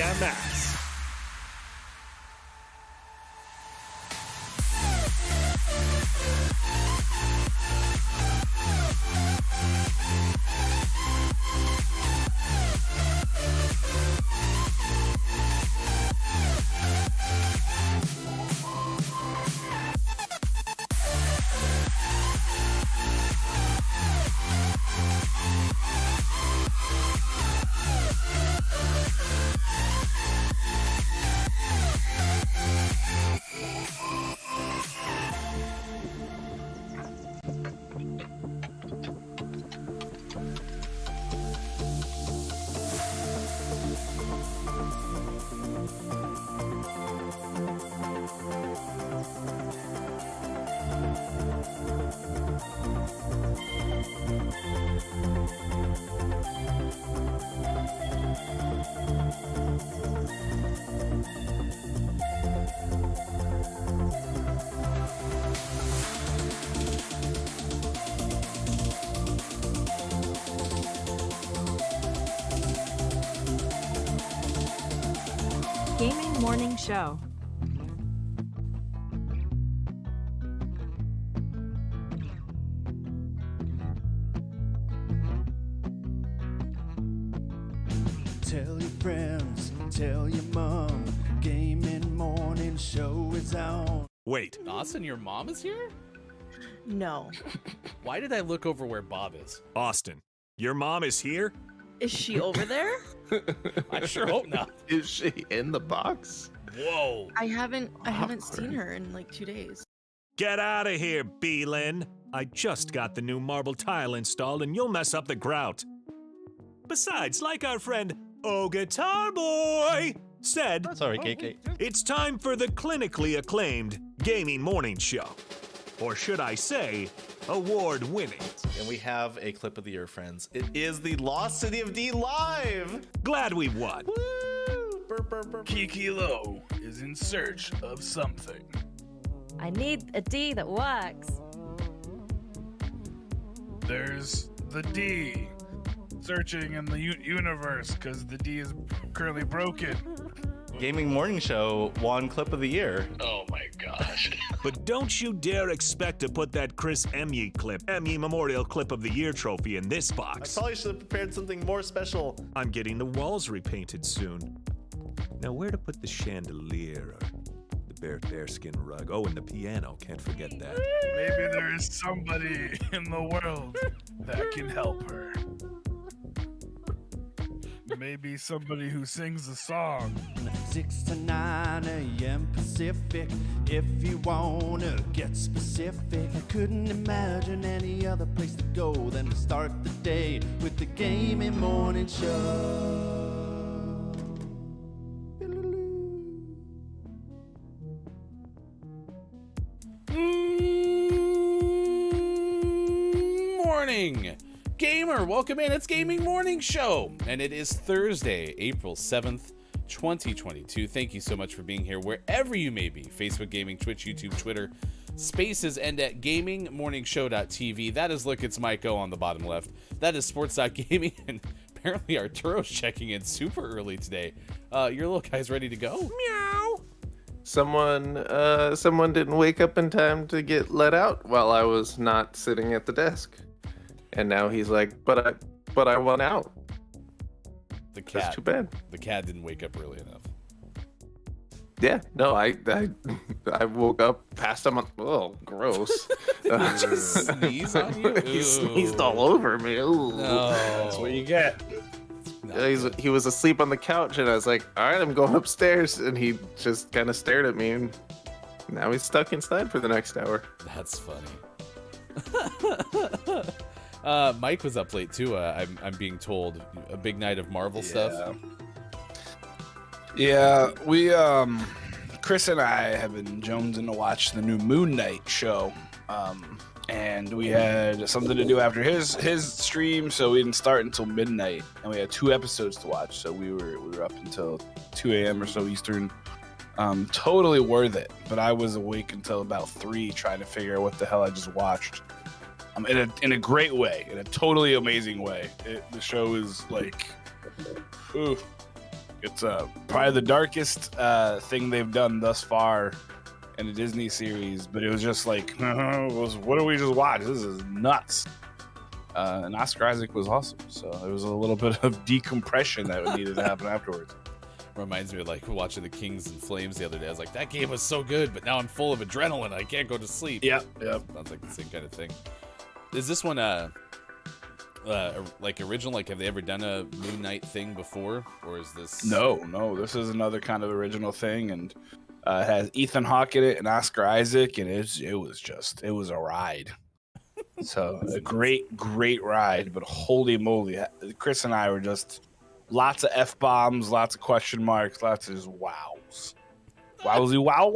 DMS. Gaming Morning Show. Tell your friends, tell your mom, Gaming Morning Show is on. Wait, Austin, your mom is here? No. Why did I look over where Bob is? Austin, your mom is here? Is she over there? I sure hope not. Is she in the box? Whoa. I haven't seen her in like 2 days. Get out of here, Beelin. I just got the new marble tile installed and you'll mess up the grout. Besides, like our friend Oh Guitar Boy said, Sorry, KK. it's time for the clinically acclaimed Gaming Morning Show. Or should I say, award-winning. And we have a clip of the year, friends. It is the Lost City of D live. Glad we won. Woo! Burp, burp, burp. Kiki Lo is in search of something. I need a D that works. There's the D searching in the universe because the D is currently broken. Gaming Morning Show won clip of the year. Oh my gosh. But don't you dare expect to put that Chris Emye Memorial Clip of the Year trophy in this I box. probably should have prepared something more special. I'm getting the walls repainted soon. Now where to put the chandelier or the bearskin rug? Oh, and the piano, can't forget that. Maybe there is somebody in the world that can help her. Maybe somebody who sings a song. 6 to 9 a.m. Pacific. If you wanna get specific, I couldn't imagine any other place to go than to start the day with the Gaming Morning Show. Morning, gamer. Welcome in. It's Gaming Morning Show, and it is Thursday, April 7th, 2022. Thank you so much for being here wherever you may be. Facebook Gaming, Twitch, YouTube, Twitter, Spaces, and at gamingmorningshow.tv. That is Look, It's Mike O on the bottom left. That is Sports.gaming, and apparently Arturo's checking in super early today. Your little guy's ready to go? Meow. Someone didn't wake up in time to get let out while I was not sitting at the desk. And now he's like, but I went out. The cat. That's too bad. The cat didn't wake up early enough. Yeah, no, I woke up, passed him on. Oh, gross. Just sneeze on you? He sneezed all over me. Ooh. No. That's what you get. He was asleep on the couch, and I was like, all right, I'm going upstairs. And he just kind of stared at me, and now he's stuck inside for the next hour. That's funny. Mike was up late too. I'm being told a big night of Marvel stuff. Yeah, we Chris and I have been jonesing to watch the new Moon Knight show, and we had something to do after his stream, so we didn't start until midnight, and we had 2 episodes to watch, so we were up until 2 a.m. or so Eastern. Totally worth it, but I was awake until about 3 trying to figure out what the hell I just watched. In a great way, in a totally amazing way. The show is like, ooh, It's probably the darkest thing they've done thus far in a Disney series, but it was just like, what do we just watch? This is nuts. And Oscar Isaac was awesome, so there was a little bit of decompression that needed to happen afterwards. Reminds me of like watching the Kings and Flames the other day. I was like, that game was so good, but now I'm full of adrenaline. I can't go to sleep. Yep. Sounds like the same kind of thing. Is this one like original? Like, have they ever done a Moon Knight thing before, or is this? No. This is another kind of original thing, and it has Ethan Hawke in it and Oscar Isaac, and it was a ride. So a great ride, but holy moly, Chris and I were just lots of F-bombs, lots of question marks, lots of just wows. Wowzy wow.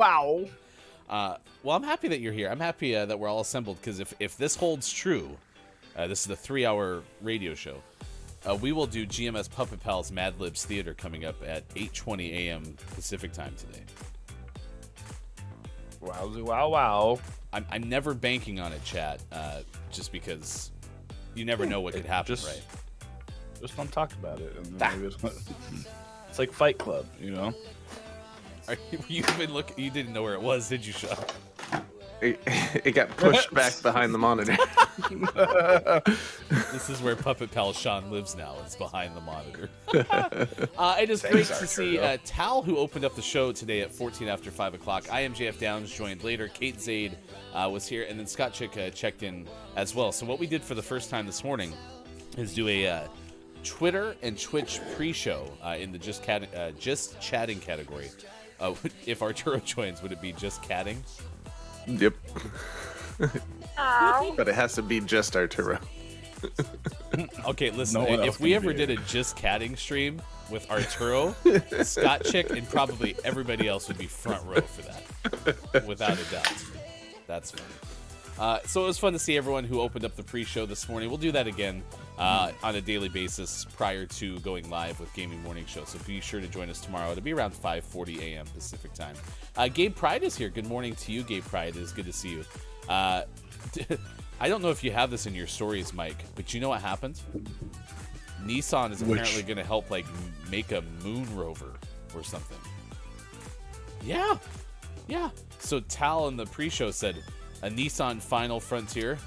Well, I'm happy that you're here. I'm happy that we're all assembled, because if this holds true, this is the 3-hour radio show. We will do GMS Puppet Pals Mad Libs Theater coming up at 8:20 a.m. Pacific time today. Wowzy wow. I'm never banking on it, chat, just because you never know what could happen, right? Just don't talk about it. And maybe it's like Fight Club, you know? You didn't know where it was, did you, Sean? It got pushed back behind the monitor. This is where Puppet Pal Sean lives now. It's behind the monitor. It is great to see Tal, who opened up the show today at 14 after 5 o'clock. I am JF Downs, joined later. Kate Zaid was here, and then Scott Chick checked in as well. So what we did for the first time this morning is do a Twitter and Twitch pre-show in the just chatting category. If Arturo joins, would it be just catting? Yep. But it has to be just Arturo. Okay, listen, if we ever did a just catting stream with Arturo, Scott Chick, and probably everybody else would be front row for that, without a doubt. That's funny. So it was fun to see everyone who opened up the pre-show this morning. We'll do that again on a daily basis prior to going live with Gaming Morning Show. So be sure to join us tomorrow. It'll be around 5:40 a.m. Pacific time. Gabe Pride is here. Good morning to you, Gabe Pride. It is good to see you. I don't know if you have this in your stories, Mike, but you know what happened? Nissan is apparently going to help like make a moon rover or something. Yeah. So Tal in the pre-show said a Nissan Final Frontier.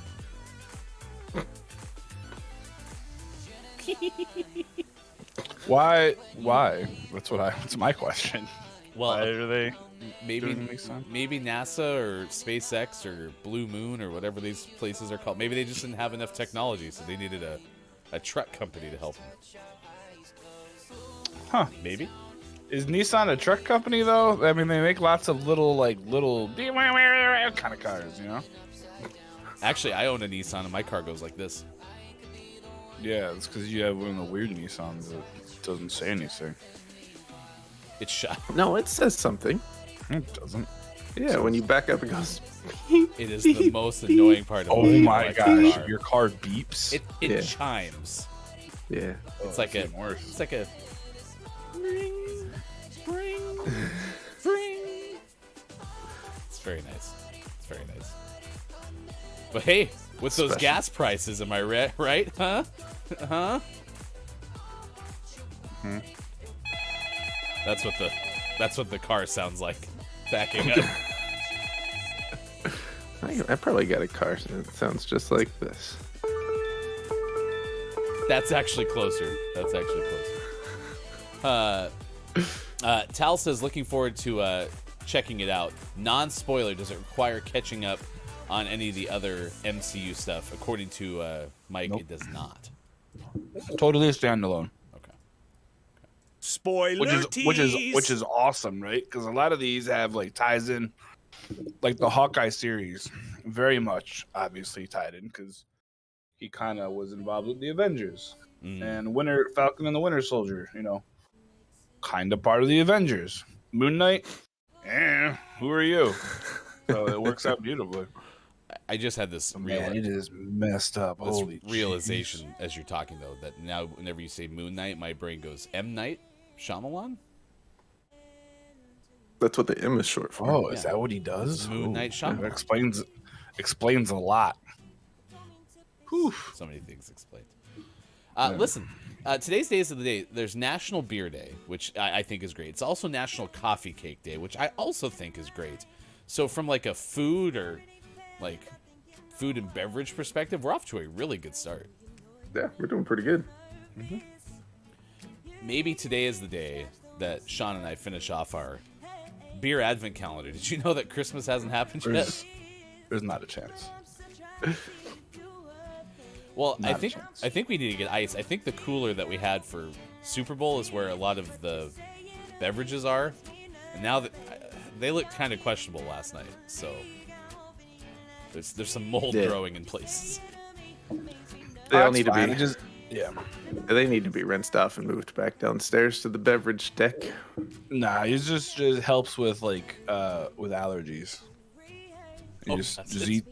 Why? That's my question. Well, why are they? Maybe NASA or SpaceX or Blue Moon or whatever these places are called. Maybe they just didn't have enough technology, so they needed a truck company to help them. Huh? Maybe. Is Nissan a truck company though? I mean, they make lots of little kind of cars, you know. Actually, I own a Nissan, and my car goes like this. Yeah, it's because you have one of the weird Nissans that doesn't say anything. It's shot. No, it says something. It doesn't. Yeah, when you back up, it goes. It is the most annoying part of Oh my gosh, your car beeps. It chimes. Yeah. It's like a. worse. It's like a. Ring. It's very nice. But hey, with those gas prices, am I right? Huh? Hmm. That's what the car sounds like backing up. I probably got a car that sounds just like this. That's actually closer. Tal says, looking forward to checking it out. Non-spoiler, does it require catching up on any of the other MCU stuff? According to Mike, Nope. It does not. Totally standalone. Okay. Spoiler tease. Which is awesome, right? Because a lot of these have like ties in, like the Hawkeye series, very much obviously tied in because he kind of was involved with the Avengers and Falcon and the Winter Soldier, you know, kind of part of the Avengers. Moon Knight, who are you? So it works out beautifully. I just had this Man, it is messed up. Holy realization as you're talking, though, that now whenever you say Moon Knight, my brain goes M. Night Shyamalan? That's what the M is short for. Oh, is that what he does? Moon Knight Shyamalan. That explains a lot. Whew. So many things explained. Listen, today's days of the day, there's National Beer Day, which I think is great. It's also National Coffee Cake Day, which I also think is great. So from like a food and beverage perspective, we're off to a really good start. Yeah, we're doing pretty good. Mm-hmm. Maybe today is the day that Sean and I finish off our beer advent calendar. Did you know that Christmas hasn't happened yet? There's not a chance. Well, I think we need to get ice. I think the cooler that we had for Super Bowl is where a lot of the beverages are, and now that they looked kind of questionable last night, so there's some mold growing in places. They all need to be Yeah. They need to be rinsed off and moved back downstairs to the beverage deck. Nah, it just helps with with allergies. You if you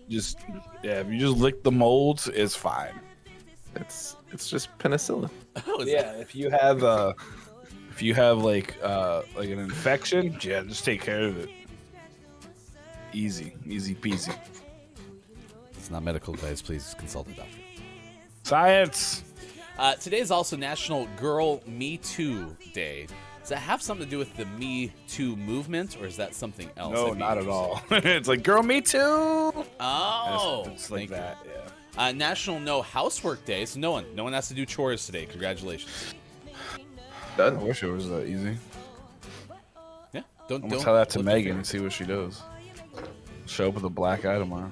just lick the molds, it's fine. It's just penicillin. Oh, yeah, if you have like an infection, just take care of it. Easy peasy. It's not medical advice. Please consult a doctor. Science. Today is also National Girl Me Too Day. Does that have something to do with the Me Too movement, or is that something else? No, not at all. It's like Girl Me Too. Oh, it's like that. Yeah. National No Housework Day. So no one has to do chores today. Congratulations. Done. I wish it was that easy. Yeah. I'm gonna tell that to Megan and see what she does. Show up with a black eye tomorrow.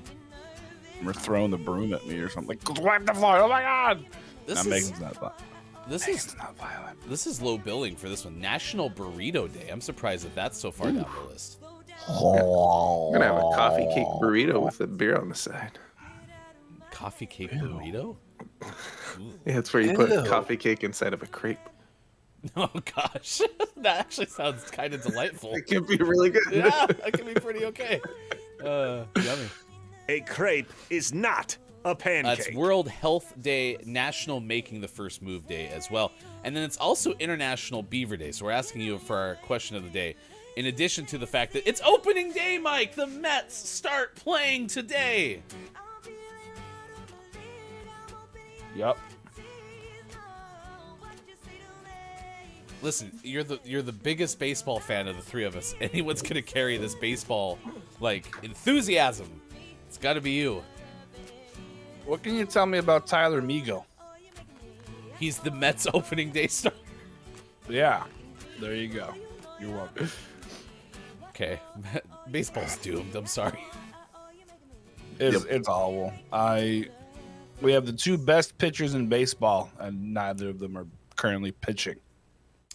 Or throwing the broom at me or something. Like, wipe the floor. Oh my god. Megan's not violent. Megan's not violent. This is low billing for this one. National Burrito Day. I'm surprised that that's so far down the list. I'm gonna have a coffee cake burrito with a beer on the side. Coffee cake burrito? Yeah, it's where you put a coffee cake inside of a crepe. Oh gosh, that actually sounds kind of delightful. It can be really good. Yeah, that can be pretty okay. Yummy. A crepe is not a pancake. It's World Health Day, National Making the First Move Day as well. And then it's also International Beaver Day. So we're asking you for our question of the day. In addition to the fact that it's opening day, Mike, the Mets start playing today. Yep. Listen, you're the biggest baseball fan of the three of us. Anyone's gonna carry this baseball enthusiasm. It's got to be you. What can you tell me about Tyler Migo? He's the Mets opening day star. Yeah, there you go. You're welcome. Okay, baseball's doomed. I'm sorry. It's awful. We have the two best pitchers in baseball, and neither of them are currently pitching.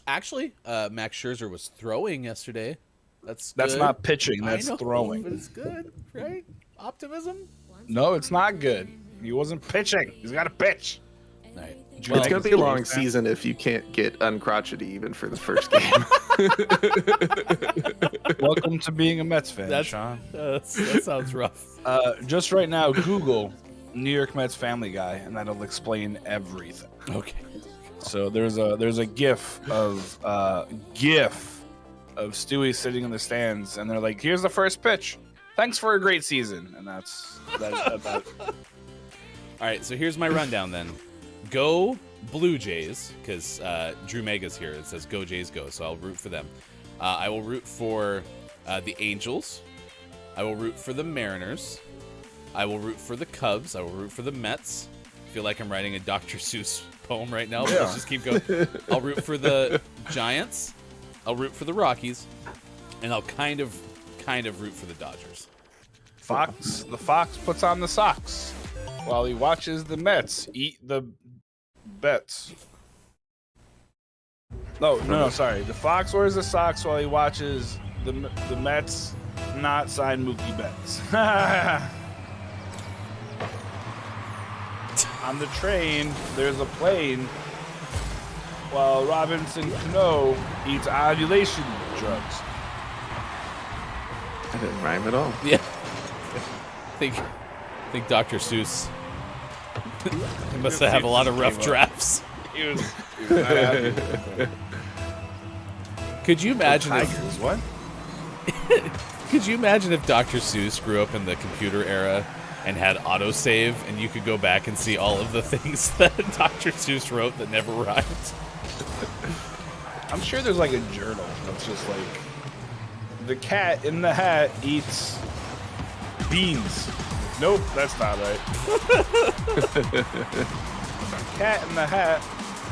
Actually, Max Scherzer was throwing yesterday. That's not pitching. That's throwing. But it's good, right? Optimism? No, it's not good. He wasn't pitching. He's got to pitch. All right. It's going to be a long season if you can't get uncrotchety even for the first game. Welcome to being a Mets fan, Sean. That sounds rough. Just right now, Google New York Mets Family Guy, and that'll explain everything. Okay. So there's a GIF of Stewie sitting in the stands, and they're like, "Here's the first pitch. Thanks for a great season," and that's about. All right, so here's my rundown then. Go Blue Jays, because Drew Mega's here. It says Go Jays Go, so I'll root for them. I will root for the Angels. I will root for the Mariners. I will root for the Cubs. I will root for the Mets. I feel like I'm writing a Dr. Seuss poem right now, but let's just keep going. I'll root for the Giants. I'll root for the Rockies. And I'll kind of root for the Dodgers. The fox puts on the socks while he watches the Mets eat the bets. No, sorry. The fox wears the socks while he watches the Mets not sign Mookie Betts. On the train, there's a plane while Robinson Cano eats ovulation drugs. I didn't rhyme at all. Yeah. I think Dr. Seuss he must have a lot of rough drafts. He was not happy. Could you imagine Tigers, what? Could you imagine if Dr. Seuss grew up in the computer era and had autosave, and you could go back and see all of the things that Dr. Seuss wrote that never rhymed. I'm sure there's like a journal that's just like, the cat in the hat eats beans. Nope, that's not right. Cat in the hat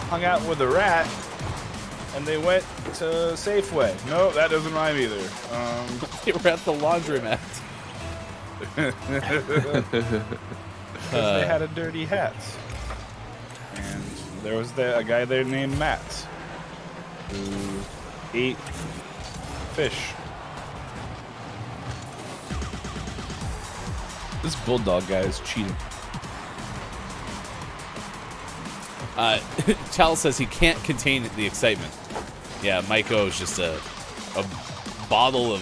hung out with a rat, and they went to Safeway. No, that doesn't rhyme either. They were at the laundromat. They had a dirty hat. And there was a guy there named Matt who ate fish. This bulldog guy is cheating. Tal says he can't contain the excitement. Yeah, Mike O is just a bottle of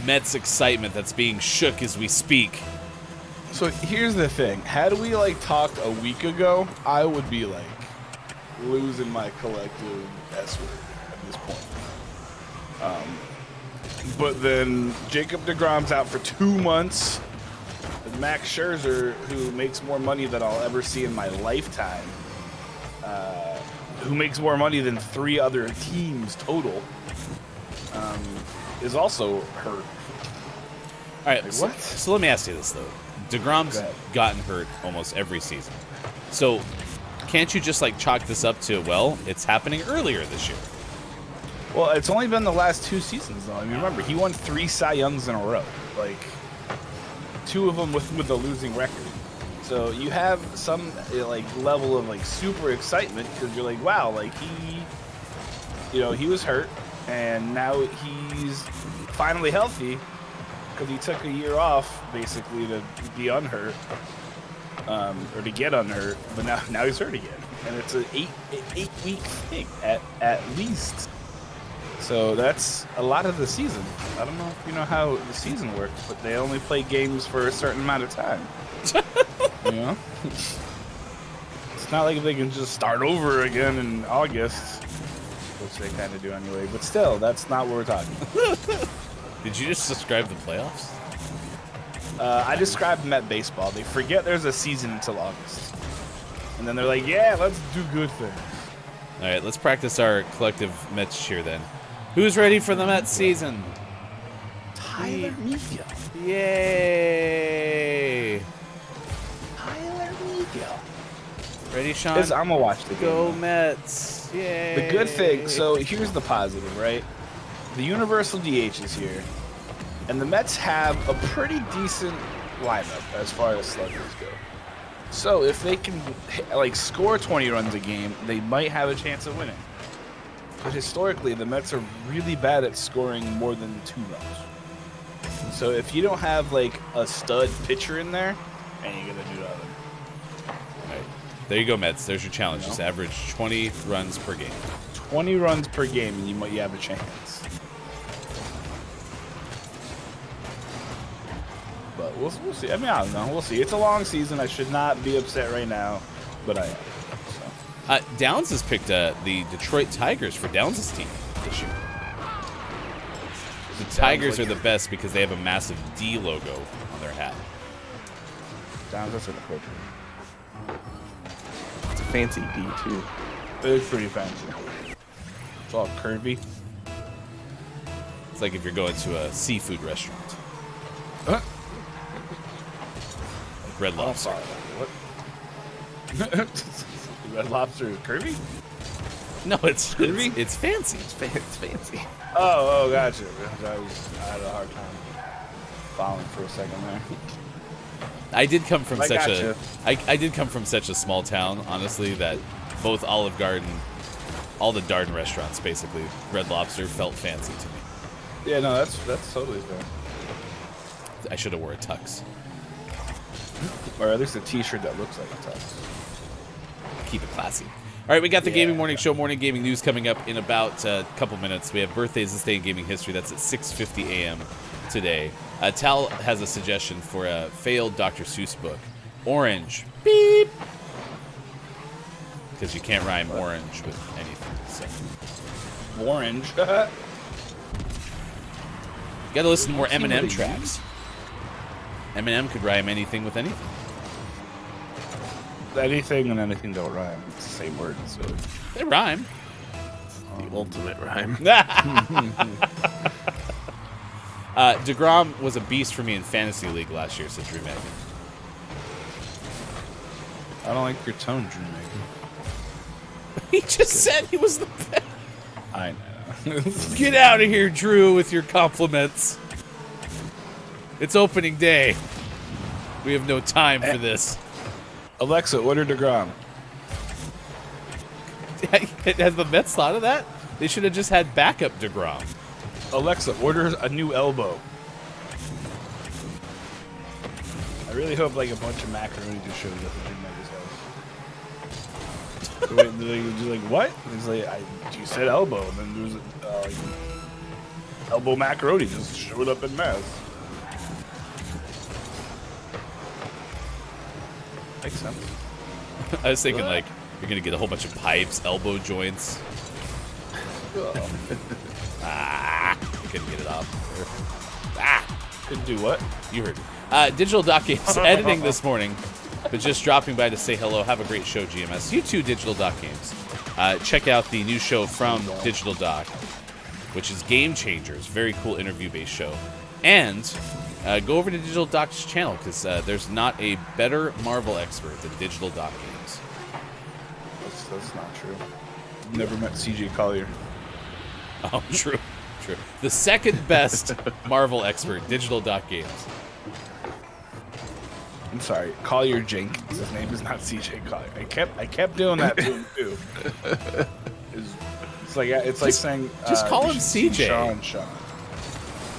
Mets excitement that's being shook as we speak. So here's the thing. Had we like talked a week ago, I would be like losing my collective S word at this point. But then Jacob deGrom's out for 2 months. And Max Scherzer, who makes more money than I'll ever see in my lifetime, who makes more money than 3 other teams total, is also hurt. All right, Like, so, what? so let me ask you this, though. DeGrom's Go ahead. gotten hurt almost every season. So can't you just, like, chalk this up to, well, it's happening earlier this year? Well, it's only been the last 2 seasons, though. I mean, remember, he won 3 Cy Youngs in a row. Like, 2 of them with a losing record. So you have some, like, level of, like, super excitement because you're like, wow, like, he was hurt, and now he's finally healthy because he took a year off, basically, to be unhurt, or to get unhurt, but now he's hurt again. And it's an 8-week thing, at least. So that's a lot of the season. I don't know if you know how the season works, but they only play games for a certain amount of time. You know? It's not like they can just start over again in August, which they kind of do anyway. But still, that's not what we're talking about. Did you just describe the playoffs? I described Met baseball. They forget there's a season until August. And then they're like, yeah, let's do good things. All right, let's practice our collective Mets cheer then. Who's ready for the Mets season? Tyler Megill. Yay! Tyler Megill. Ready, Sean? I'm going to watch the game. Go Mets! Yay! The good thing, so here's the positive, right? The universal DH is here, and the Mets have a pretty decent lineup as far as sluggers go. So if they can, like, score 20 runs a game, they might have a chance of winning. But historically, the Mets are really bad at scoring more than 2 runs. So if you don't have, like, a stud pitcher in there, and you're going to do nothing. All right. There you go, Mets. There's your challenge. Just average 20 runs per game. 20 runs per game, and you have a chance. But we'll see. I mean, I don't know. We'll see. It's a long season. I should not be upset right now, but I am. So. Downs has picked the Detroit Tigers for Downs' team this year. The Tigers are the best because they have a massive D logo on their hat. Downs, that's inappropriate. It's a fancy D, too. It's pretty fancy. It's all curvy. It's like if you're going to a seafood restaurant. Huh? Like Red Lobster. What? Red Lobster is curvy? No, it's curvy. It's fancy. It's fancy. Oh, gotcha. I had a hard time following for a second there. I did come from I such gotcha. I did come from such a small town, honestly, that both Olive Garden, all the Darden restaurants, basically, Red Lobster felt fancy to me. Yeah, no, that's totally fair. I should have wore a tux. Or at least a T-shirt that looks like a tux. Keep it classy. All right, we got the Gaming Morning Show morning gaming news coming up in about a couple minutes. We have birthdays this day in gaming history. That's at 6:50 a.m. today. Tal has a suggestion for a failed Dr. Seuss book. Orange. Beep. Because you can't rhyme orange with anything. So. Orange. You got to listen to more Eminem tracks. Eminem could rhyme anything with anything. Anything and anything don't rhyme. It's the same word. So They rhyme. The ultimate rhyme. DeGrom was a beast for me in Fantasy League last year, said Drew Megan. I don't like your tone, Drew Megan. He just said he was the best. I know. Get out of here, Drew, with your compliments. It's opening day. We have no time for this. Alexa, order DeGrom. Has the Mets thought of that? They should have just had backup DeGrom. Alexa, order a new elbow. I really hope like a bunch of macaroni just shows up at Drew Megan's house. So wait, they're like, what? He's like, you said elbow, and then there was like, elbow macaroni just showed up in mass. Makes sense. I was thinking like you're gonna get a whole bunch of pipes, elbow joints. You couldn't get it off. Couldn't do what? You heard me. Digital Doc Games editing this morning, but just dropping by to say hello. Have a great show, GMS. You too, Digital Doc Games. Check out the new show from Digital Doc, which is Game Changers. Very cool interview-based show. And go over to Digital Doc's channel because there's not a better Marvel expert than Digital Doc Games. That's not true. Never met CJ Collier. Oh, true. True. The second best Marvel expert, Digital Doc Games. I'm sorry, Collier Jenkins. His name is not CJ Collier. I kept doing that to him too. It's like saying just call him CJ. Sean.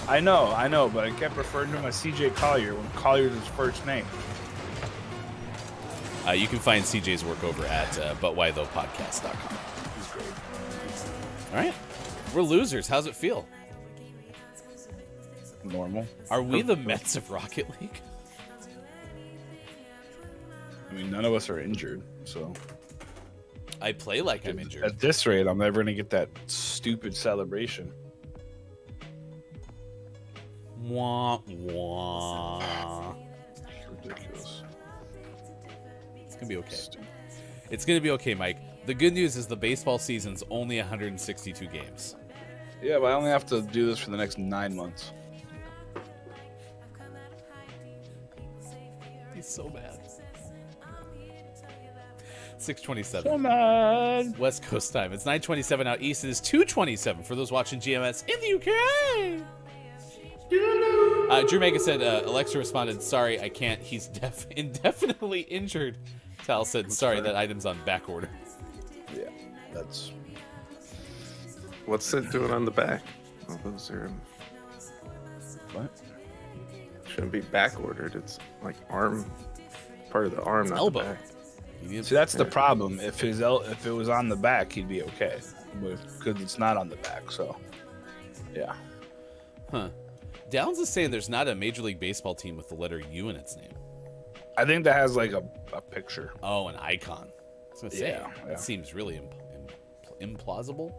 I know, but I kept referring to him as CJ Collier when Collier's his first name. You can find CJ's work over at butwhythoughpodcast.com. He's great. All right. We're losers. How's it feel? Normal. Are we the Mets of Rocket League? I mean, none of us are injured, so. I play like I'm injured. At this rate, I'm never gonna get that stupid celebration. Wah, wah. Ridiculous. It's going to be okay. It's going to be okay, Mike. The good news is the baseball season's only 162 games. Yeah, but I only have to do this for the next 9 months. He's so mad. 6:27. Come on. West Coast time. It's 9:27 out east. It is 2:27 for those watching GMS in the UK. Drew Megan said, Alexa responded, sorry, I can't. He's indefinitely injured. Tal said, sorry, that item's on back order. Yeah, that's... What's it doing on the back? Oh, those are... What? Shouldn't be back ordered. It's like arm, part of the arm, not elbow. the back. See, that's the problem. If it was on the back, he'd be okay. Because it's not on the back, so... Yeah. Huh. Downs is saying there's not a Major League Baseball team with the letter U in its name. I think that has like a picture. Oh, an icon. I was going to say, Yeah. that seems really implausible.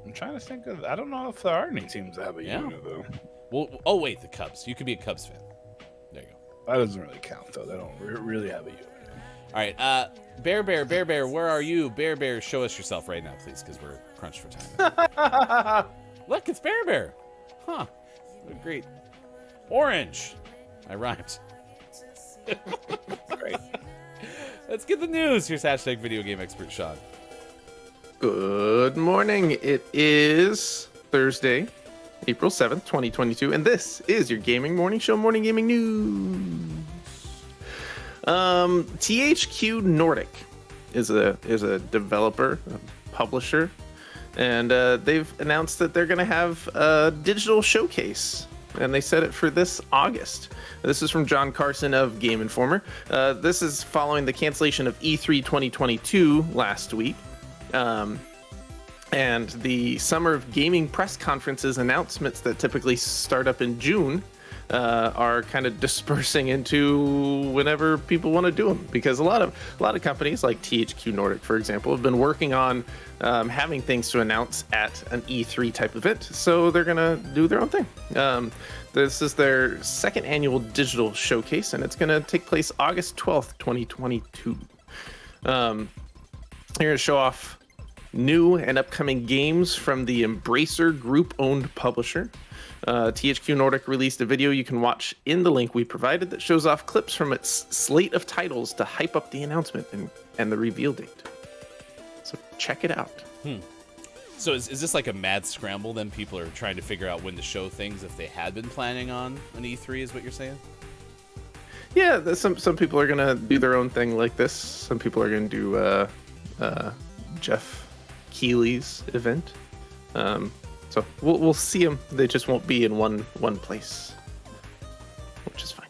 I'm trying to think of... I don't know if there are any teams that have a Yeah. unit, though. Well, oh, wait, the Cubs. You could be a Cubs fan. There you go. That doesn't really count, though. They don't really have a unit. All right. Bear, where are you? Bear, show us yourself right now, please, because we're crunched for time. Look, it's Bear. Huh. What a great. Orange. I rhymed. Great. Let's get the news. Here's hashtag video game expert Sean. Good morning. It is Thursday, April 7th, 2022, and this is your gaming morning show, Morning Gaming News. THQ Nordic is a developer, a publisher, and they've announced that they're going to have a digital showcase, and they said it for this August. This is from John Carson of Game Informer. This is following the cancellation of E3 2022 last week. And the Summer of Gaming press conferences announcements that typically start up in June are kind of dispersing into whenever people want to do them, because a lot of companies like THQ Nordic, for example, have been working on having things to announce at an E3 type event, so they're gonna do their own thing. This is their second annual digital showcase, and it's gonna take place August 12th, 2022. They're gonna show off new and upcoming games from the Embracer Group-owned publisher. THQ Nordic released a video you can watch in the link we provided that shows off clips from its slate of titles to hype up the announcement and the reveal date. So check it out. So is this like a mad scramble then? People are trying to figure out when to show things if they had been planning on an E3, is what you're saying? Yeah, some people are gonna do their own thing like this. Some people are gonna do Jeff Keighley's event. So we'll see them. They just won't be in one place, which is fine.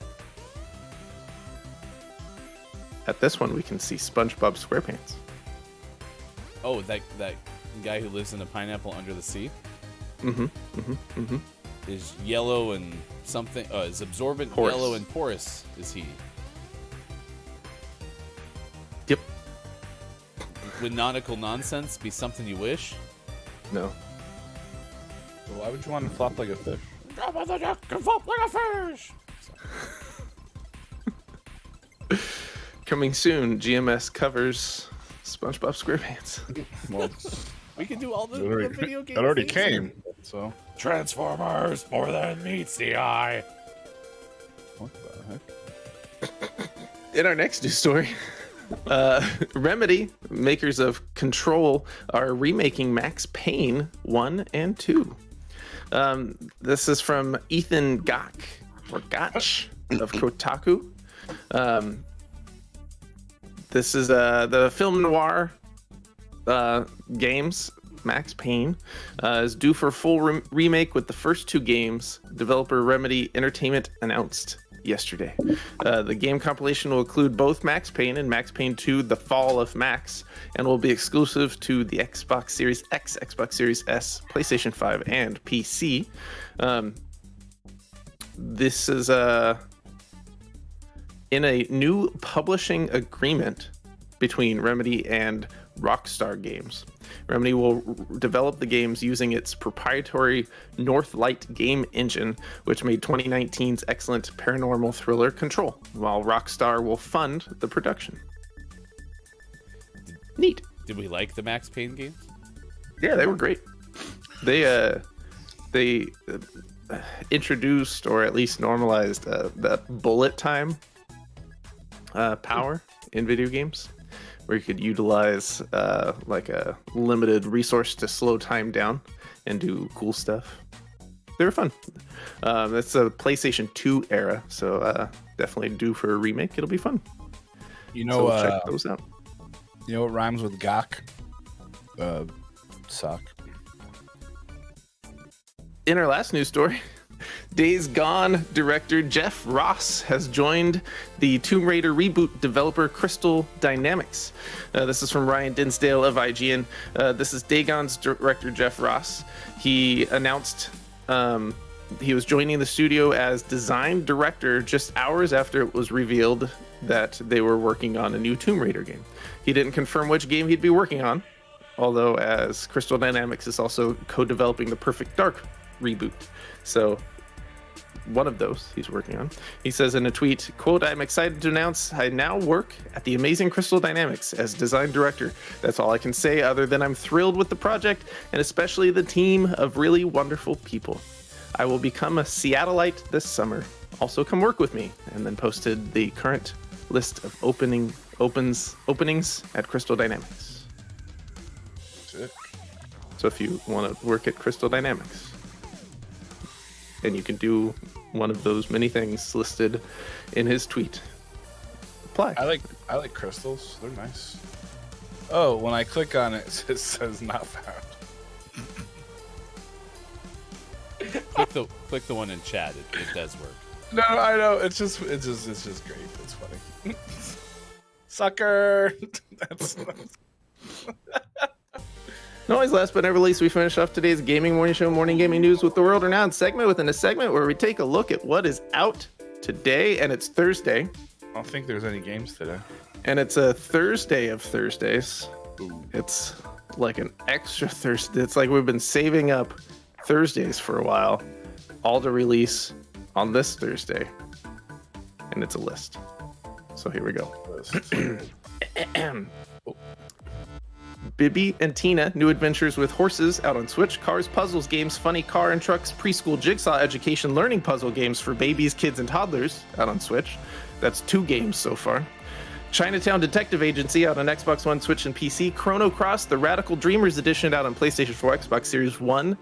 At this one, we can see SpongeBob SquarePants. Oh, that guy who lives in a pineapple under the sea? Is yellow and something, is absorbent, porous. Yellow and porous, is he? Yep. Would nautical nonsense be something you wish? No. Well, why would you want to flop like a fish? Drop on the deck and flop like a fish! Coming soon, GMS covers SpongeBob SquarePants. Well, We can do all the video games. it already came. So Transformers, more than meets the eye. what the heck? In our next news story, Remedy, makers of Control, are remaking Max Payne 1 and 2. This is from Ethan Gach of Kotaku. This is the film noir games. Max Payne is due for a full remake with the first two games. Developer Remedy Entertainment announced yesterday. The game compilation will include both Max Payne and Max Payne 2: The Fall of Max, and will be exclusive to the Xbox Series X, Xbox Series S, PlayStation 5, and PC. This is in a new publishing agreement between Remedy and Rockstar Games. Remedy will develop the games using its proprietary Northlight game engine, which made 2019's excellent paranormal thriller Control, while Rockstar will fund the production. Neat. Did we like the Max Payne games? Yeah, they were great. They introduced, or at least normalized, the bullet time power in video games, where you could utilize like a limited resource to slow time down and do cool stuff. They were fun. It's a PlayStation 2 era, so definitely due for a remake. It'll be fun. You know, so check those out. You know what rhymes with gawk? Suck. In our last news story, Days Gone director Jeff Ross has joined the Tomb Raider reboot developer Crystal Dynamics. This is from Ryan Dinsdale of IGN. This is Days Gone's director Jeff Ross. He announced he was joining the studio as design director just hours after it was revealed that they were working on a new Tomb Raider game. He didn't confirm which game he'd be working on, although as Crystal Dynamics is also co-developing the Perfect Dark reboot. So one of those he's working on. He says in a tweet, quote, "I'm excited to announce I now work at the amazing Crystal Dynamics as design director. That's all I can say other than I'm thrilled with the project and especially the team of really wonderful people. I will become a Seattleite this summer. Also come work with me." And then posted the current list of openings at Crystal Dynamics. Sick. So if you want to work at Crystal Dynamics, and you can do one of those many things listed in his tweet, apply. I like crystals. They're nice. Oh, when I click on it, it says not found. click the one in chat. It does work. No, I know. It's just great. It's funny. Sucker. That's Always last but never least, we finish off today's Gaming Morning Show morning gaming news with the world renowned segment within a segment where we take a look at what is out today, and it's Thursday. I don't think there's any games today. And it's a Thursday of Thursdays. It's like an extra Thursday. It's like we've been saving up Thursdays for a while, all to release on this Thursday. And it's a list. So here we go. Bibby and Tina, New Adventures with Horses, out on Switch. Cars, Puzzles, Games, Funny Car and Trucks, Preschool Jigsaw Education Learning Puzzle Games for Babies, Kids, and Toddlers, out on Switch. That's 2 games so far. Chinatown Detective Agency, out on Xbox One, Switch, and PC. Chrono Cross, the Radical Dreamers Edition, out on PlayStation 4, Xbox Series 1,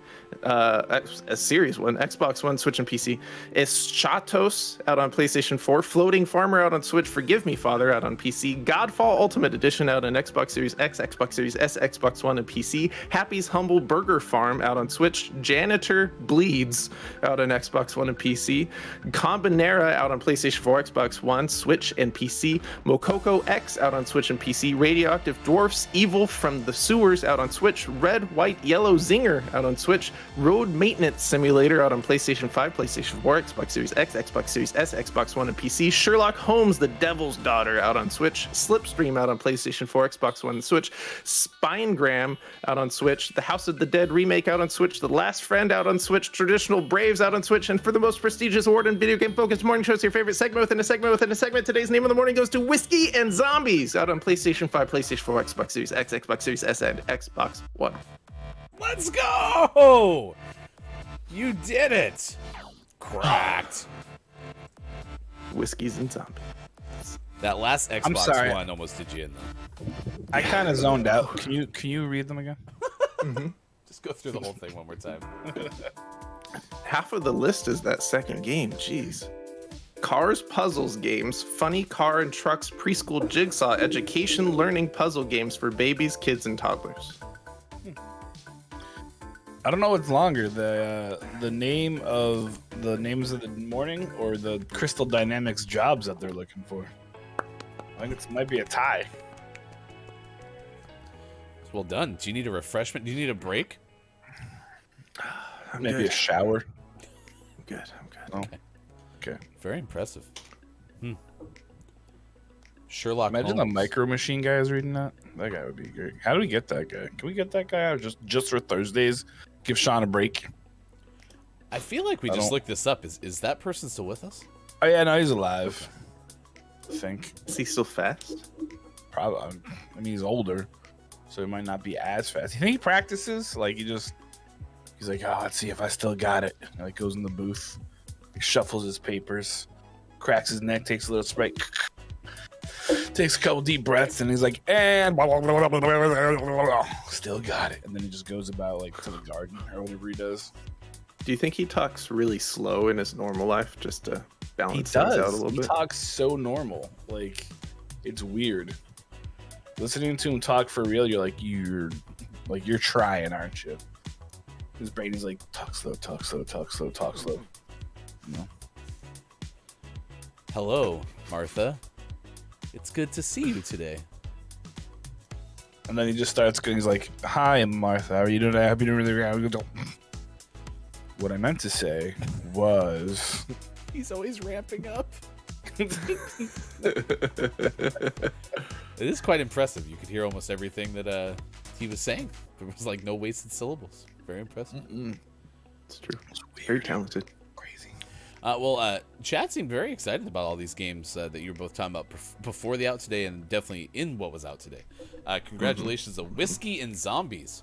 Xbox One, Switch, and PC. Eschatos, out on PlayStation 4. Floating Farmer, out on Switch. Forgive Me, Father, out on PC. Godfall Ultimate Edition, out on Xbox Series X, Xbox Series S, Xbox One, and PC. Happy's Humble Burger Farm, out on Switch. Janitor Bleeds, out on Xbox One and PC. Combinera, out on PlayStation 4, Xbox One, Switch, and PC. Mokoko X, out on Switch and PC. Radioactive Dwarfs, Evil from the Sewers, out on Switch. Red, White, Yellow Zinger, out on Switch. Road Maintenance Simulator, out on PlayStation 5, PlayStation 4, Xbox Series X, Xbox Series S, Xbox One, and PC. Sherlock Holmes, The Devil's Daughter, out on Switch. Slipstream, out on PlayStation 4, Xbox One, and Switch. Spinegram, out on Switch. The House of the Dead remake, out on Switch. The Last Friend, out on Switch. Traditional Braves, out on Switch. And for the most prestigious award in video game focused morning shows, your favorite segment within a segment within a segment, today's name of the morning goes to Whiskey and Zombies, out on PlayStation 5, PlayStation 4, Xbox Series X, Xbox Series S, and Xbox One. Let's go! You did it! Cracked. Whiskeys and Zombies. That last I'm Xbox sorry. One almost did you in though. I kind of zoned out. Can you read them again? Just go through the whole thing one more time. Half of the list is that second game. Jeez. Cars, Puzzles Games, Funny Car and Trucks, Preschool Jigsaw Education Learning Puzzle Games for Babies, Kids, and Toddlers. I don't know what's longer, the names of the morning or the Crystal Dynamics jobs that they're looking for. I think it might be a tie. Well done. Do you need a refreshment? Do you need a break? Maybe a shower. I'm good. Oh. Okay. Very impressive. Sherlock Imagine Holmes. the Micro Machine guy is reading that. That guy would be great. How do we get that guy? Can we get that guy out just for Thursdays? Give Sean a break. I feel like we just looked this up. Is that person still with us? Oh yeah, no, he's alive. I think. Is he still fast? Probably. I mean, he's older, so he might not be as fast. You think he practices? Like he's like, oh, let's see if I still got it. And, like goes in the booth, shuffles his papers, cracks his neck, takes a little spray, takes a couple deep breaths, and he's like, and still got it. And then he just goes about like to the garden or whatever he does. Do you think he talks really slow in his normal life just to balance He things does. out a little He bit? talks so normal, like it's weird. Listening to him talk for real, you're trying, aren't you? His brain is like, talk slow, talk slow, talk slow, talk slow. You know? Hello, Martha. It's good to see you today. And then he just starts going, he's like, hi, I'm Martha. How are you doing? Happy to really. What I meant to say was. He's always ramping up. It is quite impressive. You could hear almost everything that he was saying. There was like no wasted syllables. Very impressive. It's true. Very talented. Crazy. Chad seemed very excited about all these games that you were both talking about before the out today and definitely in what was out today. Congratulations to Whiskey and Zombies.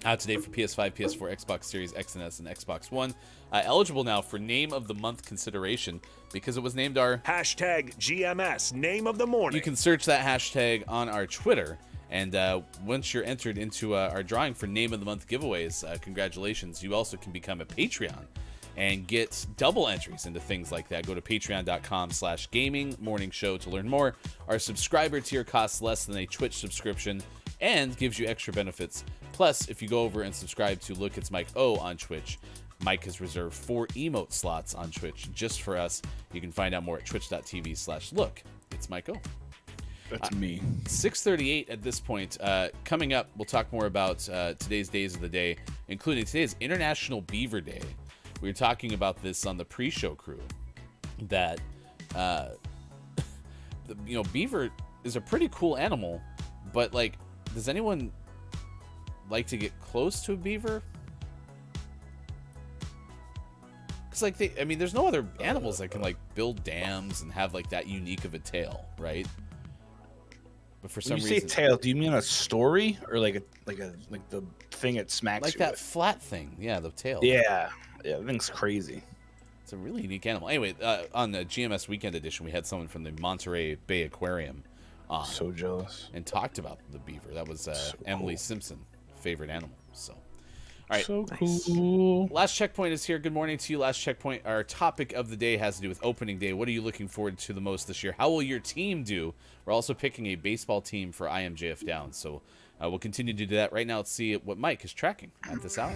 Out today for PS5, PS4, Xbox Series X and S, and Xbox One. Eligible now for Name of the Month consideration because it was named our Hashtag GMS, name of the morning. You can search that hashtag on our Twitter. And once you're entered into our drawing for Name of the Month giveaways, congratulations. You also can become a Patreon and get double entries into things like that. Go to patreon.com/gaming morning show to learn more. Our subscriber tier costs less than a Twitch subscription and gives you extra benefits. Plus, if you go over and subscribe to Look It's Mike O on Twitch, Mike has reserved 4 emote slots on Twitch just for us. You can find out more at twitch.tv/look. It's Mike O. That's me. 6:38 at this point. Coming up, we'll talk more about today's days of the day, including today's International Beaver Day. We were talking about this on the pre-show crew, that beaver is a pretty cool animal, but like, does anyone like to get close to a beaver? Because like there's no other animals that can like build dams and have like that unique of a tail, right? But for some reason, reason, you say tail, do you mean a story or like the thing it smacks like you that with? flat thing? Yeah, the tail. Yeah, that thing's crazy. It's a really unique animal. Anyway, on the GMS Weekend Edition, we had someone from the Monterey Bay Aquarium on. So jealous. And talked about the beaver. That was Emily Simpson, favorite animal. So, all right. So cool. Last checkpoint is here. Good morning to you. Last checkpoint. Our topic of the day has to do with opening day. What are you looking forward to the most this year? How will your team do? We're also picking a baseball team for IMJF Down. So we'll continue to do that. Right now, let's see what Mike is tracking at this hour.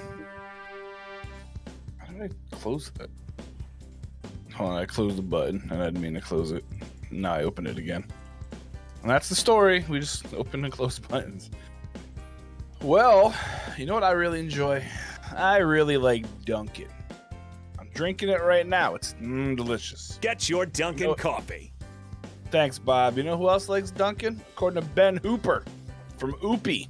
How did I close that? Hold on, I closed the button, and I didn't mean to close it. Now I open it again. And that's the story. We just open and close buttons. Well, you know what I really enjoy? I really like Dunkin'. I'm drinking it right now. It's delicious. Get your Dunkin' coffee. Thanks, Bob. You know who else likes Dunkin'? According to Ben Hooper from Oopie.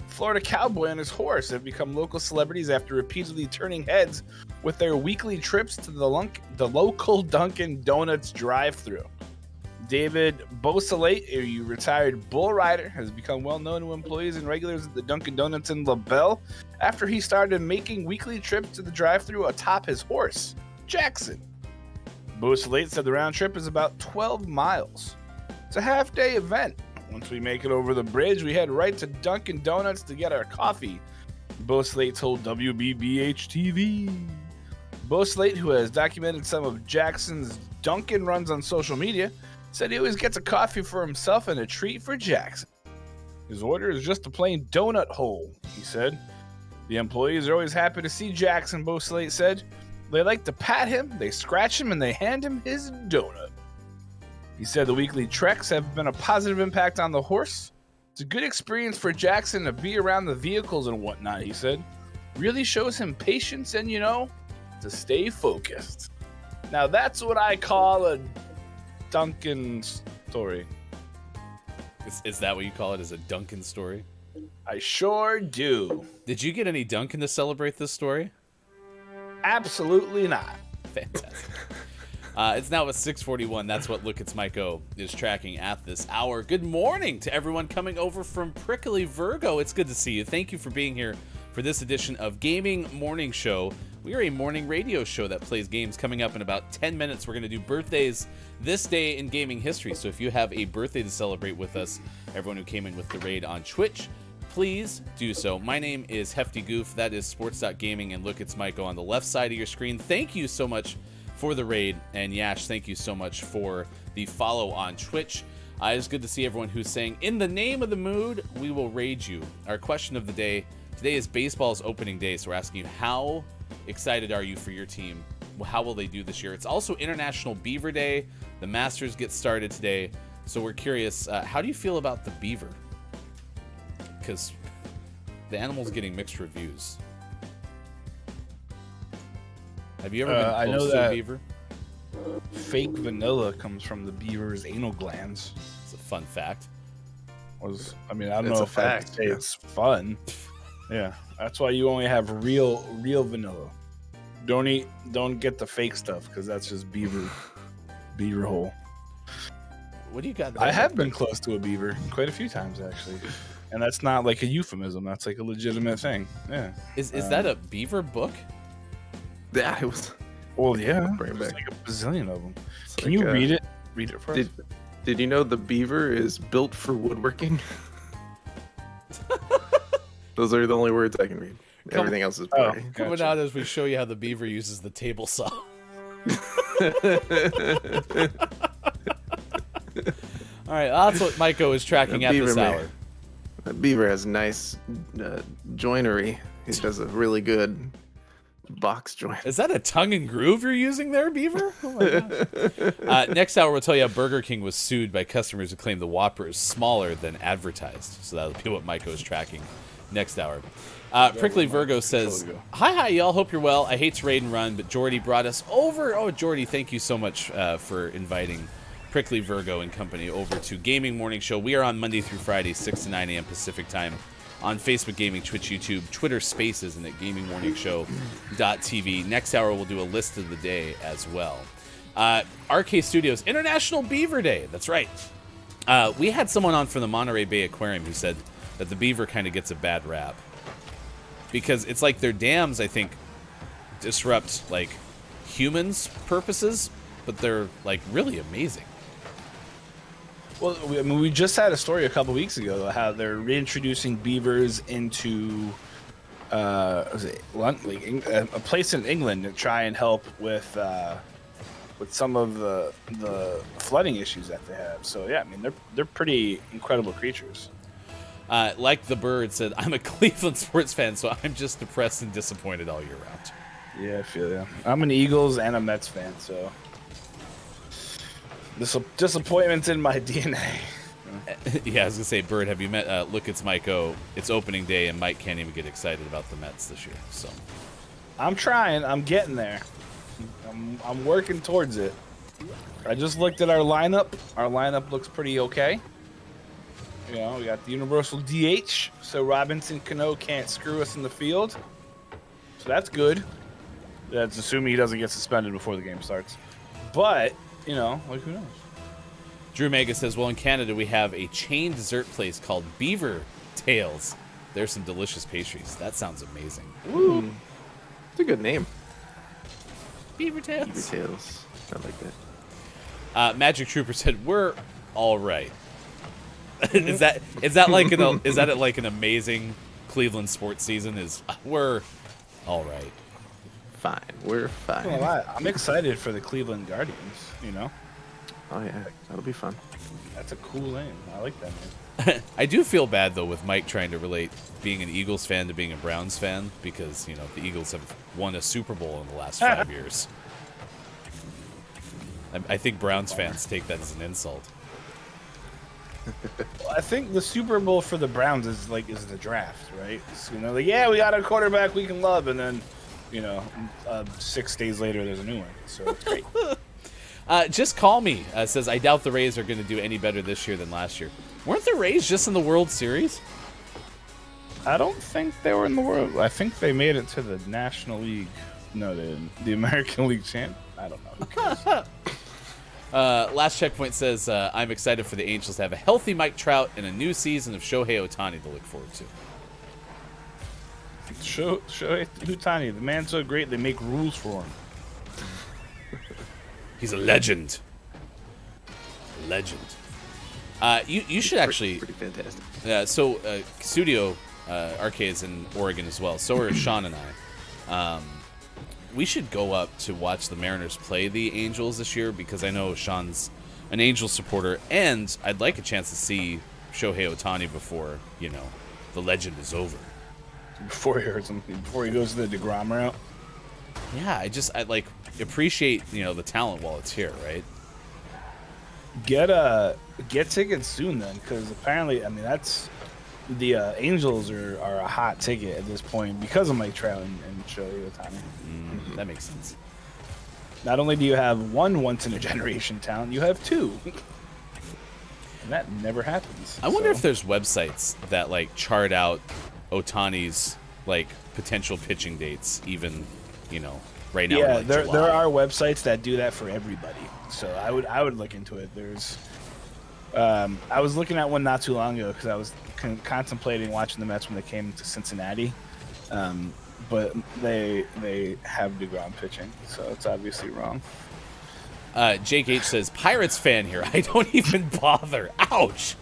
Florida cowboy and his horse have become local celebrities after repeatedly turning heads with their weekly trips to the local Dunkin' Donuts drive-thru. David Beausoleil, a retired bull rider, has become well known to employees and regulars at the Dunkin' Donuts in LaBelle after he started making weekly trips to the drive-thru atop his horse, Jackson. Beausoleil said the round trip is about 12 miles. It's a half-day event. Once we make it over the bridge, we head right to Dunkin' Donuts to get our coffee, Beausoleil told WBBH-TV. Beausoleil, who has documented some of Jackson's Dunkin' runs on social media, said he always gets a coffee for himself and a treat for Jackson. His order is just a plain donut hole, he said. The employees are always happy to see Jackson, Beausoleil said. They like to pat him, they scratch him, and they hand him his donut. He said the weekly treks have been a positive impact on the horse. It's a good experience for Jackson to be around the vehicles and whatnot, he said. Really shows him patience and, to stay focused. Now that's what I call a Dunkin' story. Is that what you call it? Is a Dunkin' story? I sure do. Did you get any Dunkin' to celebrate this story? Absolutely not. Fantastic. It's now at 6:41. That's what Look It's Mike-O is tracking at this hour. Good morning to everyone coming over from Prickly Virgo. It's good to see you. Thank you for being here for this edition of Gaming Morning Show. We are a morning radio show that plays games. Coming up in about 10 minutes, we're going to do birthdays this day in gaming history. So if you have a birthday to celebrate with us, everyone who came in with the raid on Twitch, please do so. My name is Hefty Goof. That is Sports.Gaming, and Look It's Mike-O on the left side of your screen. Thank you so much for the raid, and Yash, thank you so much for the follow on Twitch. It's good to see everyone who's saying, in the name of the mood, we will raid you. Our question of the day today is baseball's opening day, so we're asking you, how excited are you for your team? How will they do this year? It's also International Beaver Day. The Masters get started today, so we're curious, how do you feel about the beaver? Because the animal's getting mixed reviews. Have you ever been close to a beaver? Fake vanilla comes from the beaver's anal glands. It's a fun fact. I don't know if I could say it's fun. Yeah, that's why you only have real vanilla. Don't get the fake stuff because that's just beaver hole. What do you got there? I have been close to a beaver quite a few times actually, and that's not like a euphemism. That's like a legitimate thing. Yeah. Is that a beaver book? Yeah, it was. Well, yeah. Bring it There's back. like a bazillion of them. It's Can like, you read it? Read it for us. Did you know the beaver is built for woodworking? Those are the only words I can read. Everything else is boring. Coming out as we show you how the beaver uses the table saw. All right, that's what Mike-O is tracking at this hour. That beaver has nice joinery. He does a really good box joint. Is that a tongue and groove you're using there, Beaver? Oh my gosh. Next hour, we'll tell you how Burger King was sued by customers who claim the Whopper is smaller than advertised. So that'll be what Micah is tracking next hour. Prickly Virgo says, Hi, y'all. Hope you're well. I hate to raid and run, but Jordy brought us over. Oh, Jordy, thank you so much for inviting Prickly Virgo and company over to Gaming Morning Show. We are on Monday through Friday, 6 to 9 a.m. Pacific time on Facebook Gaming, Twitch, YouTube, Twitter Spaces, and at gamingmorningshow.tv. Next hour, we'll do a list of the day as well. RK Studios, International Beaver Day. That's right. We had someone on from the Monterey Bay Aquarium who said that the beaver kind of gets a bad rap. Because it's like their dams, I think, disrupt, like, humans' purposes, but they're, like, really amazing. Well, we just had a story a couple weeks ago how they're reintroducing beavers into a place in England to try and help with some of the flooding issues that they have. So yeah, I mean they're pretty incredible creatures. Like the bird said, I'm a Cleveland sports fan, so I'm just depressed and disappointed all year round. Yeah, I feel you. I'm an Eagles and a Mets fan, so. Disappointment's in my DNA. Yeah, I was going to say, Bird, have you met Look, It's Mike O? It's opening day, and Mike can't even get excited about the Mets this year. So, I'm trying. I'm getting there. I'm working towards it. I just looked at our lineup. Our lineup looks pretty okay. You know, we got the universal DH, so Robinson Cano can't screw us in the field. So that's good. That's assuming he doesn't get suspended before the game starts. But... you know, like who knows? Drew Mega says, well, in Canada, we have a chain dessert place called Beaver Tails. There's some delicious pastries. That sounds amazing. Ooh. It's a good name. Beaver Tails. Beaver Tails. I like that. Magic Trooper said, we're all right. is that like an amazing Cleveland sports season? We're all right. Fine. We're fine. Well, I'm excited for the Cleveland Guardians, you know? Oh, yeah. That'll be fun. That's a cool name. I like that name. I do feel bad, though, with Mike trying to relate being an Eagles fan to being a Browns fan because, you know, the Eagles have won a Super Bowl in the last 5 years. I think Browns fans take that as an insult. Well, I think the Super Bowl for the Browns is the draft, right? So, you know, like, yeah, we got a quarterback we can love, and then... you know, 6 days later, there's a new one. So it's great. Just Call Me says, I doubt the Rays are going to do any better this year than last year. Weren't the Rays just in the World Series? I don't think they were in the World. I think they made it to the National League. No, they didn't. The American League champ. I don't know. Who cares? Last Checkpoint says, I'm excited for the Angels to have a healthy Mike Trout and a new season of Shohei Ohtani to look forward to. Shohei Ohtani, the man's so great they make rules for him. He's a legend. Legend. You should actually. Pretty fantastic. So Studio Arcade's in Oregon as well. So are Sean and I. We should go up to watch the Mariners play the Angels this year because I know Sean's an Angels supporter, and I'd like a chance to see Shohei Ohtani before the legend is over. Before he hurts him, before he goes to the DeGrom route. Yeah, I like appreciate the talent while it's here, right? Get tickets soon then, because apparently, I mean, that's the Angels are a hot ticket at this point because of Mike Trout and Shohei Ohtani. That makes sense. Not only do you have one once in a generation talent, you have two. And that never happens. I wonder if there's websites that like chart out Ohtani's like potential pitching dates, even right now. Yeah, in, like, there July. are websites that do that for everybody. So I would look into it. There's I was looking at one not too long ago because I was contemplating watching the Mets when they came to Cincinnati, but they have DeGrom pitching, so it's obviously wrong. Jake H says, Pirates fan here. I don't even bother. Ouch.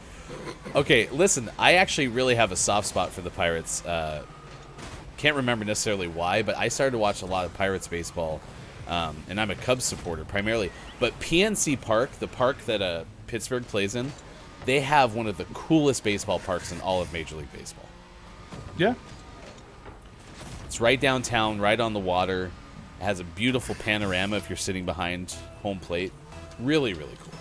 Okay, listen, I actually really have a soft spot for the Pirates. Can't remember necessarily why, but I started to watch a lot of Pirates baseball, and I'm a Cubs supporter primarily. But PNC Park, the park that Pittsburgh plays in, they have one of the coolest baseball parks in all of Major League Baseball. Yeah. It's right downtown, right on the water. It has a beautiful panorama if you're sitting behind home plate. Really, really cool.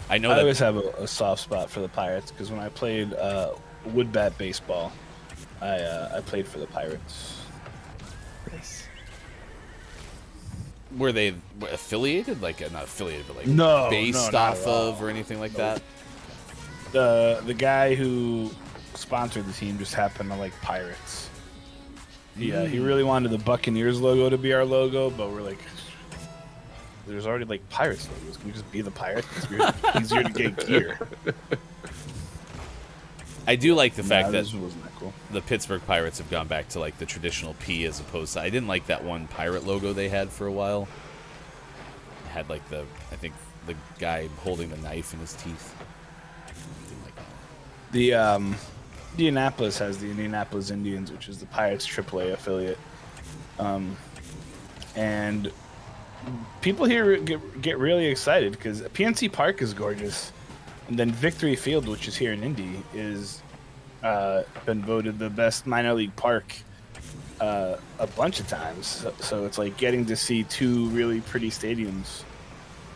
I know I that always have a soft spot for the Pirates because when I played wood bat baseball, I played for the Pirates. Nice. were they affiliated? Like not affiliated, but like No, based no, not off at all. of or anything like that? The guy who sponsored the team just happened to like Pirates. Yeah, he really wanted the Buccaneers logo to be our logo, but we're like, there's already like Pirates logos. Can we just be the Pirates? It's easier to get gear. I do like the fact that this wasn't that cool. the Pittsburgh Pirates have gone back to like the traditional P as opposed to. I didn't like that one pirate logo they had for a while. It had like I think the guy holding the knife in his teeth. Didn't like that. The Indianapolis has the Indianapolis Indians, which is the Pirates AAA affiliate, and people here get really excited because PNC Park is gorgeous, and then Victory Field, which is here in Indy, is been voted the best minor league park a bunch of times. So it's like getting to see two really pretty stadiums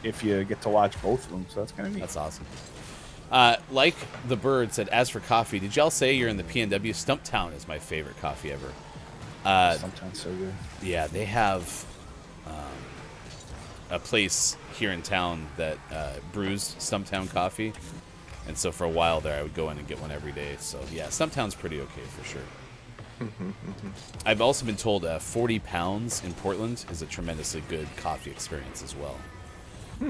if you get to watch both of them. So that's kind of neat. That's awesome. Like the bird said, as for coffee, did y'all say you're in the PNW? Stumptown is my favorite coffee ever. Sometimes so good. Yeah, they have a place here in town that brews Stumptown coffee. And so for a while there, I would go in and get one every day. So yeah, Stumptown's pretty okay for sure. I've also been told 40 pounds in Portland is a tremendously good coffee experience as well.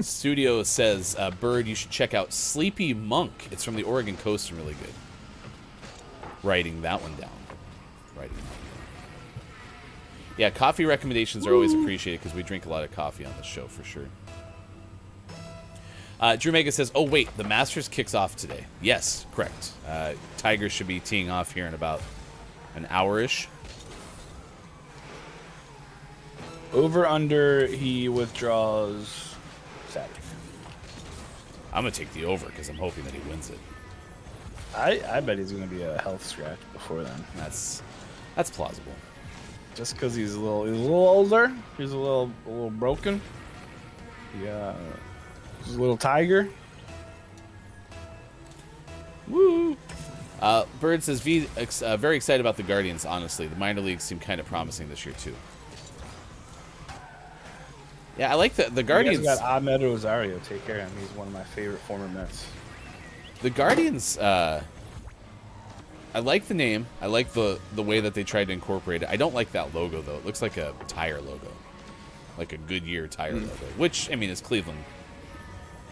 Studio says, Bird, you should check out Sleepy Monk. It's from the Oregon coast and really good. Writing that one down. Yeah, coffee recommendations are always appreciated because we drink a lot of coffee on this show for sure. Drew Mega says, oh wait, the Masters kicks off today. Yes, correct. Tiger should be teeing off here in about an hour-ish. Over under, he withdraws Saturday. I'm going to take the over because I'm hoping that he wins it. I bet he's going to be a health scratch before then. That's plausible. Just because he's a little older, he's a little broken. Yeah, he's a little tiger. Woo! Bird says, very excited about the Guardians, honestly. The minor leagues seem kind of promising this year, too. Yeah, I like the Guardians. You guys got Ahmed Rosario. Take care of him. He's one of my favorite former Mets. The Guardians, I like the name. I like the way that they tried to incorporate it. I don't like that logo, though. It looks like a tire logo. Like a Goodyear tire logo. Which, I mean, is Cleveland.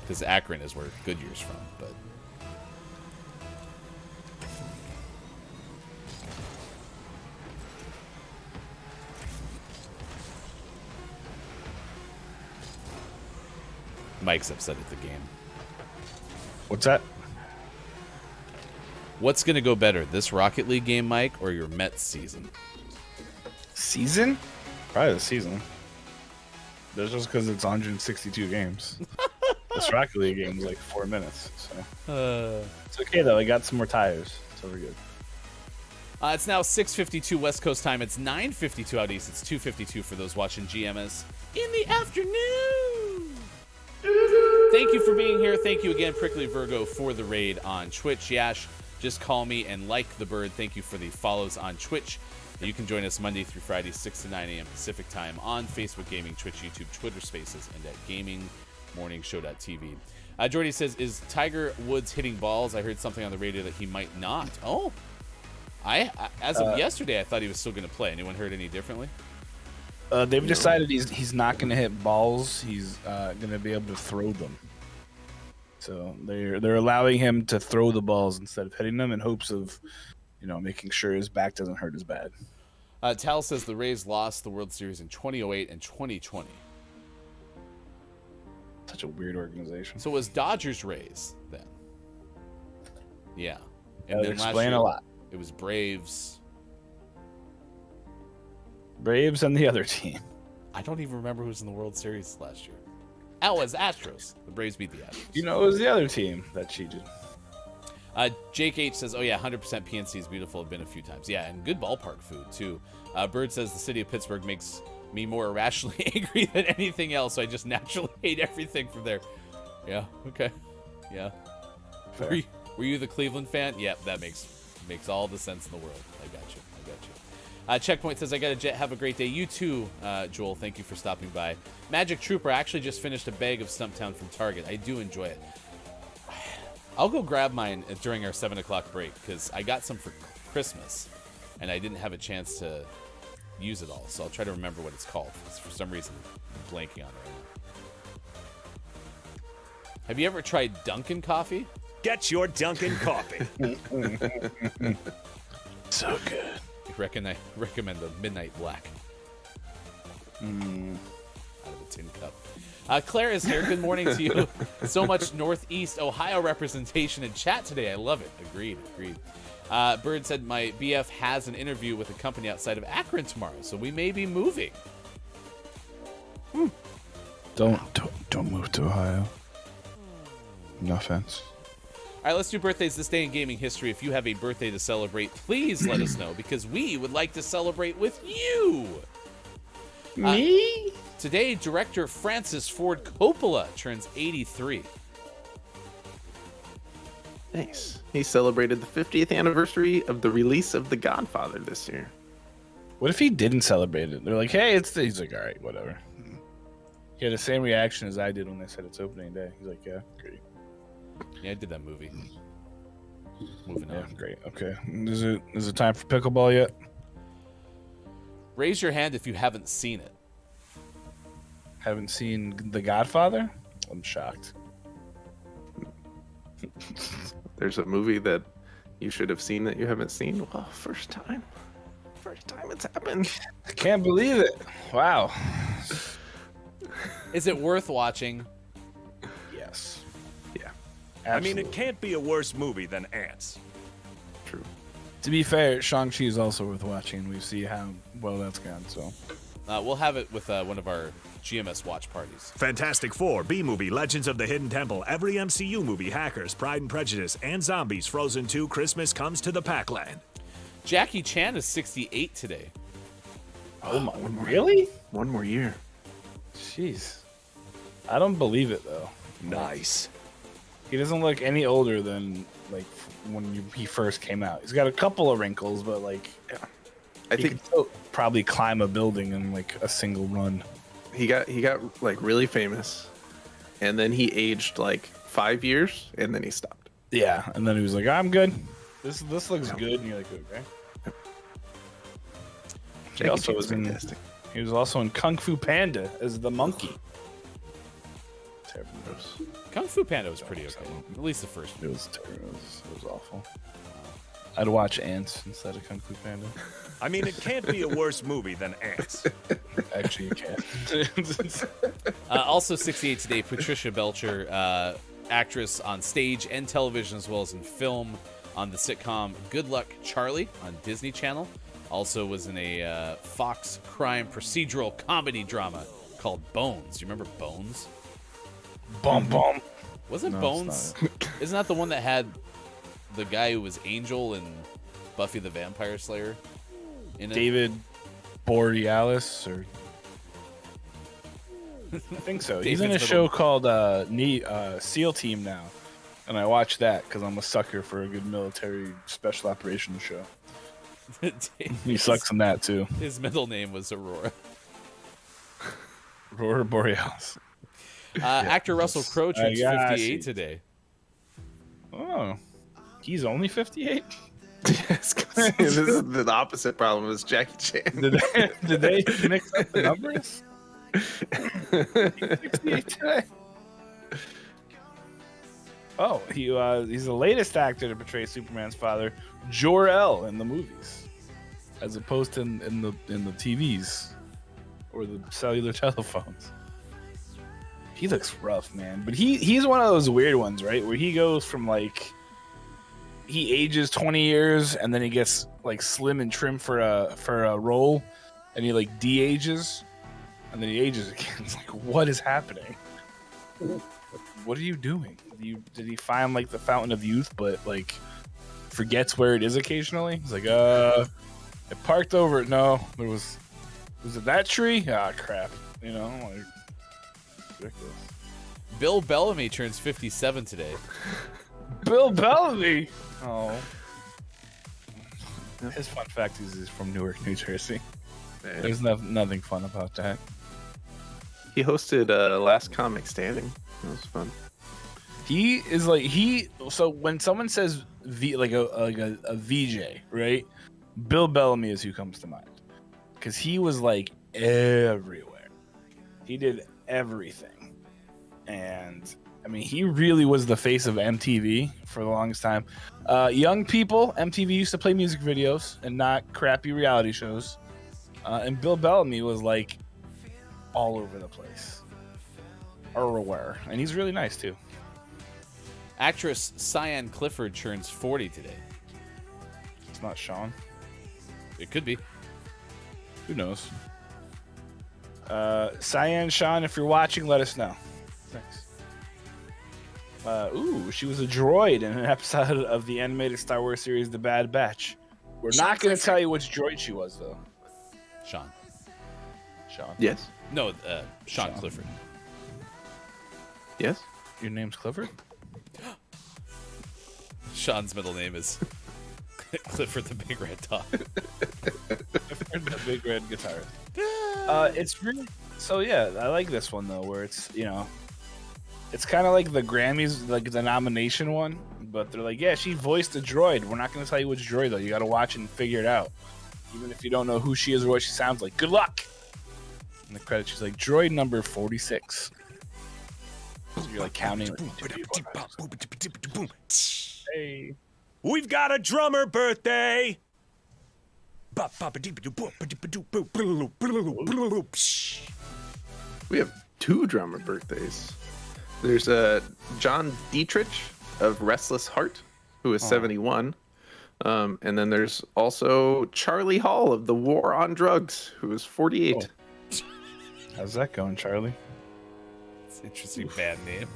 Because Akron is where Goodyear's from, but... Mike's upset at the game. What's that? What's going to go better, this Rocket League game, Mike, or your Mets season? Season? Probably the season. That's just because it's 162 games. This Rocket League game is like 4 minutes. So it's okay, though. I got some more tires, so we're good. It's now 6:52 West Coast time. It's 9:52 out east. It's 2:52 for those watching GMS in the afternoon. Thank you for being here. Thank you again, Prickly Virgo, for the raid on Twitch. Yash, just call me and like the bird. Thank you for the follows on Twitch. You can join us Monday through Friday, 6 to 9 a.m. Pacific time on Facebook Gaming, Twitch, YouTube, Twitter Spaces, and at gamingmorningshow.tv. Jordy says, is Tiger Woods hitting balls? I heard something on the radio that he might not. Oh, as of yesterday, I thought he was still going to play. Anyone heard any differently? They've decided he's not going to hit balls. He's going to be able to throw them. So they're allowing him to throw the balls instead of hitting them in hopes of, making sure his back doesn't hurt as bad. Tal says the Rays lost the World Series in 2008 and 2020. Such a weird organization. So it was Dodgers Rays then. Yeah. And That would explain a lot. It was Braves. Braves and the other team. I don't even remember who was in the World Series last year. Oh, it was Astros. The Braves beat the Astros. It was the other team that cheated. Jake H says, oh yeah, 100% PNC is beautiful. I've been a few times. Yeah, and good ballpark food, too. Bird says the city of Pittsburgh makes me more irrationally angry than anything else, so I just naturally hate everything from there. Yeah, okay. Yeah. Were you the Cleveland fan? Yep, that makes all the sense in the world. I got you. Checkpoint says, I got to have a great day. You too, Joel. Thank you for stopping by. Magic Trooper, I actually just finished a bag of Stumptown from Target. I do enjoy it. I'll go grab mine during our 7 o'clock break because I got some for Christmas and I didn't have a chance to use it all. So I'll try to remember what it's called. For some reason, I'm blanking on it right now. Have you ever tried Dunkin' coffee? Get your Dunkin' coffee. So good. I recommend the Midnight Black. Out of a tin cup. Claire is here. Good morning to you. So much Northeast Ohio representation in chat today. I love it. Agreed. Bird said my BF has an interview with a company outside of Akron tomorrow, so we may be moving. Don't move to Ohio. No offense. All right, let's do birthdays this day in gaming history. If you have a birthday to celebrate, please let us know because we would like to celebrate with you. Me? Today, director Francis Ford Coppola turns 83. Nice. He celebrated the 50th anniversary of the release of The Godfather this year. What if he didn't celebrate it? They're like, hey, he's like, all right, whatever. He had the same reaction as I did when they said it's opening day. He's like, yeah, great. Yeah, I did that movie. Moving Yeah, on. great. Okay. Is it time for pickleball yet? Raise your hand if you haven't seen it. Haven't seen The Godfather? I'm shocked. There's a movie that you should have seen that you haven't seen. Well, first time it's happened. I can't believe it. Wow. Is it worth watching? Yes. Yeah. I mean, Absolutely. it can't be a worse movie than Ants. True. To be fair, Shang-Chi is also worth watching. We see how well that's gone, so. We'll have it with one of our GMS watch parties. Fantastic Four, B-Movie, Legends of the Hidden Temple, every MCU movie, Hackers, Pride and Prejudice, and Zombies, Frozen 2, Christmas Comes to the Pac-Land. Jackie Chan is 68 today. Oh my, really? One more year. Jeez. I don't believe it, though. Nice. He doesn't look any older than, like, when he first came out. He's got a couple of wrinkles, but, like, I he think could still probably climb a building in, like, a single run. he got like really famous, and then he aged like 5 years, and then he stopped. Yeah, and then he was like, I'm good. This looks good, and you're like, okay. Jackie also Chan was fantastic. He was also in Kung Fu Panda as the monkey. Terrible. Kung Fu Panda was pretty okay. At least the first It one. was terrible. It was awful. I'd watch Ants instead of Kung Fu Panda. I mean, it can't be a worse movie than Ants. Actually, you can. Also 68 today, Patricia Belcher, actress on stage and television as well as in film on the sitcom Good Luck Charlie on Disney Channel. Also was in a Fox crime procedural comedy drama called Bones. You remember Bones? Bum bum. Wasn't No, Bones? it's Isn't that the one that had the guy who was Angel in Buffy the Vampire Slayer in it? David Borealis, or I think so. He's in a David's show little- called SEAL Team now, and I watch that because I'm a sucker for a good military special operations show. He sucks in that too. His middle name was Aurora. Aurora Borealis. Actor Russell Crowe turns I 58 see. today. Oh, he's only 58. Yes, 'cause this is the opposite problem as Jackie Chan. Did they mix up the numbers? He's 68 today. Oh, he's the latest actor to portray Superman's father, Jor-El, in the movies, as opposed to in the TVs or the cellular telephones. He looks rough, man. But he's one of those weird ones, right? Where he goes from like he ages 20 years and then he gets like slim and trim for a role, and he like de-ages and then he ages again. It's like, what is happening? What are you doing? did he find like the fountain of youth, but like forgets where it is occasionally? He's like, I parked over it. No, was it that tree? Ah, crap. You know, like ridiculous. Bill Bellamy turns 57 today. Bill Bellamy. Oh. His fun fact is he's from Newark, New Jersey. Man. There's nothing fun about that. He hosted Last Comic Standing. That was fun. He is like so when someone says a VJ, right? Bill Bellamy is who comes to mind. Because he was like everywhere. He did everything. And I mean, he really was the face of MTV for the longest time. Young people, MTV used to play music videos and not crappy reality shows. And Bill Bellamy was like all over the place. Or aware. And he's really nice too. Actress Cyan Clifford turns 40 today. It's not Sean. It could be. Who knows? Cyan, Sean, if you're watching, let us know. Thanks. She was a droid in an episode of the animated Star Wars series The Bad Batch. We're not going to tell you which droid she was, though. Sean. Yes. No, Sean Clifford. Yes. Your name's Clifford? Sean's middle name is Clifford the Big Red Dog. Clifford the Big Red Guitarist. It's really... So, yeah, I like this one, though, where it's, you know... It's kind of like the Grammys, like the nomination one, but they're like, yeah, she voiced a droid. We're not going to tell you which droid, though. You got to watch and figure it out. Even if you don't know who she is or what she sounds like. Good luck! In the credits, she's like, droid number 46. So you're like counting. Hey. We've got a drummer birthday. We have 2 drummer birthdays. There's John Dietrich of Restless Heart, who is 71. And then there's also Charlie Hall of The War on Drugs, who is 48. Oh. How's that going, Charlie? It's an interesting band name.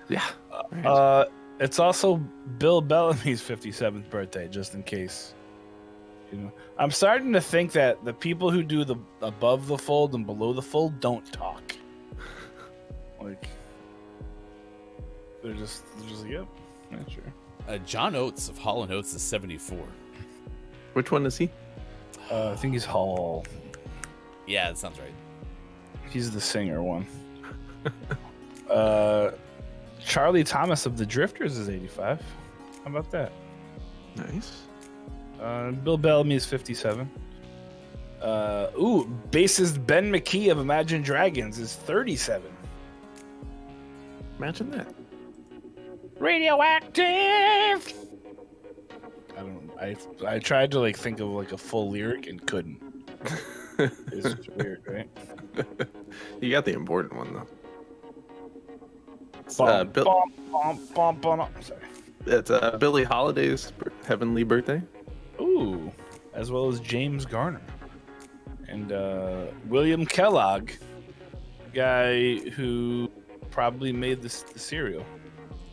Yeah. Right. It's also Bill Bellamy's 57th birthday, just in case. You know, I'm starting to think that the people who do the above the fold and below the fold don't talk. Like, they're just like, yep, yeah, sure. John Oates of Hall & Oates is 74. Which one is he? I think he's Hall. Yeah, that sounds right. He's the singer one. Charlie Thomas of the Drifters is 85. How about that? Nice. Bill Bellamy is 57. Bassist Ben McKee of Imagine Dragons is 37. Imagine that. Radioactive. I tried to like think of like a full lyric and couldn't. It's just weird, right? You got the important one though. Sorry. It's Billie Holiday's heavenly birthday. Ooh, as well as James Garner and William Kellogg, guy who probably made the cereal.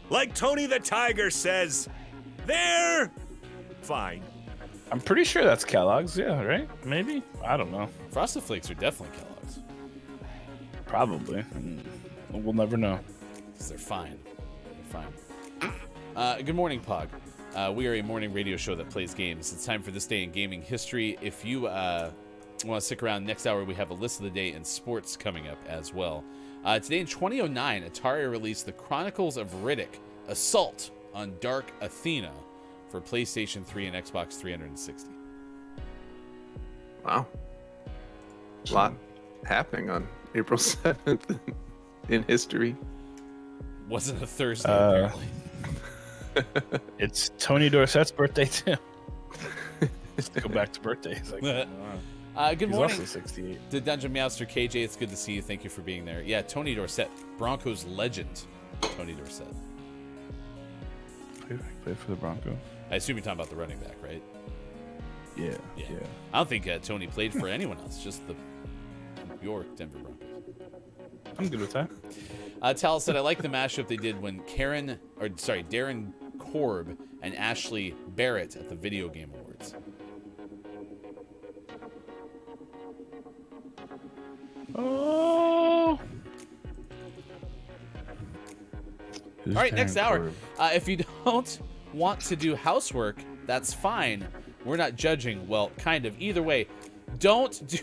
Like Tony the Tiger says, they're fine. I'm pretty sure that's Kellogg's. Yeah, right? Maybe. I don't know. Frosted Flakes are definitely Kellogg's. Probably. We'll never know. Because they're fine. They're fine. Good morning, Pog. We are a morning radio show that plays games. It's time for This Day in Gaming History. If you want to stick around, next hour we have a list of the day and sports coming up as well. Today in 2009, Atari released The Chronicles of Riddick, Assault on Dark Athena for PlayStation 3 and Xbox 360. Wow. A lot happening on April 7th in history. Wasn't a Thursday, apparently. It's Tony Dorsett's birthday, too. Just to go back to birthdays. Like, good he's morning. Also 68. The Dungeon Master KJ, it's good to see you. Thank you for being there. Yeah, Tony Dorsett, Broncos legend. Tony Dorsett. Played for the Broncos. I assume you're talking about the running back, right? Yeah. I don't think Tony played for anyone else, just the New York Denver Broncos. I'm good with that. Tal said, I like the mashup they did when Darren Korb and Ashley Barrett at the Video Game Awards. Oh. All right, next hour. If you don't want to do housework, that's fine. We're not judging. Well, kind of. Either way, don't do...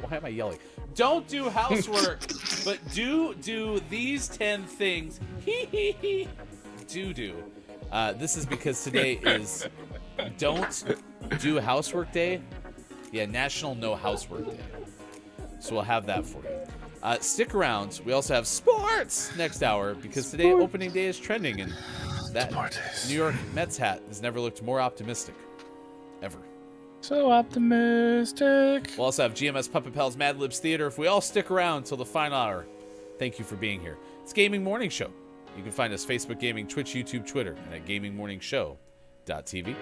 Why am I yelling? Don't do housework, but do these 10 things. Do. This is because today is Don't Do Housework Day. Yeah, National No Housework Day. So we'll have that for you. Stick around. We also have sports next hour because today opening day is trending, and that New York Mets hat has never looked more optimistic. Ever. So optimistic. We'll also have GMS Puppet Pals Mad Libs Theater if we all stick around till the final hour. Thank you for being here. It's Gaming Morning Show. You can find us Facebook Gaming, Twitch, YouTube, Twitter, and at gamingmorningshow.tv.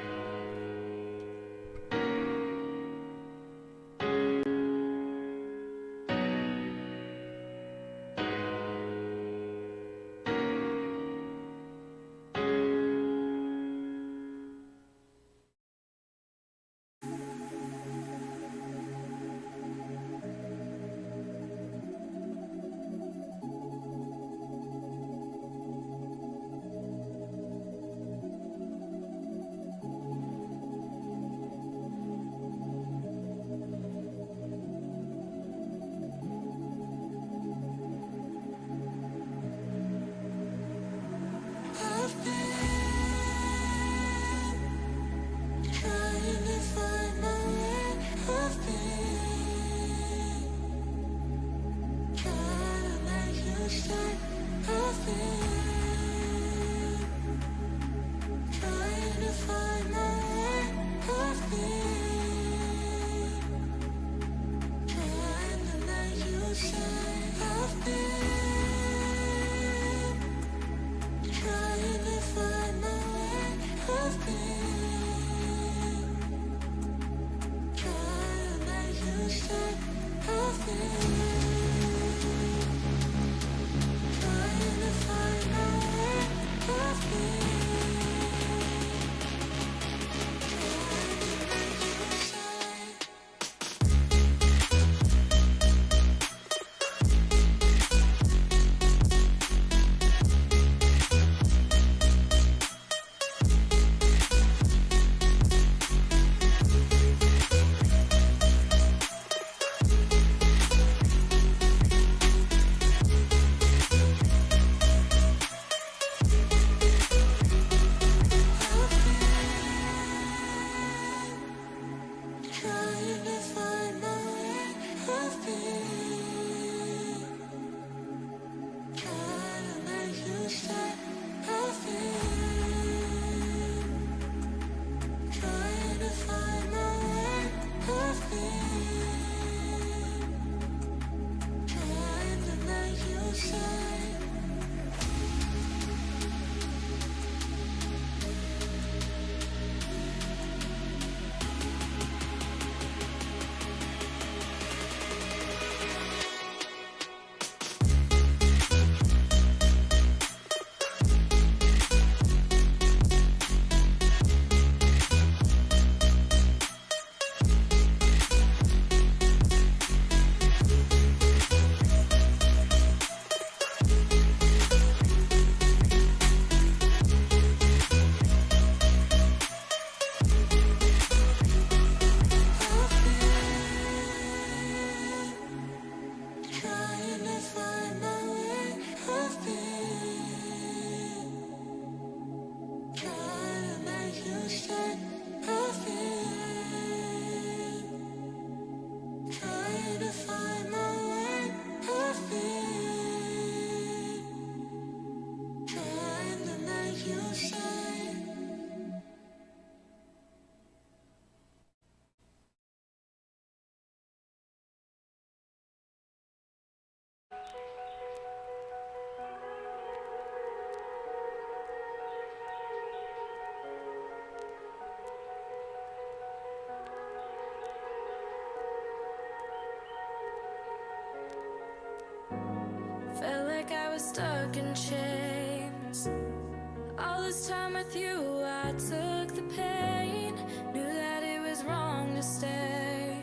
this time with you, I took the pain, knew that it was wrong to stay.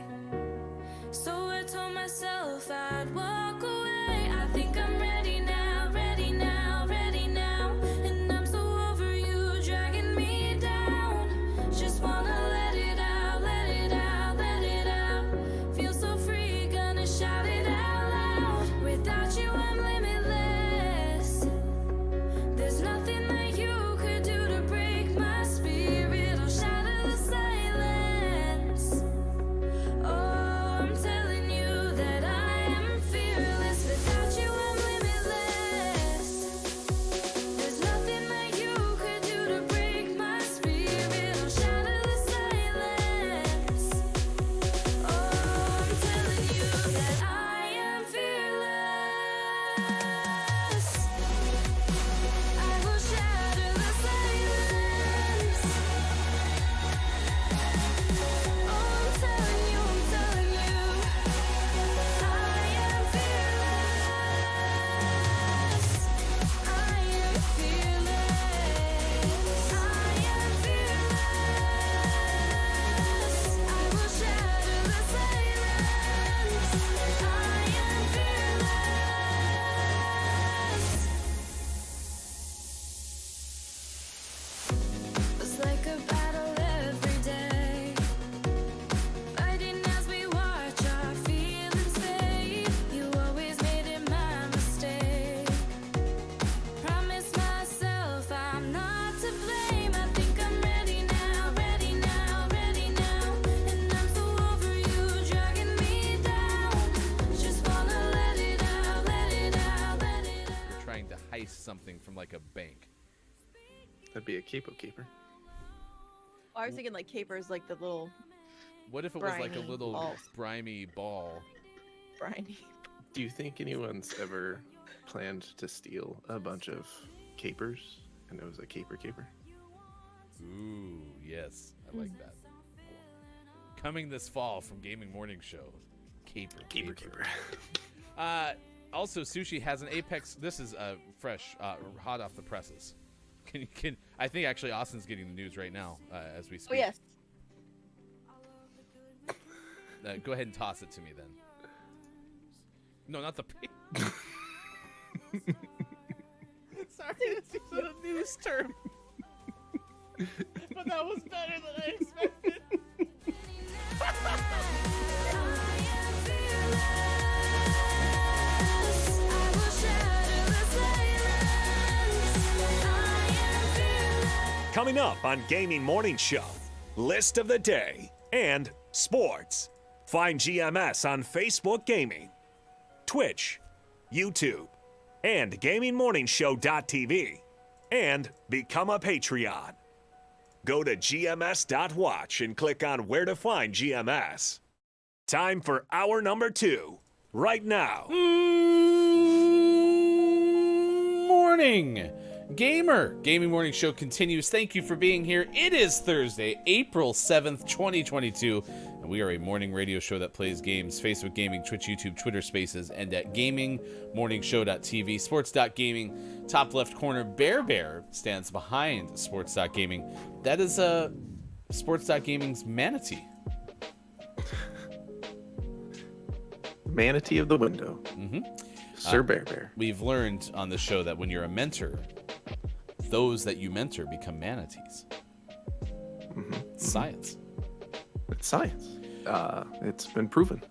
So I told myself I'd walk away. I think I'm ready now, ready now, ready now. And I'm so over you dragging me down. Just wanna let it out, let it out, let it out. Feel so free, gonna shout it out loud. Without you I'm limitless. There's nothing that you could do to break my spirit or shatter the silence. Oh, I'm telling you that I am fearless. Without you I'm limitless. There's nothing that you could do to break my spirit or shatter the silence. Oh, I'm telling you that I am fearless. I will shatter the silence. Oh, I'm telling you, I am fearless. I am fearless. I am fearless. I will shatter the silence. I am fearless. It's like a battle every day. Fighting as we watch our feelings fade. You always made it my mistake. Promise myself I'm not to blame. I think I'm ready now, ready now, ready now. And I'm so over you dragging me down. Just wanna let it out, let it out, let it out. You're trying to heist something from like a bank. That'd be a capo keeper. I was thinking like capers, like the little What if it was like a Briny little balls. brimy ball? briny. Do you think anyone's ever planned to steal a bunch of capers and it was a caper? Ooh, yes, I like that. Coming this fall from Gaming Morning Show, Caper. Also, Sushi has an Apex. This is fresh, hot off the presses. I think actually Austin's getting the news right now as we speak. Oh yes. Go ahead and toss it to me then. No, not the. Sorry, it's just a news term. But that was better than I expected. Coming up on Gaming Morning Show, list of the day and sports. Find GMS on Facebook Gaming, Twitch, YouTube, and GamingMorningshow.tv, and become a Patreon. Go to gms.watch and click on where to find GMS. Time for hour number 2, right now. Morning, gamer. Gaming Morning Show continues. Thank you for being here. It is Thursday, April 7th, 2022, and we are a morning radio show that plays games, Facebook Gaming, Twitch, YouTube, Twitter Spaces, and at gamingmorningshow.tv, sports.gaming. Top left corner, Bear stands behind sports.gaming. That is sports.gaming's manatee. Manatee of the window. Mm-hmm. Sir Bear. We've learned on the show that when you're a mentor, those that you mentor become manatees. Mm-hmm. It's science. It's science. It's been proven.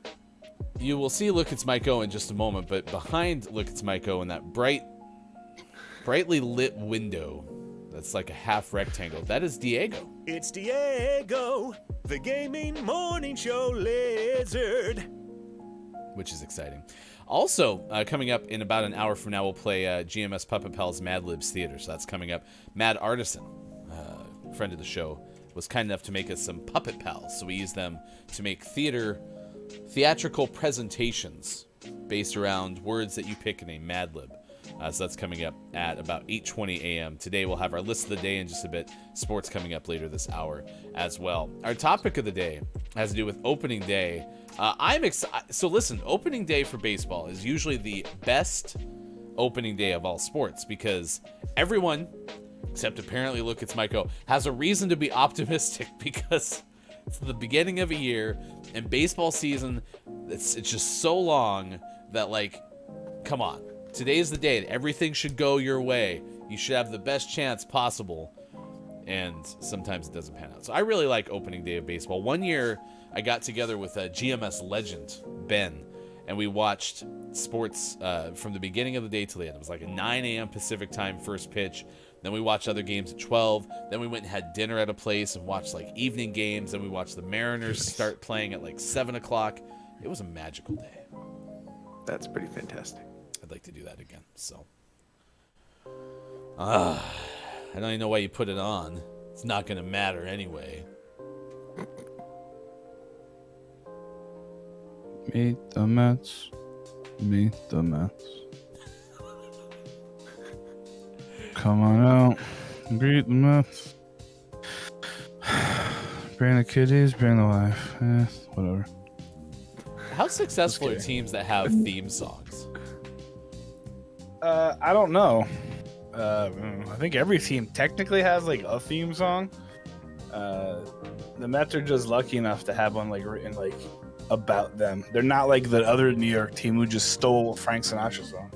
You will see Look It's Mike O in just a moment, but behind Look It's Mike O in that brightly lit window that's like a half rectangle, that is Diego. It's Diego, the Gaming Morning Show lizard. Which is exciting. Also, coming up in about an hour from now, we'll play GMS Puppet Pals Mad Libs Theater. So that's coming up. Mad Artisan, friend of the show, was kind enough to make us some Puppet Pals. So we use them to make theatrical presentations based around words that you pick in a Mad Lib. So that's coming up at about 8:20 a.m. Today we'll have our list of the day in just a bit. Sports coming up later this hour as well. Our topic of the day has to do with opening day. I'm excited. So listen, opening day for baseball is usually the best opening day of all sports because everyone Except apparently, look, it's Michael, has a reason to be optimistic because it's the beginning of a year and baseball season, it's just so long that, like, come on. Today's the day that everything should go your way. You should have the best chance possible. And sometimes it doesn't pan out. So I really like opening day of baseball. One year, I got together with a GMS legend, Ben, and we watched sports from the beginning of the day till the end. It was like a 9 a.m. Pacific time first pitch. Then we watched other games at 12. Then we went and had dinner at a place and watched like evening games. Then we watched the Mariners start playing at like 7 o'clock. It was a magical day. That's pretty fantastic. I'd like to do that again. So, I don't even know why you put it on. It's not going to matter anyway. Meet the Mets. Meet the Mets. Come on out. Greet the Mets. Bring the kiddies, bring the wife. Whatever. How successful are teams that have theme songs? I don't know. I think every team technically has like a theme song. The Mets are just lucky enough to have one like written like about them. They're not like the other New York team who just stole Frank Sinatra's song.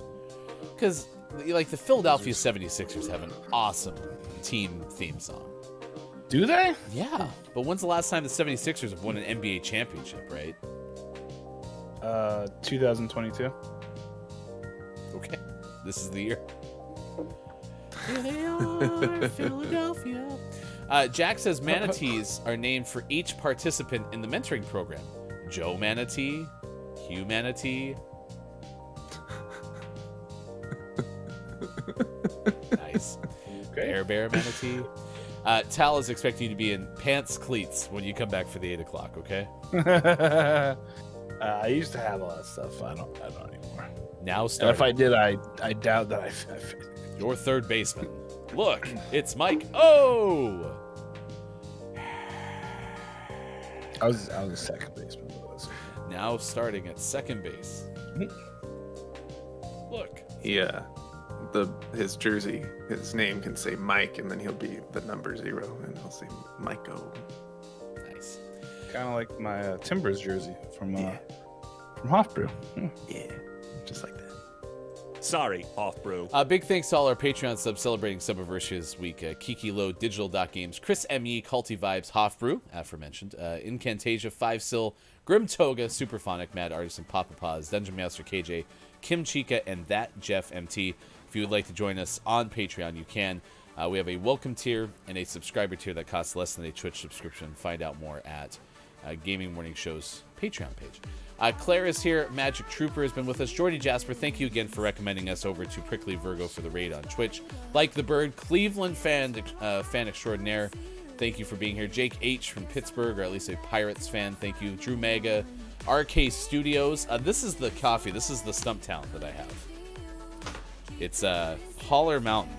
Because like the Philadelphia 76ers have an awesome team theme song. Do they? Yeah. But when's the last time the 76ers have won an NBA championship, right? 2022. Okay. This is the year. Here they are, Philadelphia. Jack says manatees are named for each participant in the mentoring program. Joe Manatee, Hugh Manatee. Nice. Okay. Bear Manatee. Tal is expecting you to be in pants cleats when you come back for the 8 o'clock, okay? I used to have all that stuff. I don't anymore. Now And start. if I did, I doubt that I Your third baseman. Look, it's Mike. Oh! I was a second baseman. Now starting at second base. Look. Yeah. His jersey, his name can say Mike, and then he'll be the number 0, and he'll say Michael. Nice. Kind of like my Timbers jersey from Hofbrew. Yeah, just like that. Sorry, Off-Brew. Big thanks to all our Patreon subs celebrating Subiversity this week. Kiki Low, Digital.Games, Chris M.E., Culty Vibes, Hofbrew, aforementioned, Incantasia, 5-Sil, Grim Toga, Superphonic, Mad Artisan, Papa Paz, Dungeon Master KJ, Kim Chica, and That Jeff MT. If you would like to join us on Patreon, you can. We have a welcome tier and a subscriber tier that costs less than a Twitch subscription. Find out more at Gaming Morning Show's Patreon page. Claire is here. Magic Trooper has been with us. Jordy Jasper, thank you again for recommending us over to Prickly Virgo for the raid on Twitch. Like the Bird, Cleveland fan extraordinaire, thank you for being here. Jake H. from Pittsburgh, or at least a Pirates fan, thank you. Drew Mega, RK Studios. This is the coffee. This is the Stumptown that I have. It's Holler Mountain.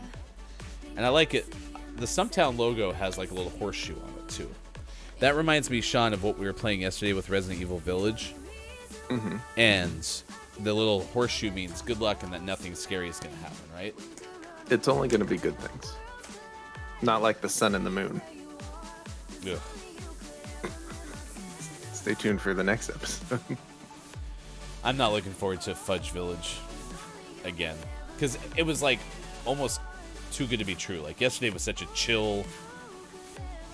And I like it. The Stumptown logo has like a little horseshoe on it, too. That reminds me, Sean, of what we were playing yesterday with Resident Evil Village. Mm-hmm. And the little horseshoe means good luck and that nothing scary is going to happen, right? It's only going to be good things. Not like the sun and the moon. Ugh. Stay tuned for the next episode. I'm not looking forward to Fudge Village again. Because it was like almost too good to be true. Like yesterday was such a chill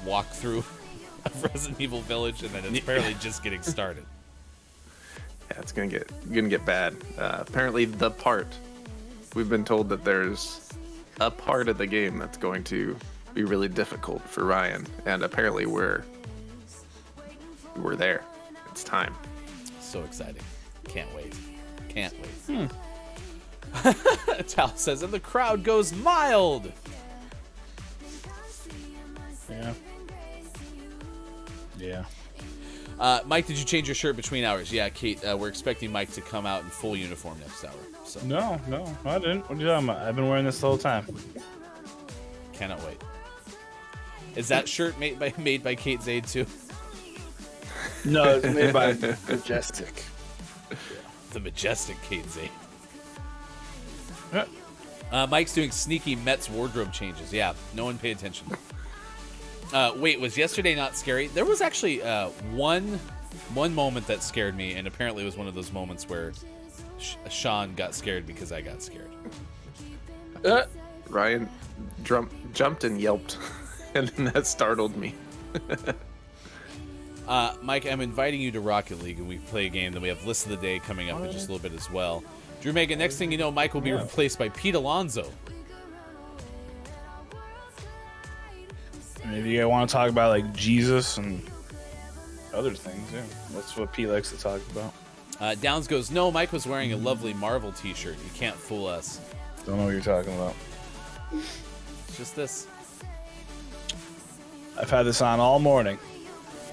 walkthrough of Resident Evil Village, and then it's apparently just getting started. Yeah, it's gonna get bad. Apparently, we've been told that there's a part of the game that's going to be really difficult for Ryan, and apparently we're there. It's time. So exciting! Can't wait! Tal says, and the crowd goes mild. Yeah. Mike, did you change your shirt between hours? Yeah, Kate, we're expecting Mike to come out in full uniform next hour. So No, I didn't. What are you talking about? I've been wearing this the whole time. Cannot wait. Is that shirt made by Kate Zaid too? No, it's made by Majestic. The Majestic Kate Zaid. Mike's doing sneaky Mets wardrobe changes. Yeah, no one paid attention. Wait, was yesterday not scary? There was actually one moment that scared me, and apparently it was one of those moments where Sean got scared because I got scared. Ryan jumped and yelped, and then that startled me. Mike, I'm inviting you to Rocket League, and we play a game. Then we have List of the Day coming up in just a little bit as well. Drew Megan, next thing you know, Mike will be replaced by Pete Alonso. Maybe you want to talk about like Jesus and other things. Yeah, that's what Pete likes to talk about. Downs goes, no, Mike was wearing a lovely Marvel t-shirt. You can't fool us. Don't know what you're talking about. It's just this. I've had this on all morning.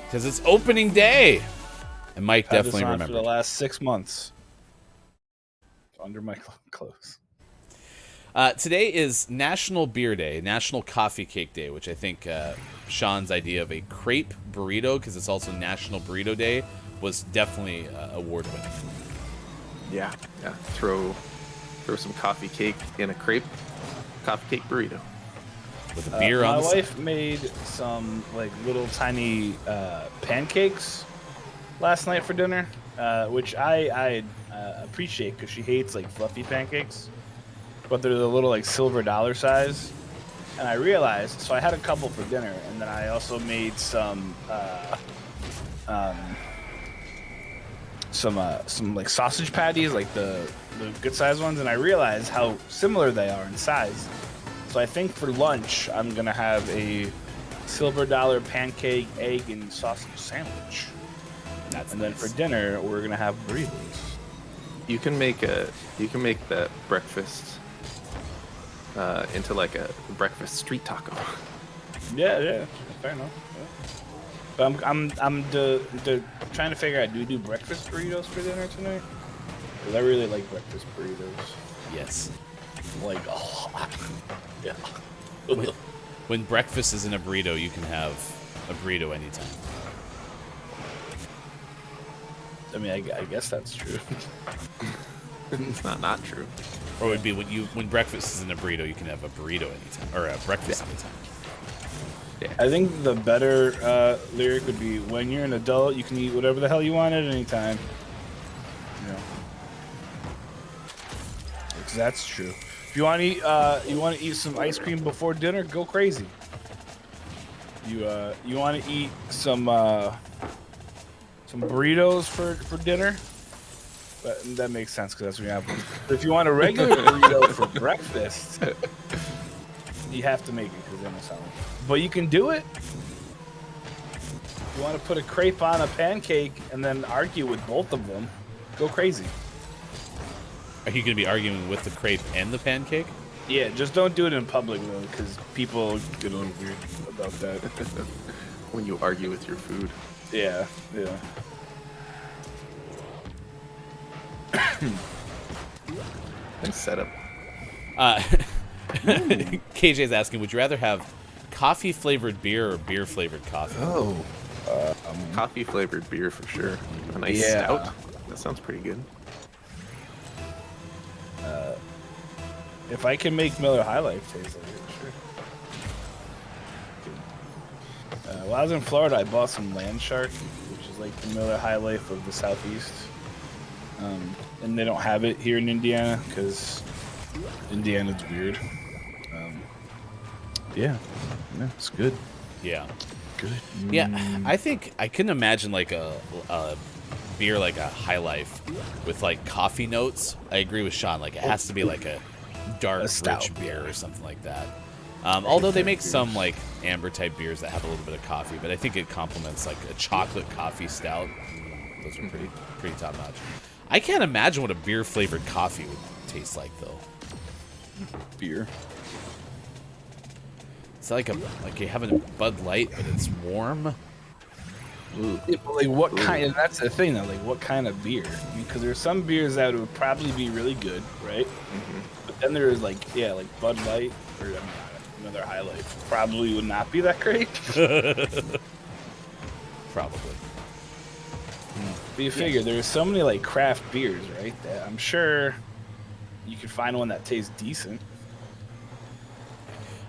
Because it's opening day. And Mike definitely remembered. For the last 6 months. Under my clothes. Today is National Beer Day, National Coffee Cake Day, which I think Sean's idea of a crepe burrito, because it's also National Burrito Day, was definitely award-winning. Yeah. Throw some coffee cake in a crepe coffee cake burrito. With a beer on the My wife made some like little tiny pancakes last night for dinner, which I appreciate because she hates like fluffy pancakes, but they're the little like silver dollar size. And I realized, so I had a couple for dinner, and then I also made some like sausage patties, like the good sized ones, and I realized how similar they are in size. So I think for lunch I'm gonna have a silver dollar pancake, egg, and sausage sandwich. And then for dinner we're gonna have burritos. You can make that breakfast into like a breakfast street taco. Yeah, fair enough. Yeah. But I'm trying to figure out, do we do breakfast burritos for dinner tonight? Because I really like breakfast burritos. Yes. Like a lot. Yeah. When breakfast is in a burrito, you can have a burrito anytime. I mean, I guess that's true. It's not true. Or it would be when breakfast is in a burrito, you can have a burrito anytime, or a breakfast anytime. Yeah. I think the better lyric would be, when you're an adult, you can eat whatever the hell you want at any time. Yeah. Because that's true. If you want to eat some ice cream before dinner, go crazy. You want to eat some burritos for dinner? That makes sense because that's what you have. But if you want a regular burrito for breakfast, you have to make it because then it's not. But you can do it. If you want to put a crepe on a pancake and then argue with both of them, go crazy. Are you going to be arguing with the crepe and the pancake? Yeah, just don't do it in public though, because people get a little weird about that. When you argue with your food. Yeah. Nice setup. KJ's asking, would you rather have coffee flavored beer or beer flavored coffee? Oh, coffee flavored beer for sure. A nice stout. That sounds pretty good. If I can make Miller High Life taste like it, sure. While I was in Florida, I bought some Land Shark, which is like the Miller High Life of the Southeast. And they don't have it here in Indiana because Indiana's weird. Yeah, it's good. Yeah. Good. Yeah, I think I couldn't imagine like a beer like a High Life with like coffee notes. I agree with Sean. Like it has to be like a dark, rich beer or something like that. Although they make some like amber type beers that have a little bit of coffee, but I think it complements like a chocolate coffee stout. Those are pretty top notch. I can't imagine what a beer flavored coffee would taste like though. Beer. It's like you're having a Bud Light, but it's warm. Yeah, but like what kind? And that's the thing though. Like what kind of beer? Because there's some beers that would probably be really good, right? Mm-hmm. But then there's like Bud Light or another High Life probably would not be that great. Probably. But you figure there's so many like craft beers, right? That I'm sure you could find one that tastes decent.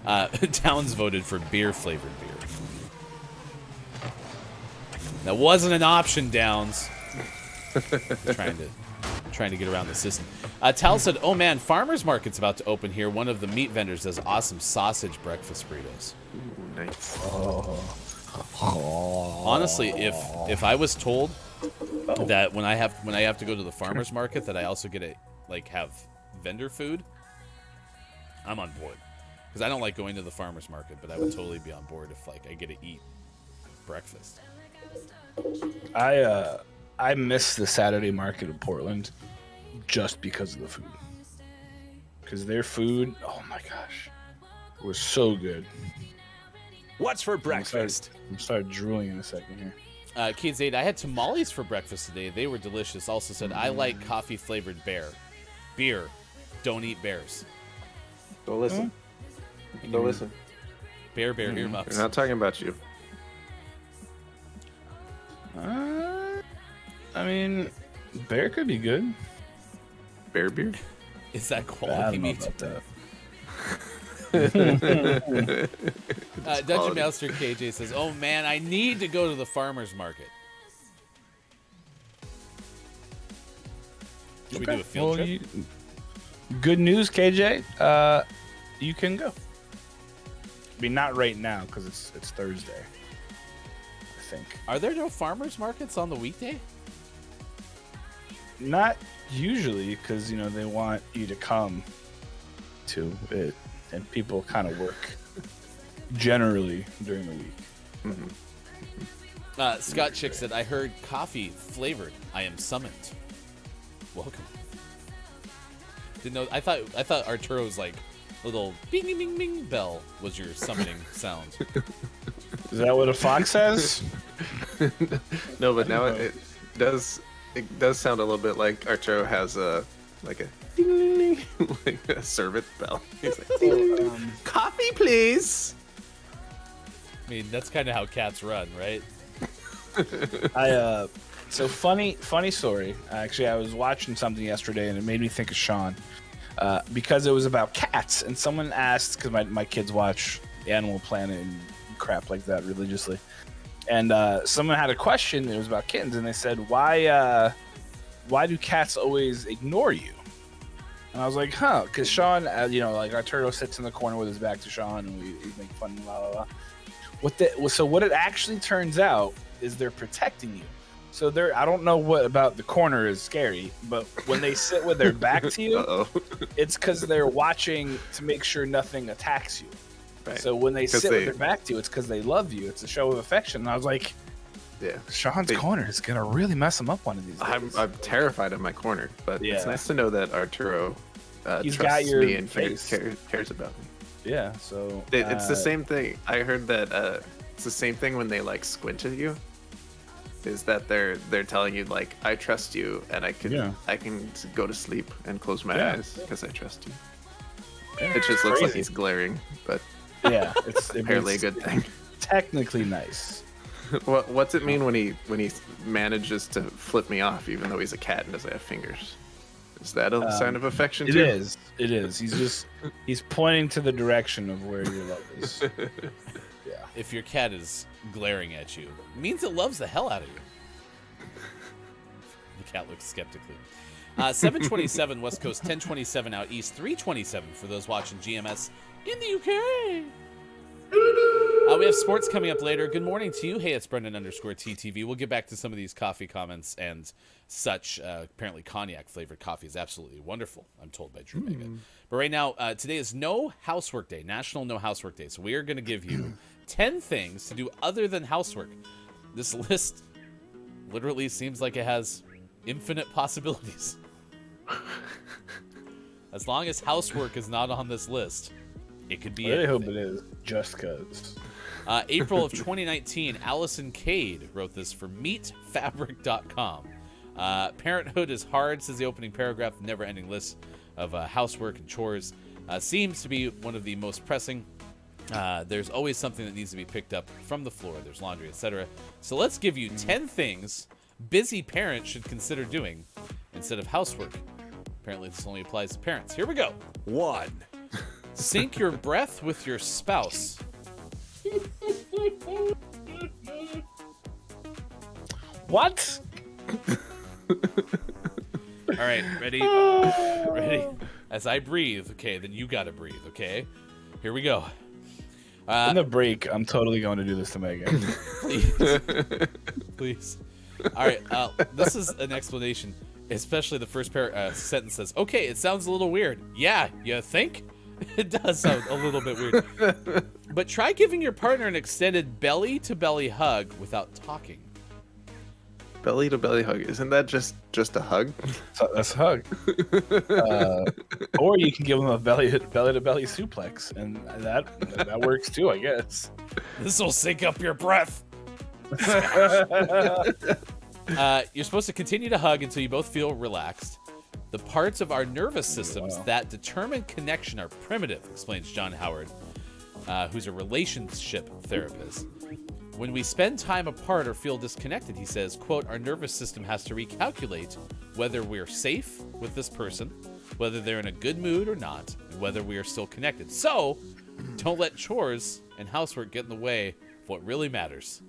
Towns voted for beer-flavored beer. That wasn't an option, Downs. Trying to get around the system. Tal said, "Oh man, farmers market's about to open here. One of the meat vendors does awesome sausage breakfast burritos." Ooh, nice. Honestly, if I was told that when I have to go to the farmers market that I also get to have vendor food, I'm on board. Because I don't like going to the farmers market, but I would totally be on board if I get to eat breakfast. I miss the Saturday market in Portland just because of the food. Because their food, oh my gosh, was so good. What's for breakfast? I'm start drooling in a second here. Kid Zaid, I had tamales for breakfast today. They were delicious. Also said, I like coffee-flavored beer. Don't eat bears. Don't listen. Don't listen. Bear earmuffs. We're not talking about you. I mean, bear could be good. Bear beer? Is that I quality don't know meat? about that. Dungeon Master KJ says, "Oh man, I need to go to the farmer's market." Should we do a field trip? Good news, KJ. You can go. I mean, not right now because it's Thursday. I think. Are there no farmers markets on the weekday? Not usually, because they want you to come to it, and people kind of work generally during the week. Scott Chick said, "I heard coffee flavored. I am summoned. Welcome." Didn't know. I thought Arturo's little bing bing bing bing bell was your summoning sound. Is that what a fox says? No, but now it does sound a little bit like Arturo has a ding, like a servant bell. He's like, ding, coffee, please. I mean, that's kind of how cats run, right? So funny story. Actually, I was watching something yesterday, and it made me think of Sean because it was about cats. And someone asked, because my kids watch Animal Planet and crap like that religiously, and someone had a question. It was about kittens, and they said, "Why do cats always ignore you?" And I was like, "Huh?" Because Sean, Arturo sits in the corner with his back to Sean, and we make fun, blah blah blah. So what it actually turns out is they're protecting you. So I don't know what about the corner is scary, but when they sit with their back to you, it's because they're watching to make sure nothing attacks you. Right. So when they sit with their back to you, it's because they love you. It's a show of affection. And I was like, yeah, Sean's corner is going to really mess him up one of these days. I'm terrified of my corner, but it's nice to know that Arturo He's trusts got your me and face. cares about me. Yeah, so... it's the same thing. I heard that it's the same thing when they squint at you. Is that they're telling you I trust you and I can go to sleep and close my eyes because I trust you. Yeah, it just looks like he's glaring, but it's apparently a good thing. Technically nice. What's it mean when he manages to flip me off even though he's a cat and doesn't have fingers? Is that a sign of affection too? It is. He's pointing to the direction of where your love is. Yeah. If your cat is glaring at you, it means it loves the hell out of you. The cat looks skeptically. 7:27 West Coast, 10:27 out East, 3:27 for those watching GMS in the UK. We have sports coming up later. Good morning to you. Hey, it's Brendan_TTV. We'll get back to some of these coffee comments and such. Apparently, cognac-flavored coffee is absolutely wonderful, I'm told by Drew Mega. But right now, today is No Housework Day, National No Housework Day. So we are going to give you 10 things to do other than housework. This list literally seems like it has infinite possibilities. As long as housework is not on this list, it could be anything. I hope it is, just because. April of 2019, Allison Cade wrote this for meatfabric.com. Parenthood is hard, says the opening paragraph. Never-ending list of housework and chores seems to be one of the most pressing. There's always something that needs to be picked up from the floor. There's laundry, etc. So let's give you 10 things busy parents should consider doing instead of housework. Apparently, this only applies to parents. Here we go. 1. Sync your breath with your spouse. What? All right, ready? Ready? As I breathe, okay, then you gotta breathe, okay? Here we go. In the break, I'm totally going to do this to Megan. Please. All right, this is an explanation, especially the first sentence says, okay, it sounds a little weird. Yeah, you think? It does sound a little bit weird. But try giving your partner an extended belly-to-belly hug without talking. Belly to belly hug. Isn't that just a hug? That's a hug. Or you can give them a belly to belly suplex, and that works too, I guess. This will sync up your breath. You're supposed to continue to hug until you both feel relaxed. The parts of our nervous systems that determine connection are primitive, explains John Howard, who's a relationship therapist. When we spend time apart or feel disconnected, he says, quote, our nervous system has to recalculate whether we're safe with this person, whether they're in a good mood or not, and whether we are still connected. So, don't let chores and housework get in the way of what really matters.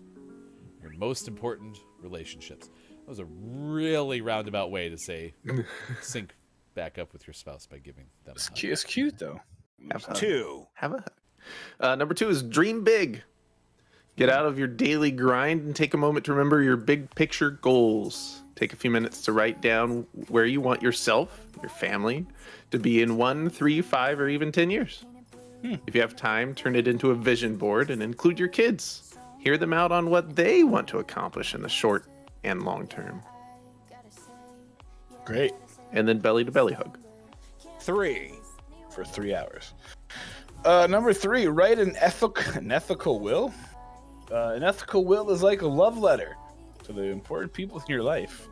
Your most important relationships. That was a really roundabout way to say sync back up with your spouse by giving them a hug. It's cute, though. Have a hug. 2. Have a hug. Number 2 is dream big. Get out of your daily grind and take a moment to remember your big picture goals. Take a few minutes to write down where you want yourself, your family, to be in 1, 3, 5, or even 10 years. If you have time, turn it into a vision board and include your kids. Hear them out on what they want to accomplish in the short and long term. Great. And then belly to belly hug. 3. For 3 hours. Number 3, write an ethical will. An ethical will is like a love letter to the important people in your life.